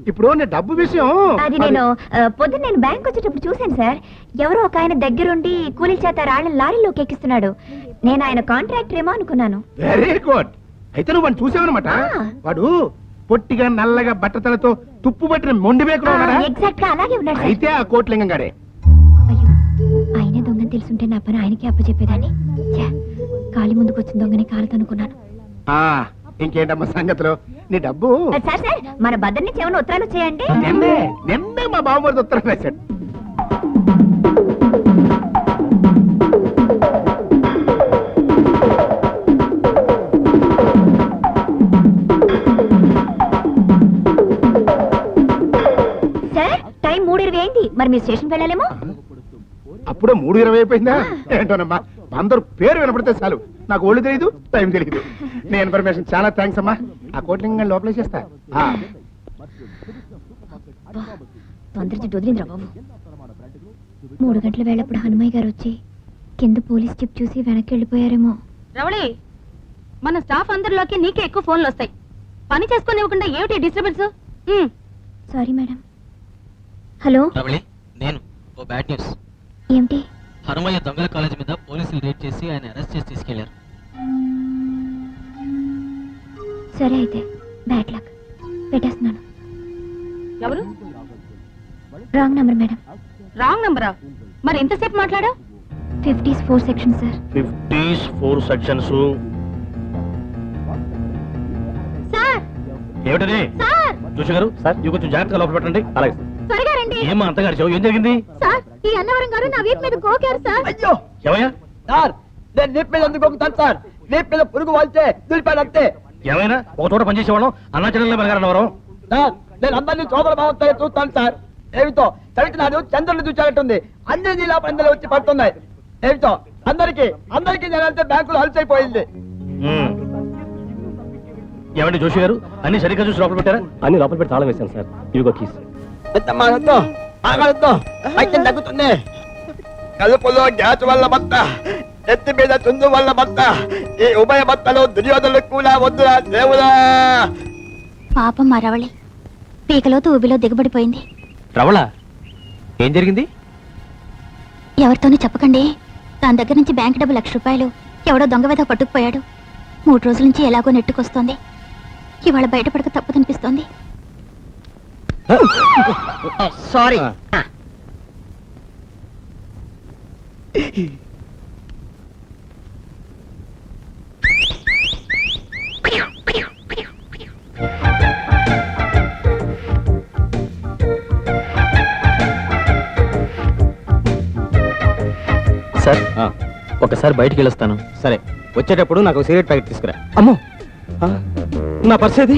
ఇప్పుడు నీ డబ్బు విషయం అది నేను పొద్దున్న నేను బ్యాంక్ వచ్చేటప్పుడు చూశాను సార్. ఎవరో ఒక ఆయన దగ్గరుండి కూలీ చేత రాళ్ళని లారీలోకి ఎక్కిస్తున్నాడు. నేను ఆయన కాంట్రాక్టర్ ఏమో అనుకున్నాను. Very good. అయితే నువ్వు వాడిని చూసావనమాట. వాడు పొట్టిగా నల్లగా బట్టతలతో తుప్పు పట్టిన మొండి మేకలో ఉన్నాడా? ఎగ్జాక్ట్ గా అలాగే ఉన్నాడు సార్. అయితే ఆ కోట్లింగం గాడే. అయ్యో, ఆయనే దొంగని తెలుసుంటే నా పని ఆయనకి అప్పచెప్పేదాన్ని. ఛే, కాలి ముందుకు వచ్చిన దొంగని కాలుతో అనుకున్నాను. ఆ ఇంకేంటమ్మా సంగతులు? నీ డబ్బు సార్ సార్, మన బద్దర్ నుంచి ఏమైనా ఉత్తరాలు చేయండి. నిన్నే మా బావమరిది ఉత్తరం రాశాడు. సార్, టైం 3:20 అయింది. మరి మీరు స్టేషన్ వెళ్ళాలేమో. అప్పుడే 3:20 అయిపోయిందా? ఏంటోనమ్మా, అందరూ పేరు వినపడితే చాలు నాకు ఒళ్ళు తెలియదు, టైం తెలియదు. నీ ఇన్ఫర్మేషన్ చాలా థ్యాంక్స్ అమ్మా. ఆ కోట్లింగం లోపలే చేస్తా. తొందర వదిలిందిరా బాబు. 3 గంటల వేళప్పుడు హనుమయ్య గారు వచ్చి కింద పోలీస్ చిప్ చూసి వెనక్కి వెళ్ళిపోయారేమో. రవళి, మన స్టాఫ్ అందరిలోకి నీకే ఎక్కువ ఫోన్లు వస్తాయి. పని చేసుకొని ఇవ్వకుండా ఏమిటి డిస్టర్బెన్స్? Sorry madam. హలో, నేను ఓ బ్యాడ్ న్యూస్. ఏమిటి? హనుమయ్య దొంగల కాలేజీ మీద పోలీసులు రేడ్ చేసి ఆయన అరెస్ట్ చేసి తీసుకెళ్లారు. సరే అయితే, బ్యాడ్ లక్. పెట్టేస్తున్నాను. ఎవరు? Wrong number madam. రాంగ్ నంబరా? మరి ఎంతసేపు మాట్లాడా? 50s 4 section sir. 50s 4 sections. Sir, ఏమిటది? సార్, జోషి గారు సార్, ఇవి కొంచెం జాగ్రత్తగా లోపల పెట్టండి. అలాగే త్వరగా రండి. ఏమా అంతగారు చెవు, ఏం జరిగింది? సార్, ఈ అన్నవరం గారు నా వీపు మీద కోకారు సార్. అయ్యో ఏమయ్యా? సార్, నేను వీప్ మీద ఎందుకు కొక్కుతాను సార్? వీప్ మీద పురుగు వాళ్తే దులిపాడు అంతే. ఏమైనా ఒక చోట పనిచేసేవాళ్ళం అన్నా చెల్లెళ్ళ బలగారన్నవరం. సార్, నేను అందరినీ సోదర భావంతో చూస్తాను సార్. ఏమిటో చవిటినాడు చంద్రుని చూచారట్టుంది. అన్ని నీలా పందలు వచ్చి పడుతున్నాయి. ఏమిటో అందరికి నేనంటే బ్యాంకులో అలసైపోయింది. ఏమండి జోషి గారు, అన్ని సరిగ్గా చూసి లోపల పెట్టారా? అన్ని లోపల పెట్టి తాళం వేశాను సార్. ఇదిగో కీస్. అయితే తగ్గుతుంది. కలుపులో గ్యాస్ వల్ల బత్త, ఎత్తి మీద తుందు వల్ల బత్త, ఈ ఉభయ బత్తలు దుర్యోధనులు కూడా వద్దురా దేవుడా. పాపం మరవళి పీకలో ఊబిలో దిగబడిపోయింది. రవళ, ఏం జరిగింది? ఎవరితోనూ చెప్పకండి. దాని దగ్గర నుంచి బ్యాంక్ డబ్బు ₹1,00,000 ఎవడో దొంగ వేద పట్టుకుపోయాడు. 3 రోజుల నుంచి ఎలాగో నెట్టుకొస్తోంది. ఇవాళ బయటపడక తప్పదనిపిస్తోంది. సారీ. సార్ ఒకసారి బయటికి వెళ్ళొస్తాను. సరే, వచ్చేటప్పుడు నాకు సిగరెట్ ప్యాకెట్ తీసుకురా. అమ్మో, నా పర్స్ ఏది?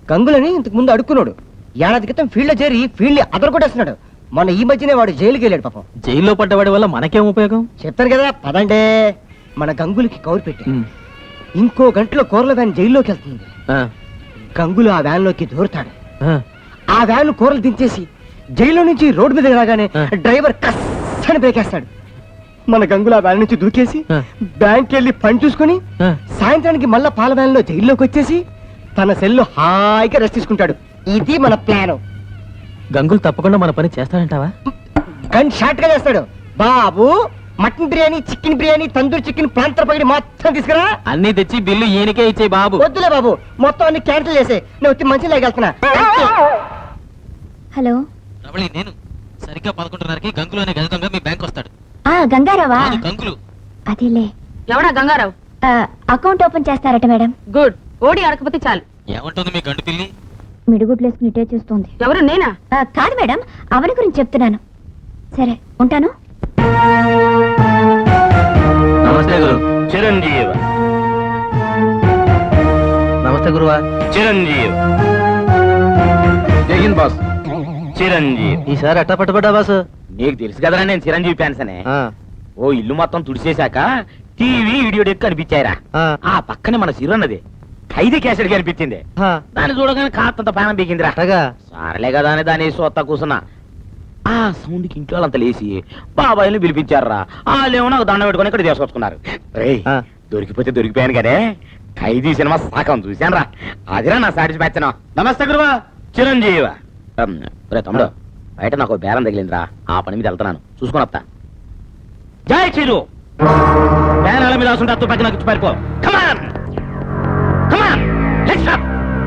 గంగులని ఇంతకు ముందు అడుక్కున్నాడు. ఏడాది క్రితం ఫీల్డ్ లో చేరి ఫీల్డ్ అదరగొట్టేస్తున్నాడు. మొన్న ఈ మధ్యనే వాడు జైలుకి వెళ్ళాడు పాపం. జైల్లో పడ్డవాడి వల్ల మనకేం ఉపయోగం? చెప్తాను కదా పదండే. మన గంగులకి కౌరు పెట్టి ఇంకో గంటలో కూరల వ్యాన్ జైల్లోకి వెళ్తుంది. గంగులు ఆ వ్యాన్ లోకి దూరుతాడు. ఆ వ్యాన్ కూరలు దించేసి జైల్లో నుంచి రోడ్డు మీద రాగానే డ్రైవర్ కස්සని బ్రేకేస్తాడు. మన గంగులు ఆ వ్యాన్ నుంచి దూకేసి బ్యాంక్ వెళ్ళి పని చూసుకుని సాయంత్రానికి మళ్ళా పాల వ్యాన్ లో జైల్లోకి వచ్చేసి తన సెల్లో హాయిగా రెస్ట్ తీసుకుంటాడు. ఇది మన ప్లాన్. గంగులు తప్పకుండా మన పని చేస్తాడంటావా? గన్ షార్ట్ గా చేస్తాడు. బాబు, mutton biryani, chicken biryani, tandoori chicken, ప్రాంతర పగిడి మొత్తం తీసుకురా. అన్ని తెచ్చి బిల్లు ఈయనకే ఇచ్చే బాబు. వద్దులే బాబు, మొత్తం అన్ని క్యాన్సిల్ చేసే. నేను వచ్చి మంచి లేకెళ్తున్నా. హలో, రవళి, నేను సరిగ్గా 11:30కి గంగులు అనే గజదంగా మీ బ్యాంక్ వస్తాడు. గంగారావా? గంగులు అదేలే. ఎవడా గంగారావు? అకౌంట్ ఓపెన్ చేస్తారట మేడం. గుడ్. ఓడి అడకపోతే చాలు. ఏమంటుంది మీ గండు పిల్లి? మిడుగుడ్లేసుకుని ఇటే చూస్తోంది. ఎవరు, నేనా? కాదు మేడం, అవని గురించి చెప్తున్నాను. సరే, ఉంటాను. నమస్తే గురు. చిరంజీవి. నమస్తే గురువా. చిరంజీవి. జై హింద్ బాస్. చిరంజీవి. ఈసారి ఎట్టా పట్టుబడ్డా బాస్? నీకు తెలుసు కదరా నేను చిరంజీవి ఫ్యాన్స్ అనే. ఓ ఇల్లు మొత్తం తుడిచేశాక టీవీ వీడియో డెక్ కనిపించాయిరా. ఆ పక్కనే మన సిరన్నది ఖైదీ క్యాసెట్ కనిపించింది. దాన్ని చూడగానే కాస్తంత పానం పీకిందిరా. సరేలే కదా అని దాన్ని సొత్త కూర్చున్నా. ఆ సౌండ్ కి ఇంట్లో వాళ్ళంతా లేచి బాబాయిని పిలిపించారా. వాళ్ళేమో నాకు దండ పెట్టుకుని ఇక్కడ తీసుకొచ్చుకున్నారు. దొరికిపోతే దొరికిపోయాను కదే. ఖైదీ సినిమా సగం చూశాను రా. అదిరా నా సాటిస్ఫాక్షన్. నమస్తే గురువా. చిరంజీవి. రే తమ్ముడు, బయట నాకు బేరం తగిలిందిరా. ఆ పని మీద వెళ్తున్నాను, చూసుకుని వస్తా. జై చిరు. బేరాల మీద ఆసుంటే అత్తు పక్కన నాకు ఇచ్చి పారిపో. కమాన్ కమాన్, లెట్స్ అప్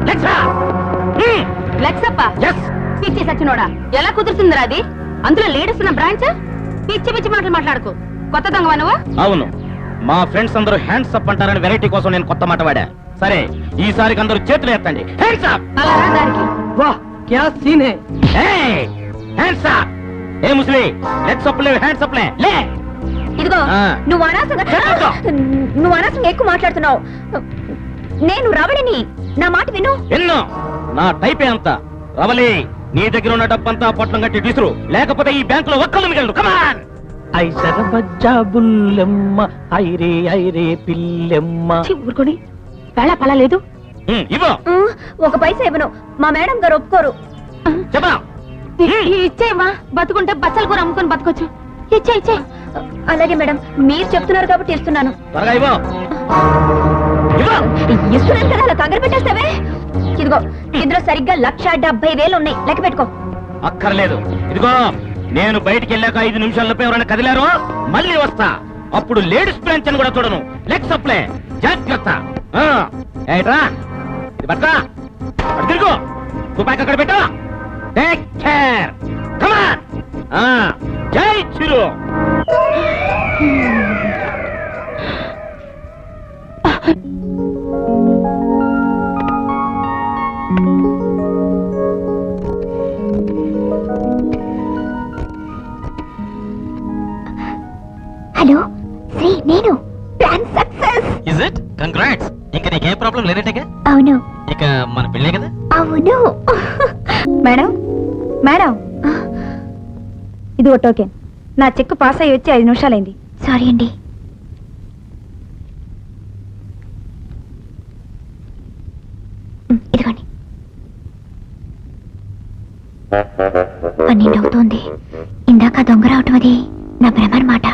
లెట్స్ అప్. లెక్సప్ప పిచ్చి సచ్చినోడా, ఎలా కుదురుతుందిరా అది? అందులో లేడీస్ ఉన్న బ్రాంచ్. పిచ్చి పిచ్చి మాటలు మాట్లాడుకో. కొత్త దొంగవా నువ్వు? అవును, మా ఫ్రెండ్స్ అందరూ హ్యాండ్స్ అప్ అంటారని వెరైటీ కోసం నేను కొత్త మాట వాడా. సరే, ఈసారికి అందరూ చేతులు ఎత్తండి. Hands up. అలా రా దానికి. వా, క్యా సీన్ హై. ఏయ్, hands up. A ముస్లి, let's up లే, హ్యాండ్స్ అప్ లే. లే. ఇదిగో, నువ్వు అనవసరంగా ఎక్కువ మాట్లాడుతున్నావు. నేను రవళిని, నా మాట విను. ఎన్నో నా టైపే అంత. రవలి, నీ దగ్గర ఉన్న డబ్బంతా పొట్లం కట్టి విసురు, లేకపోతే ఈ బ్యాంకులో ఒక్కళ్ళు మిగలరు. కమాన్. ఐసర బజ్జా బుల్లెమ్మ, ఐరే ఐరే పిల్లెమ్మ. ఊరుకోని వేళ పలా లేదు. ఇవ్వు. ఒక పైసా ఇవ్వను. మా మేడం గారు ఒప్పుకోరు. చెప్పా. ఇచ్చేయమ్మా, బతుకుంటే బచ్చల కూర అమ్ముకొని బతకొచ్చు. ఇచ్చే. అలాగే మేడం, మీరు చెప్తున్నారు కాబట్టి ఇస్తున్నాను. త్వరగా ఇవ్వు. ఇస్తున్నాను కదా, అలా కంగారు పెట్టేస్తావే. ఇదిగో, ఇందులో సరిగ్గా 1,70,000 ఉన్నాయి, లెక్క పెట్టుకో. అక్కర్లేదు. ఇదిగో, నేను బయటికి వెళ్ళాక 5 నిమిషాలపై ఎవరైనా కదిలారో మళ్ళీ వస్తా. అప్పుడు లేడీస్ బ్రాంచ్ అని కూడా చూడను. Let's apply. జాగ్రత్త. ఏట్రా, ఇది పట్టా. అటు తిరుగు. తుపాకి అక్కడ పెట్టా. Take care. కమాన్. జై చిరు. హలో శ్రీ, నేను. Plan success. Is it? Congrats. ఇంకా నీకే ప్రాబ్లం లేనట్టేగా? అవును. ఇక మన పెళ్ళే కదా? అవును. మేడం, ఇది ఒక టోకెన్. నా చెక్ పాస్ అయ్యి వచ్చి 5 నిమిషాలైంది. సారీ అండి. ఇదిగోండి. 12 అవుతోంది. ఇందాక దొంగ రావటం అది నా భ్రమ అన్నమాట.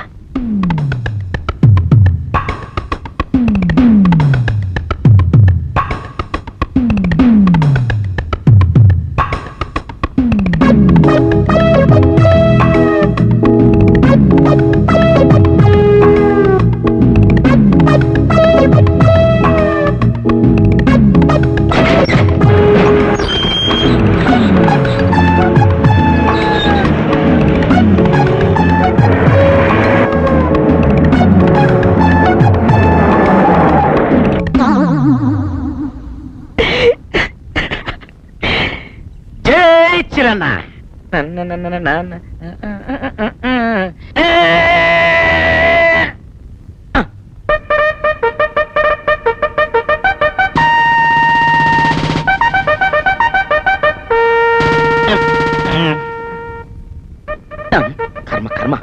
కర్మ కర్మ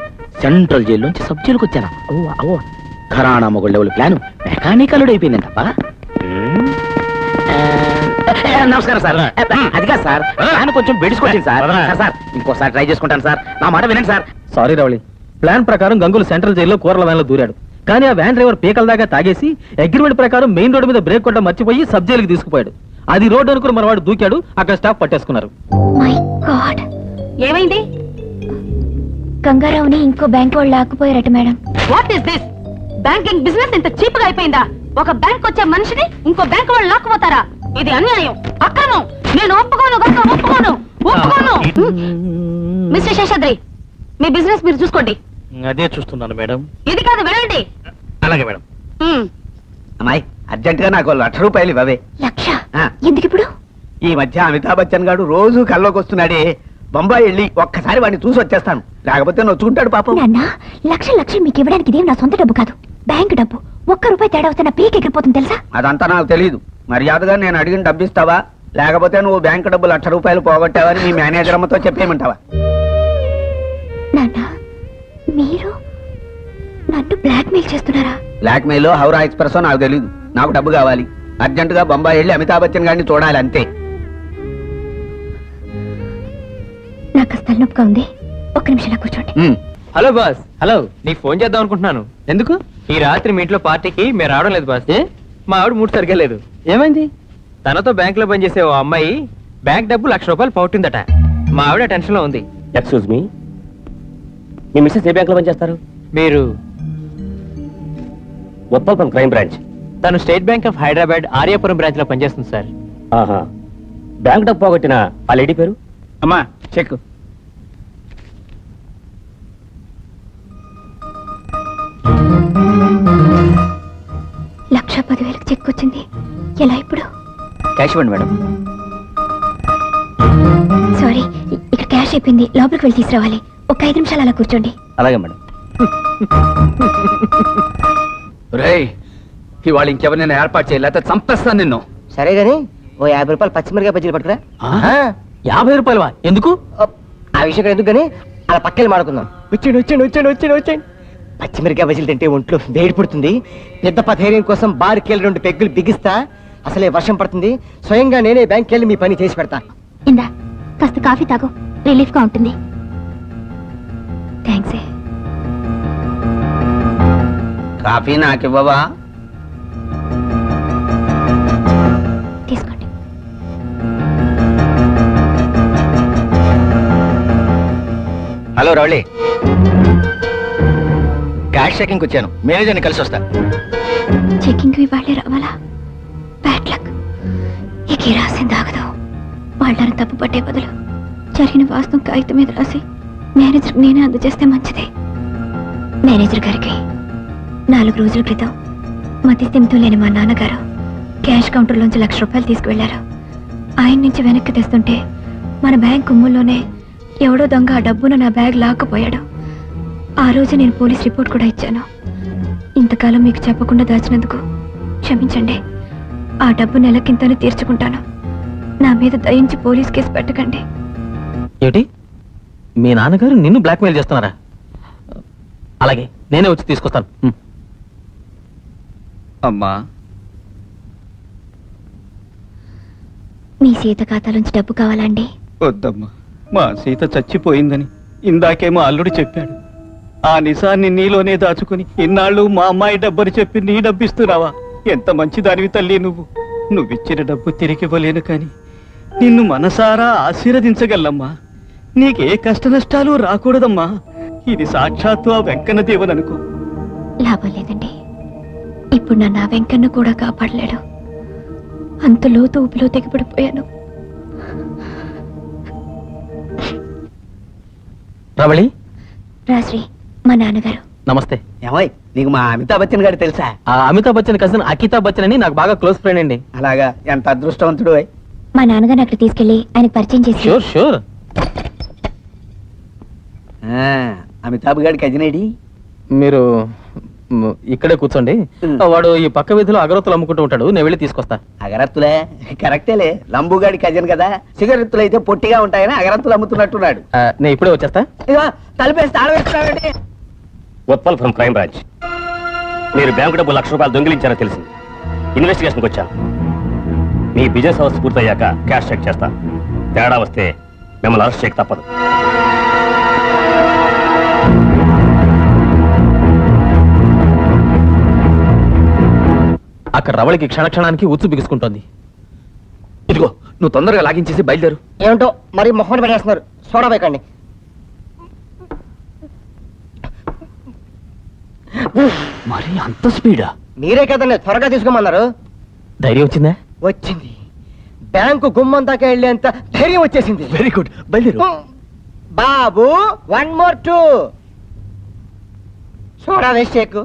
సెంట్రల్ జైల్లోంచి సబ్ జైలుకి వచ్చాను. అవో ఘరానా మొగుళ్ళ లెవెల్ ప్లాన్ మెకానికల్ అయిపోయింది తప్ప. నమస్కారం సార్. అది కాదు సార్, ప్లాన్ కొంచెం బెడిసుకొచ్చింది సార్. సార్ ఇంకోసారి ట్రై చేసుకుంటాను సార్, నా మాట వినండి సార్. సారీ రవళి, ప్లాన్ ప్రకారం గంగులు సెంట్రల్ జైల్లో కూరల వ్యాన్లో దూరాడు. కానీ ఆ వ్యాన్ డ్రైవర్ పీకల దాకా తాగేసి అగ్రిమెంట్ ప్రకారం మెయిన్ రోడ్డు మీద బ్రేక్ కొట్ట మర్చిపోయి సబ్ జైలుకి తీసుకుపోయాడు. అది రోడ్డు అనుకుని మనవాడు దూకాడు, అక్కడ స్టాఫ్ పట్టేసుకున్నారు. మై గాడ్, ఏమైంది? గంగారావుని ఇంకో బ్యాంక్ వాళ్ళు లాక్కుపోయారట madam. What is this? Banking business ఇంత చీప్ గా అయిపోయిందా? ఒక బ్యాంక్ వచ్చే మనిషిని ఇంకో బ్యాంక్ వాళ్ళు లాక్కుపోతారా? ఇది అన్యాయం, అక్రమం. నేను ఒప్పుకోను గంగా, ఒప్పుకోను. మిస్టర్ శేషాద్రి, మీ బిజినెస్ మీరు చూసుకోండి. అదే చూస్తున్నాను మేడం. ఇది కాదు, వెళ్ళండి. అలాగే మేడం. అమ్మాయి అర్జెంట్ గా నాకు 1,00,000 రూపాయలు ఇవ్వవే. 1,00,000 ఎందుకు ఇప్పుడు? ఈ మధ్య అమితాబ్ బచ్చన్ గారు రోజు కల్లోకి వస్తున్నాడే, బొంబాయి వెళ్ళి ఒక్కసారి వాడిని చూసి వచ్చేస్తాను, లేకపోతే నొచ్చుకుంటాడు పాపం. నాన్న, లక్షలు మీకు ఇవ్వడానికి ఇదేం నా సొంత డబ్బు కాదు, బ్యాంక్ డబ్బు. ₹1 తేడా వస్తే నా పీక్ ఎగిరిపోతుంది తెలుసా? అదంతా నాకు తెలియదు. మర్యాదగా నేను అడిగిన డబ్బు ఇస్తావా, లేకపోతే నువ్వు బ్యాంక్ డబ్బు ₹1,00,000 పోగొట్టావని మీ మేనేజర్ అమ్మతో చెప్పేయమంటావా? నాన్న, మీరు నన్ను బ్లాక్మెయిల్ చేస్తున్నారా? బ్లాక్ మెయిల్ హౌరా ఎక్స్ప్రెస్ నాకు తెలియదు. నాకు డబ్బు కావాలి, అర్జెంట్ గా బొంబాయి వెళ్ళి అమితాబ్ బచ్చన్ గారిని చూడాలి, అంతే. నాకు తలనొప్పిగా ఉంది, ఒక్క నిమిషం కూర్చోండి. Hello boss. హలో, నీకు ఫోన్ చేద్దాం అనుకుంటున్నాను. ఎందుకు? ఈ రాత్రి మీ ఇంట్లో పార్టీకి మేము రావడం లేదు బాస్. మా ఆవిడ మూడు సరిగ్గా లేదు. ఏమైంది? తనతో బ్యాంక్ లో పనిచేసే ఓ అమ్మాయి బ్యాంక్ డబ్బు ₹1,00,000 పోగొట్టిందట. మా ఆవిడ టెన్షన్ లో ఉంది. ఎక్స్క్యూజ్ మీ, మీ మిస్సెస్ ఏ బ్యాంక్ లో పనిచేస్తారు? మీరు? ఉప్పల్పం క్రైమ్ బ్రాంచ్. తను state bank of Hyderabad Aryapuram branch లో పనిచేస్తుంది సార్. ఆహా, బ్యాంక్ డబ్బు పోగొట్టిన ఆ లేడీ పేరు? అమ్మా చెక్. ₹1,10,000 చెక్ వచ్చింది. ఎలా ఇప్పుడు? క్యాష్ ఇవ్వండి మేడం. సారీ, ఇక్కడ క్యాష్ అయిపోయింది, లోపలికి వెళ్ళి తీసుకురావాలి. ఒక 5 నిమిషాలు అలా కూర్చోండి. అలాగే మేడం. రేయ్, ఇవాళ ఇంకెవరినైనా ఏర్పాటు చేయాలి, లేకపోతే చంపేస్తాను నిన్ను. సరే గాని ఓ ₹50 పచ్చిమిరకాయ బజ్జీలు పట్టుకురా. ₹50 ఎందుకు? ఆ విషయం ఎందుకు గానీ అలా పక్కన మాడుకుందాం. వచ్చాడు. పచ్చిమిరకాయ బజ్జీలు తింటే ఒంట్లో వేడి పుడుతుంది. పెద్ద ధైర్యం కోసం బార్కెళ్ళి 2 పెగ్గులు బిగిస్తా. అసలే వర్షం పడుతుంది, స్వయంగా నేనే బ్యాంక్ వెళ్ళి మీ పని చేసి పెడతా. ఇందా, కాస్త కాఫీ తాగు, రిలీఫ్ గా ఉంటుంది. థ్యాంక్స్. కాఫీ నాకు ఇవ్వవా? తీసుకోండి. హలో రౌళి, క్యాష్ చెకింగ్ వచ్చాను, మేనేజర్ని కలిసి వస్తా. చెకింగ్ ఇవాళే రావాలా? Bad luck. ఇక రాసింది ఆగదు. వాళ్ళని తప్పు పట్టే బదులు జరిగిన వాస్తవం కాగితం మీద రాసి మేనేజర్ నేనే అందజేస్తే మంచిది. మేనేజర్ గారికి 4 రోజుల క్రితం మతిస్థిమితం లేని మా నాన్నగారు క్యాష్ కౌంటర్లోంచి ₹1,00,000 తీసుకువెళ్లారు. ఆయన నుంచి వెనక్కి తెస్తుంటే మన బ్యాంక్ కుమ్ముల్లోనే ఎవడో దొంగ ఆ డబ్బును నా బ్యాగ్ లాక్కుపోయాడు. ఆ రోజు నేను పోలీస్ రిపోర్ట్ కూడా ఇచ్చాను. ఇంతకాలం మీకు చెప్పకుండా దాచినందుకు క్షమించండి. ఆ డబ్బు నెలకింతని తీర్చుకుంటాను. నా మీద దయించి పోలీస్ కేసు పెట్టకండి. ఏమిటి, మీ నాన్నగారు నిన్ను బ్లాక్మెయిల్ చేస్తున్నారా? అలాగే, నేనే వచ్చి తీసుకొస్తాను. అమ్మా, మీ సీత ఖాతాలోంచి డబ్బు కావాలండి? వద్దమ్మా, మా సీత చచ్చిపోయిందని ఇందాకేమో అల్లుడు చెప్పాడు. ఆ నిజాన్ని నీలోనే దాచుకుని ఇన్నాళ్ళు మా అమ్మాయి డబ్బుని చెప్పి నీ డబ్బిస్తున్నావా? ఎంత మంచిదానివి తల్లి నువ్వు. నువ్విచ్చిన డబ్బు తిరిగి ఇవ్వలేను కానీ నిన్ను మనసారా ఆశీర్వదించగలమ్మా. నీకే కష్ట నష్టాలు రాకూడదమ్మా. ఇది సాక్షాత్తు ఆ వెంకన్న దేవుననుకో. లాభం లేదండి, ఇప్పుడు నన్ను ఆ వెంకన్న కూడా కాపాడలేడు. అంత లోతు ఊపిలో తెగిపడిపోయాను. రవళి, రాశ్రీ మా నాన్నగారు. నమస్తే. ఏమై, నీకు మా అమితాబ్ బచ్చన్ గారు తెలుసా? ఆ అమితాబ్ బచ్చన్ కజిన్ అకితాబ్ బచ్చన్ అని నాకు బాగా క్లోజ్ ఫ్రెండ్ అండి. అలాగా, ఎంత అదృష్టవంతుడు. మా నాన్నగారిని అక్కడ తీసుకెళ్లి ఆయనకు పరిచయం చేసి. షూర్. అమితాబ్ గారి కజినేడి మీరు ఇక్కడే కూర్చోండి. వాడు ఈ పక్క వీధిలో అగరత్తులు అమ్ముకుంటూ ఉంటాడు, నేను వెళ్ళి తీసుకొస్తా. అగరత్తులే కరెక్టేలే, లంబుగాడి కజిన్ కదా. సిగరెత్తులు అయితే పొట్టిగా ఉంటాయని అగరత్తులు అమ్ముతున్నట్టున్నాడు. నేను ఇప్పుడే వచ్చేస్తా. ఇదిగో తలుపేసి తాళవేస్తున్నాడండి. Utpal from crime branch. మీరు బ్యాంకు డబ్బు ₹1,00,000 దొంగిలించారో తెలిసింది. ఇన్వెస్టిగేషన్కి వచ్చాను. మీ బిజినెస్ అవర్స్ పూర్తయ్యాక క్యాష్ చెక్ చేస్తా. తేడా వస్తే మిమ్మల్ని అరెస్ట్ చేయక తప్పదు. అక్కడ రవళికి క్షణక్షణానికి ఉచ్చు బిగుసుకుంటోంది. ఇదిగో నువ్వు తొందరగా లాగించేసి బయలుదేరు. ఏమిటో మరి మొహం పెట్టేస్తున్నారు. సోడా బైకండి. మరి అంత స్పీడా? మీరే కదండి త్వరగా తీసుకోమన్నారు. ధైర్యం వచ్చిందా? వచ్చింది. బ్యాంకు గుమ్మం దాకా వెళ్ళేంత ధైర్యం వచ్చేసింది. వెరీ గుడ్, బయలుదేరు. బాబు 1 more 2 సోడా వేస్ట్ చేయకు.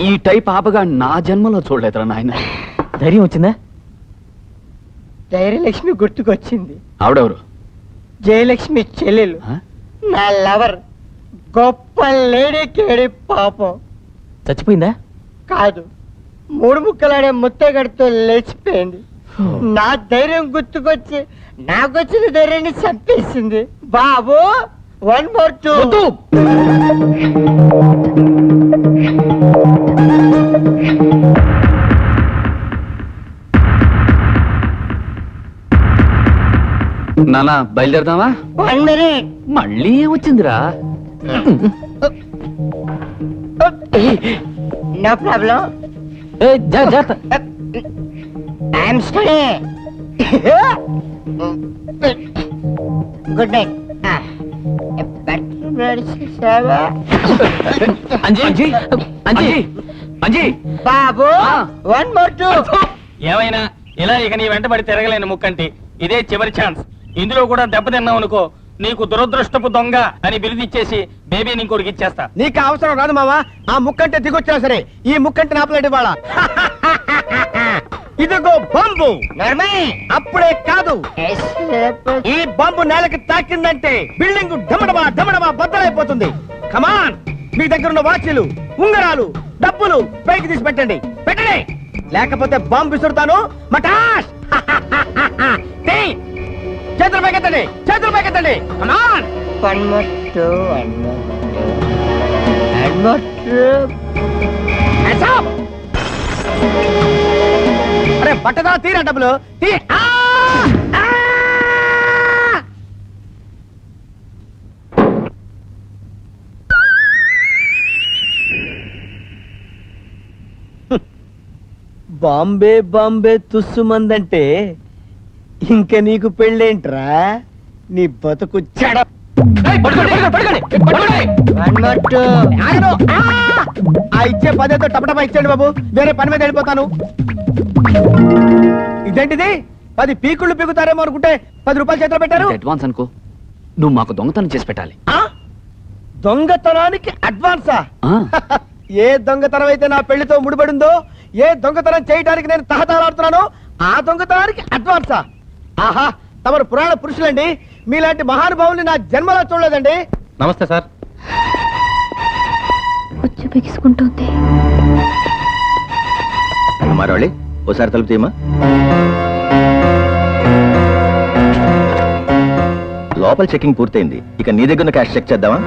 ఈ టైప్ ఆపగా నా జన్మలో చూడలేదురా నాయన. ధైర్యం వచ్చిందా? ధైర్యలక్ష్మి గుర్తుకొచ్చింది. ఆవిడెవరు? జయలక్ష్మి చెల్లెలు, ఆ? నా లవర్. గొప్ప లేడీ కేడి పాపం. చచ్చిపోయిందా? కాదు, 3 ముక్కలాడే ముత్తగడితో లేచిపోయింది. నా ధైర్యం గుర్తుకొచ్చి నాకొచ్చిన ధైర్యాన్ని చంపేసింది. బాబు 1 more 2 నానా బయలుదేరదామా? 1 minute. మళ్ళీ వచ్చిందిరా. No problem. I'm study. Good night. Babu 1 more 2 ఏమైనా ఇలా ఇక నీ వెంటబడి తిరగలేని ముక్కంటి. ఇదే చివరి ఛాన్స్. ఇందులో కూడా దెబ్బతిన్నావు అనుకో, నీకు దురదృష్టపు దొంగ అని బిరుదిచ్చేసి బేబీని ఇంకోటికి ఇచ్చేస్తా. నీకు అవసరం రాదు మావా. ఆ ముక్కంటే దిగొచ్చినా సరే ఈ ముక్కంటే నాపలేడు వాళ్ళ. ఇదిగో బాంబు. అప్పుడే కాదు, ఈ బాంబు నేలకి తాకిందంటే బిల్డింగ్ డమడమా డమడమా బద్దలైపోతుంది. కమాన్, మీ దగ్గర ఉన్న వాచీలు, ఉంగరాలు, డబ్బులు పైకి తీసి పెట్టండి. పెట్టండి, లేకపోతే బాంబు విసురుతాను. మటాష్. చేతులు పైకెత్తండి, చేతులు పైకెత్తండి. కమాన్. 1 more 2 1 more 2 1 more 2. అరే బట్టదా తీరా డబ్బులు తీ. బాంబే బాంబే తుస్సుమందంటే ఇంక నీకు పెళ్ళేంట్రా? నీ బతుకు చెడ. ఆ ఇచ్చే 10 టపటపా ఇచ్చేయండి బాబు, వేరే పని మీద వెళ్ళిపోతాను. ఇదేంటిది? 10 పీకుళ్ళు పీకుతారేమో అనుకుంటే 10 రూపాయలు చేతిలో పెట్టారు. అడ్వాన్స్ అనుకో. నువ్వు మాకు దొంగతనం చేసి పెట్టాలి. దొంగతనానికి అడ్వాన్సా? ఏ దొంగతనం అయితే నా పెళ్లితో ముడిపడిందో, ఏ దొంగతనం చేయడానికి నేను తహతహలాడుతున్నానో ఆ దొంగతనానికి అడ్వాన్సా? ఆహా, తమరు పురాణ పురుషులండి. మీలాంటి మహానుభావుల్ని నా జన్మలో చూడలేదండి. నమస్తే సార్. ఉచ్చు బిగుసుకుంటుంది. మరొళ్ళి ఓసారి తలుపు తీయమా. లోపల చెకింగ్ పూర్తయింది. ఇక నీ దగ్గర క్యాష్ చెక్ చేద్దామా?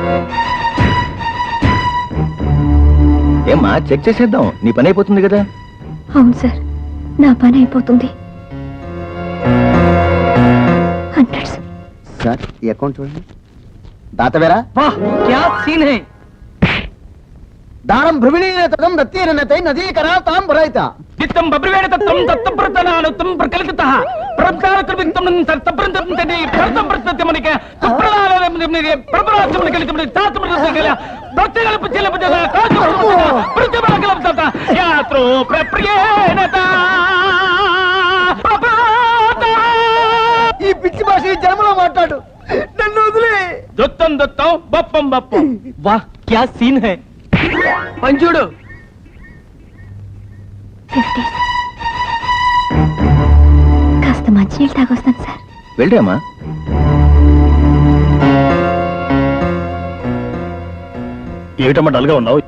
ఏమ్మా, చెక్ చేసేద్దాం. నీ పని అయిపోతుంది కదా. అవును సార్, నా పని అయిపోతుంది. సార్, ఈ అకౌంట్ చూడండి. దాతవేరా क्या सीन है? దానం భృమిణీనతం దత్తీనతై నదీకరాతాం భరైత. చిత్తం బబ్రవేణతత్తం దత్తప్రతనానుత్తం ప్రకలితః ప్రబ్దాలకృతం సర్తప్రంతతే భర్తం ప్రత్యమనిక కుప్రలాలమనికే ప్రబరాచమనికలితమని తాతమనికల దత్తగలపచెలపజల కాచమనిక ప్రతిబలకలపత యాత్రో ప్రప్రియేనత. ఈ పిచ్చి భాష ఈ జన్మలో మాట్లాడు. నన్ను వదిలే. దొత్తం దొత్తం బప్పం బప్పం. వాహ్, క్యా సీన్ హై. పంచుడు. 50. కాస్త మంచినీళ్ళు తాగొస్తాను సార్. వెళ్ళరామా. ఏమిటమ్మా డల్గా ఉన్నావు?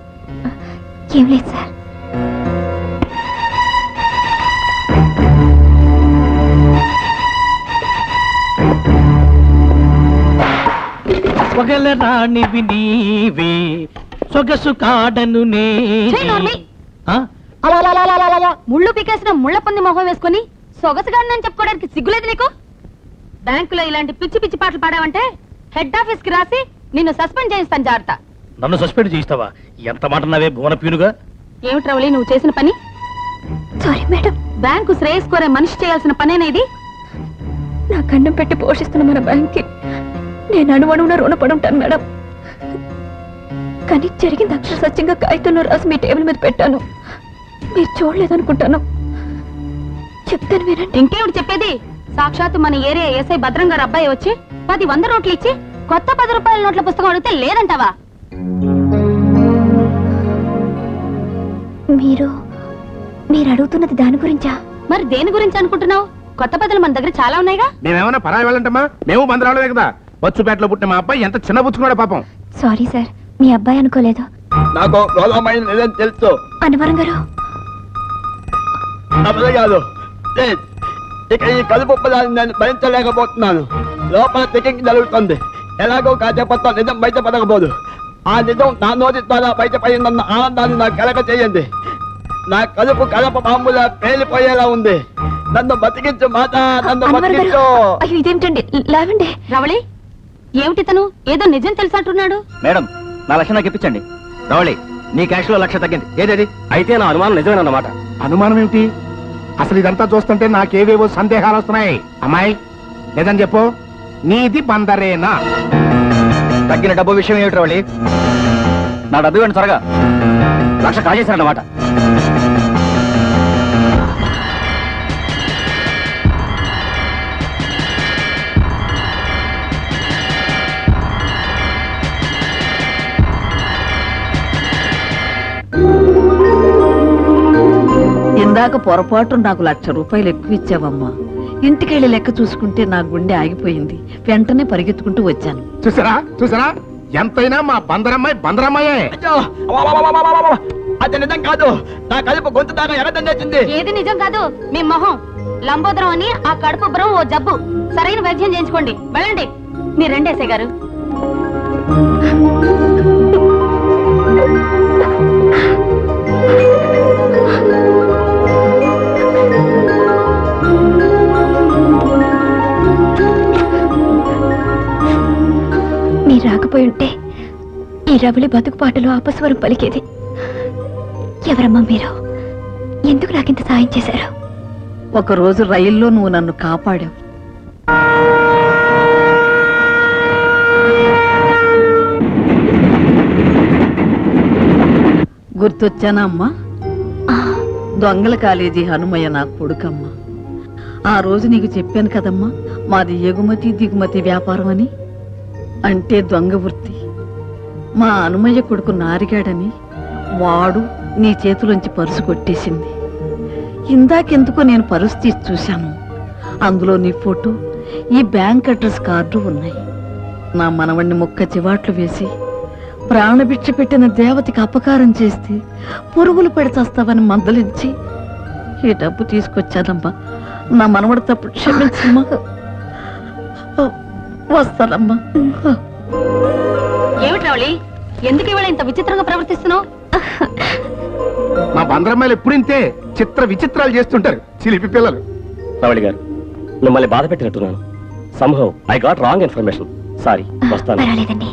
ఏం లేదు సార్. ఒకల రాణివి నీవే సొగసు కాడను ఛీ, నోర్మి! ముళ్ళు పీకేసిన ముళ్ళ పంది మొహం వేసుకుని సొగసుగాడినని చెప్పుకోవడానికి సిగ్గులేదు నీకు? బ్యాంకులో ఇలాంటి పిచ్చి పిచ్చి పాటలు పాడావంటే హెడ్ ఆఫీస్ కి రాసి నిన్ను సస్పెండ్ చేయిస్తాను. జాగ్రత్త. నన్ను సస్పెండ్ చేయిస్తావా? ఎంత మాట నావే భువన పీనుగా. ఏమిటి రవళి నువ్వు చేసిన పని? Sorry madam. బ్యాంకు శ్రేయస్ కోరే మనిషి చేయాల్సిన పనేనేది? నా కన్నం పెట్టి పోషిస్తున్న మన బ్యాంక్కి నేను అణువణువున రుణపడి ఉంటాను మేడం. కానీ జరిగింది అక్షర సత్యంగా కాగితంలో రాసి మీ టేబుల్ మీద పెట్టాను. మీరు చూడలేదనుకుంటాను. చెప్తాను వినండి. ఇంకేమిటి చెప్పేది? సాక్షాత్తు మన ఏరియా ఎస్ఐ భద్రం గారు అబ్బాయి వచ్చి 10 నోట్లు ఇచ్చి కొత్త 10 రూపాయల నోట్ల పుస్తకం అడిగితే లేదంటావా? మీరు అడుగుతున్నది దాని గురించా? మరి దేని గురించి అనుకుంటున్నావు? కొత్త పదలు మన దగ్గర చాలా ఉన్నాయిగా. మేమేమన్నా పరాయి వెళ్ళంటమ్మా? మేము బందరాళ్ళే కదా. బచ్చుపేటలో పుట్టిన మా అబ్బాయి ఎంత చిన్న బుచ్చుకున్నాడు పాపం. సారీ సార్, మీ అబ్బాయి అనుకోలేదు. నాకు రోగమైన నిజం తెలుసు. అనవరం గారు కాదు. ఇక ఈ కలుపు పదాన్ని నేను భరించలేకపోతున్నాను. లోపల చెకింగ్ జరుగుతుంది. ఎలాగో కాసేపట్లో నిజం బయటపడకపోదు. ఆ నిజం నా నోటి ద్వారా బయటపడిందన్న ఆనందాన్ని నాకు కలగ చేయండి. నా కలుపు కలప బాంబులా పేలిపోయేలా ఉంది. నన్ను బతికించు మాత, నన్ను బతికించు. అయ్యో ఇదేమిటండి, లేవండి. రవళి, ఏమిటి తను ఏదో నిజం తెలుసంటున్నాడు? మేడం, నా లక్ష నాకు ఇప్పించండి. రవళి, నీ క్యాష్ లో 1,00,000 తగ్గింది. ఏదేది? అయితే నా అనుమానం నిజమేనన్నమాట. అనుమానం ఏమిటి? అసలు ఇదంతా చూస్తుంటే నాకేవేవో సందేహాలు వస్తున్నాయి. అమ్మాయి, నిజం చెప్పు, నీది బందరేనా? తగ్గిన డబ్బు విషయం ఏమిటి రవళి? నా డబ్బు ఇవ్వండి త్వరగా. 1,00,000 కాజేశారన్నమాట. ఇందాక పొరపాటు నాకు 1,00,000 రూపాయలు ఎక్కువ ఇచ్చావమ్మా. ఇంటికెళ్ళి లెక్క చూసుకుంటే నా గుండె ఆగిపోయింది. వెంటనే పరిగెత్తుకుంటూ వచ్చాను. చూసారా చూసారా, ఎంతైనా మా బందరమ్మాయి బందరమ్మాయే. అయ్యో, అది నిజం కాదు. నా కలుపు గొంతు దాకా ఎగదండేసింది. ఏది నిజం కాదు? మీ మొహం లంబోదరం అని ఆ కడుపు బ్రం ఓ జబ్బు. సరైన వైద్యం చేయించుకోండి. వెళ్ళండి. మీరు రండి ఎస్ఐ గారు. మీరు రాకపోయి ఉంటే ఈ రవళి బతుకుపాటలో అపస్వరం పలికేది. ఎవరమ్మా మీరు? ఎందుకు నాకింత సాయం చేశారు? ఒకరోజు రైల్లో నువ్వు నన్ను కాపాడావు. గుర్తొచ్చానా అమ్మా? దొంగల కాలేజీ హనుమయ్య నా కొడుకమ్మా. ఆ రోజు నీకు చెప్పాను కదమ్మా, మాది ఎగుమతి దిగుమతి వ్యాపారం అని. అంటే దొంగ వృత్తి. మా హనుమయ్య కొడుకు నారిగాడని వాడు నీ చేతిలోంచి పరుసు కొట్టేసింది. ఇందాకెందుకో నేను పరుసు తీసి చూశాను. అందులో నీ ఫోటో, ఈ బ్యాంక్ అడ్రస్ కార్డు ఉన్నాయి. నా మనవణ్ణి మొక్క చివాట్లు వేసి ప్రాణభిక్ష పెట్టిన దేవతకి అపకారం చేస్తే పురుగులు పెడచేస్తావని మందలించి ఈ డబ్బు తీసుకొచ్చానమ్మా. నా మనవడి తప్పుడు క్షమించమ్మా. వస్తానమ్మా. ఏమిటి రవళి, ఎందుకు ఇవాళ ఇంత విచిత్రంగా ప్రవర్తిస్తున్నావు? మా బందరమ్మాయిలు ఎప్పుడు ఇంతే చిత్ర విచిత్రాలు చేస్తుంటారు, చిలిపి పిల్లలు. రవళి గారు, మిమ్మల్ని బాధ పెట్టినట్టున్నాను. Somehow I got wrong information. Sorry. వస్తాను. పర్వాలేదండి.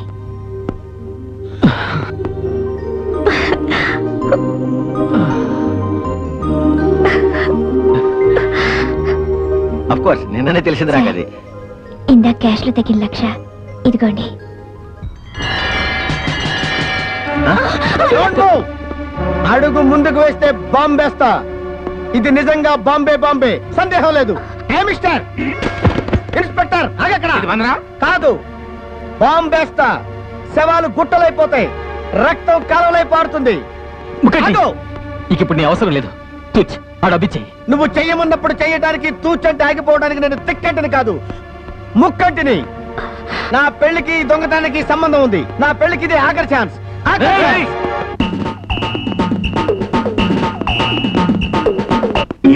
అఫ్ కోర్స్ నిన్ననే తెలిసింది నాకు అది. ఇందా క్యాష్ లో తగిన 1,00,000 ఇదిగోండి. అడుగు ముందుకు వేస్తే బాంబేస్తా. ఇది నిజంగా బాంబే బాంబే, సందేహం లేదు. ఏ మిస్టర్ ఇన్స్పెక్టర్ ఆగక్కడ. ఇది బందరా? కాదు, బాంబేస్తా. శవాలు గుట్టలైపోతాయి, రక్తం కాలువలై పారుతుంది. ఆగు. ఇక ఇప్పుడు నీ అవసరం లేదు. తుచ్, ఆ డబ్బిచ్చేయి. నువ్వు చెయ్యమన్నప్పుడు చెయ్యడానికి, తూచంటే ఆగిపోవడానికి నేను తిక్కంటిని కాదు, ముక్కంటిని. నా పెళ్లికి దొంగతనానికి సంబంధం ఉంది. నా పెళ్లికి ఇది ఆఖరి ఛాన్స్.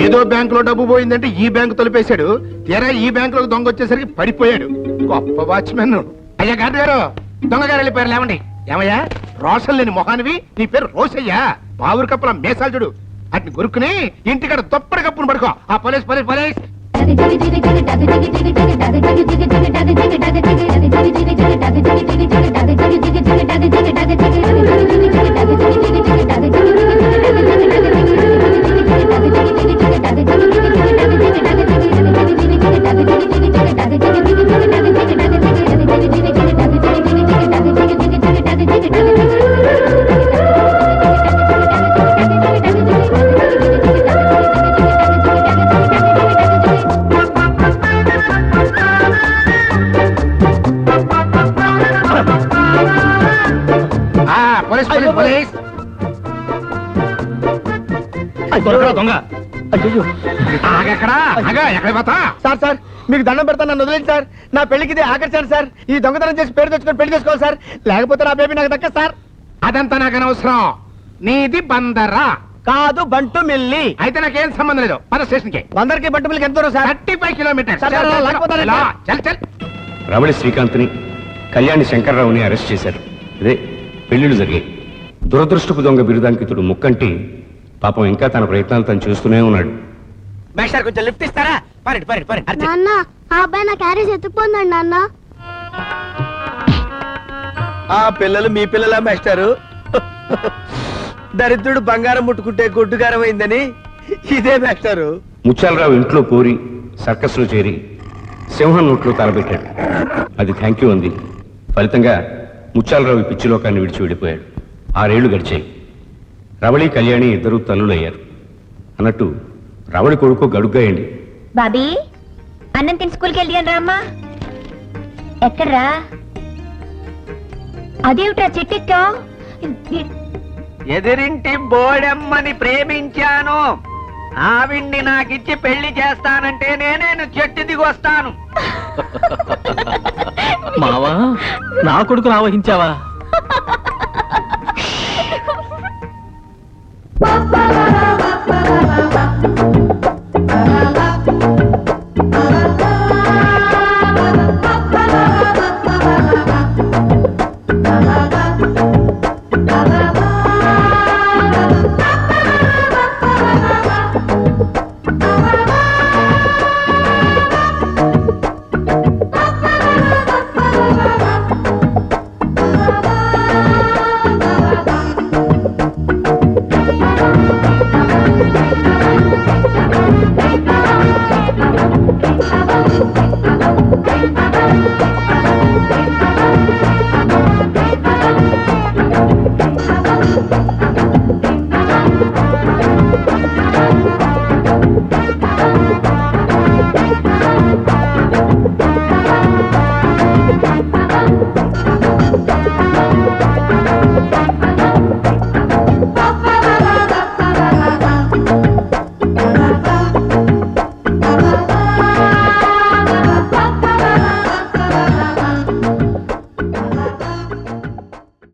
ఏదో బ్యాంకులో డబ్బు పోయిందంటే ఈ బ్యాంకు తొలిపేశాడు. తీరా ఈ బ్యాంకులో దొంగ వచ్చేసరికి పడిపోయాడు. గొప్ప వాచ్మెన్. అయ్యా గారు గారు, దొంగగారు వెళ్ళిపోయారు లేవండి. ఏమయ్యా, రోషన్ లేని మొహానివి, నీ పేరు రోషయ్యా. బావురు కప్పుల మేసాలు చూడు. అట్ని గురుక్కుని ఇంటికాడ దుప్పటి కప్పును పడుకో. ఆ police police police. Police police police. దొంగ ఆగెక్కడా? ఆగా, ఎక్కడ పోతా? సార్ సార్ మీకు దండం పెడతాను, నన్ను వదిలేదు సార్. నా పెళ్లికి ఇది ఆఖరి ఛాన్స్ సార్. ఈ దొంగతనం చేసి పేరు తెచ్చుకొని పెళ్లి చేసుకోవాలి సార్. లేకపోతే నా బేబీ నాకు దక్కదు సార్. అదంతా నాకు అనవసరం. నీది బందరా కాదు, బంటు మిల్లి. అయితే నాకేం సంబంధం లేదు. పద స్టేషన్ కి. అందరికి బంటు మిల్లికి ఎంత దూరం సార్? 35 కిలోమీటర్. సార్, సార్, లేకపోతే చల్ చల్. రమణి శ్రీకాంత్ని, కళ్యాణి శంకర్రావుని అరెస్ట్ చేశారు. ఇదే పెళ్లిళ్ళు జరిగాయి. దురదృష్టపు దొంగ బిరుదాంకితుడు ముక్కంటి పాపం ఇంకా తన ప్రయత్నాలు తను చేస్తూనే ఉన్నాడు. మేస్టర్ కొంచెం లిఫ్ట్ ఇస్తారా? పరండి పరండి పరండి. నాన్న ఆ అబ్బాయి నా క్యారేజ్ ఎత్తుకుపోందండి నాన్న. ఆ పిల్లలు మీ పిల్లలా మేస్టారు? దరిద్రుడు బంగారం ముట్టుకుంటే గొడ్డుగారం అయిందని ఇదే మేస్టారు. ముత్యాలరావు ఇంట్లో కోరి సర్కస్లో చేరి సింహం నోట్లో తలబెట్టాడు. అది థ్యాంక్ యూ అంది. ఫలితంగా ముత్యాలరావు ఈ పిచ్చి లోకాన్ని విడిచి వెళ్ళిపోయాడు. 6 ఏళ్లు గడిచాయి. రవళి, కళ్యాణి ఇద్దరు తల్లులయ్యారు. అన్నట్టు రవళి కొడుకు గడుగ్గాయండి. బాబీ అన్నం తిని స్కూల్కి వెళ్ళాను రామ్మా. ఎక్కడ్రా? అదేమిట్రా చెట్టెక్కా? ఎదిరింటి బోడెమ్మని ప్రేమించాను, ఆవిడ్ని నాకిచ్చి పెళ్లి చేస్తానంటే నేను చెట్టు దిగి వస్తాను. మావా, నా కొడుకు ఆవహించావా?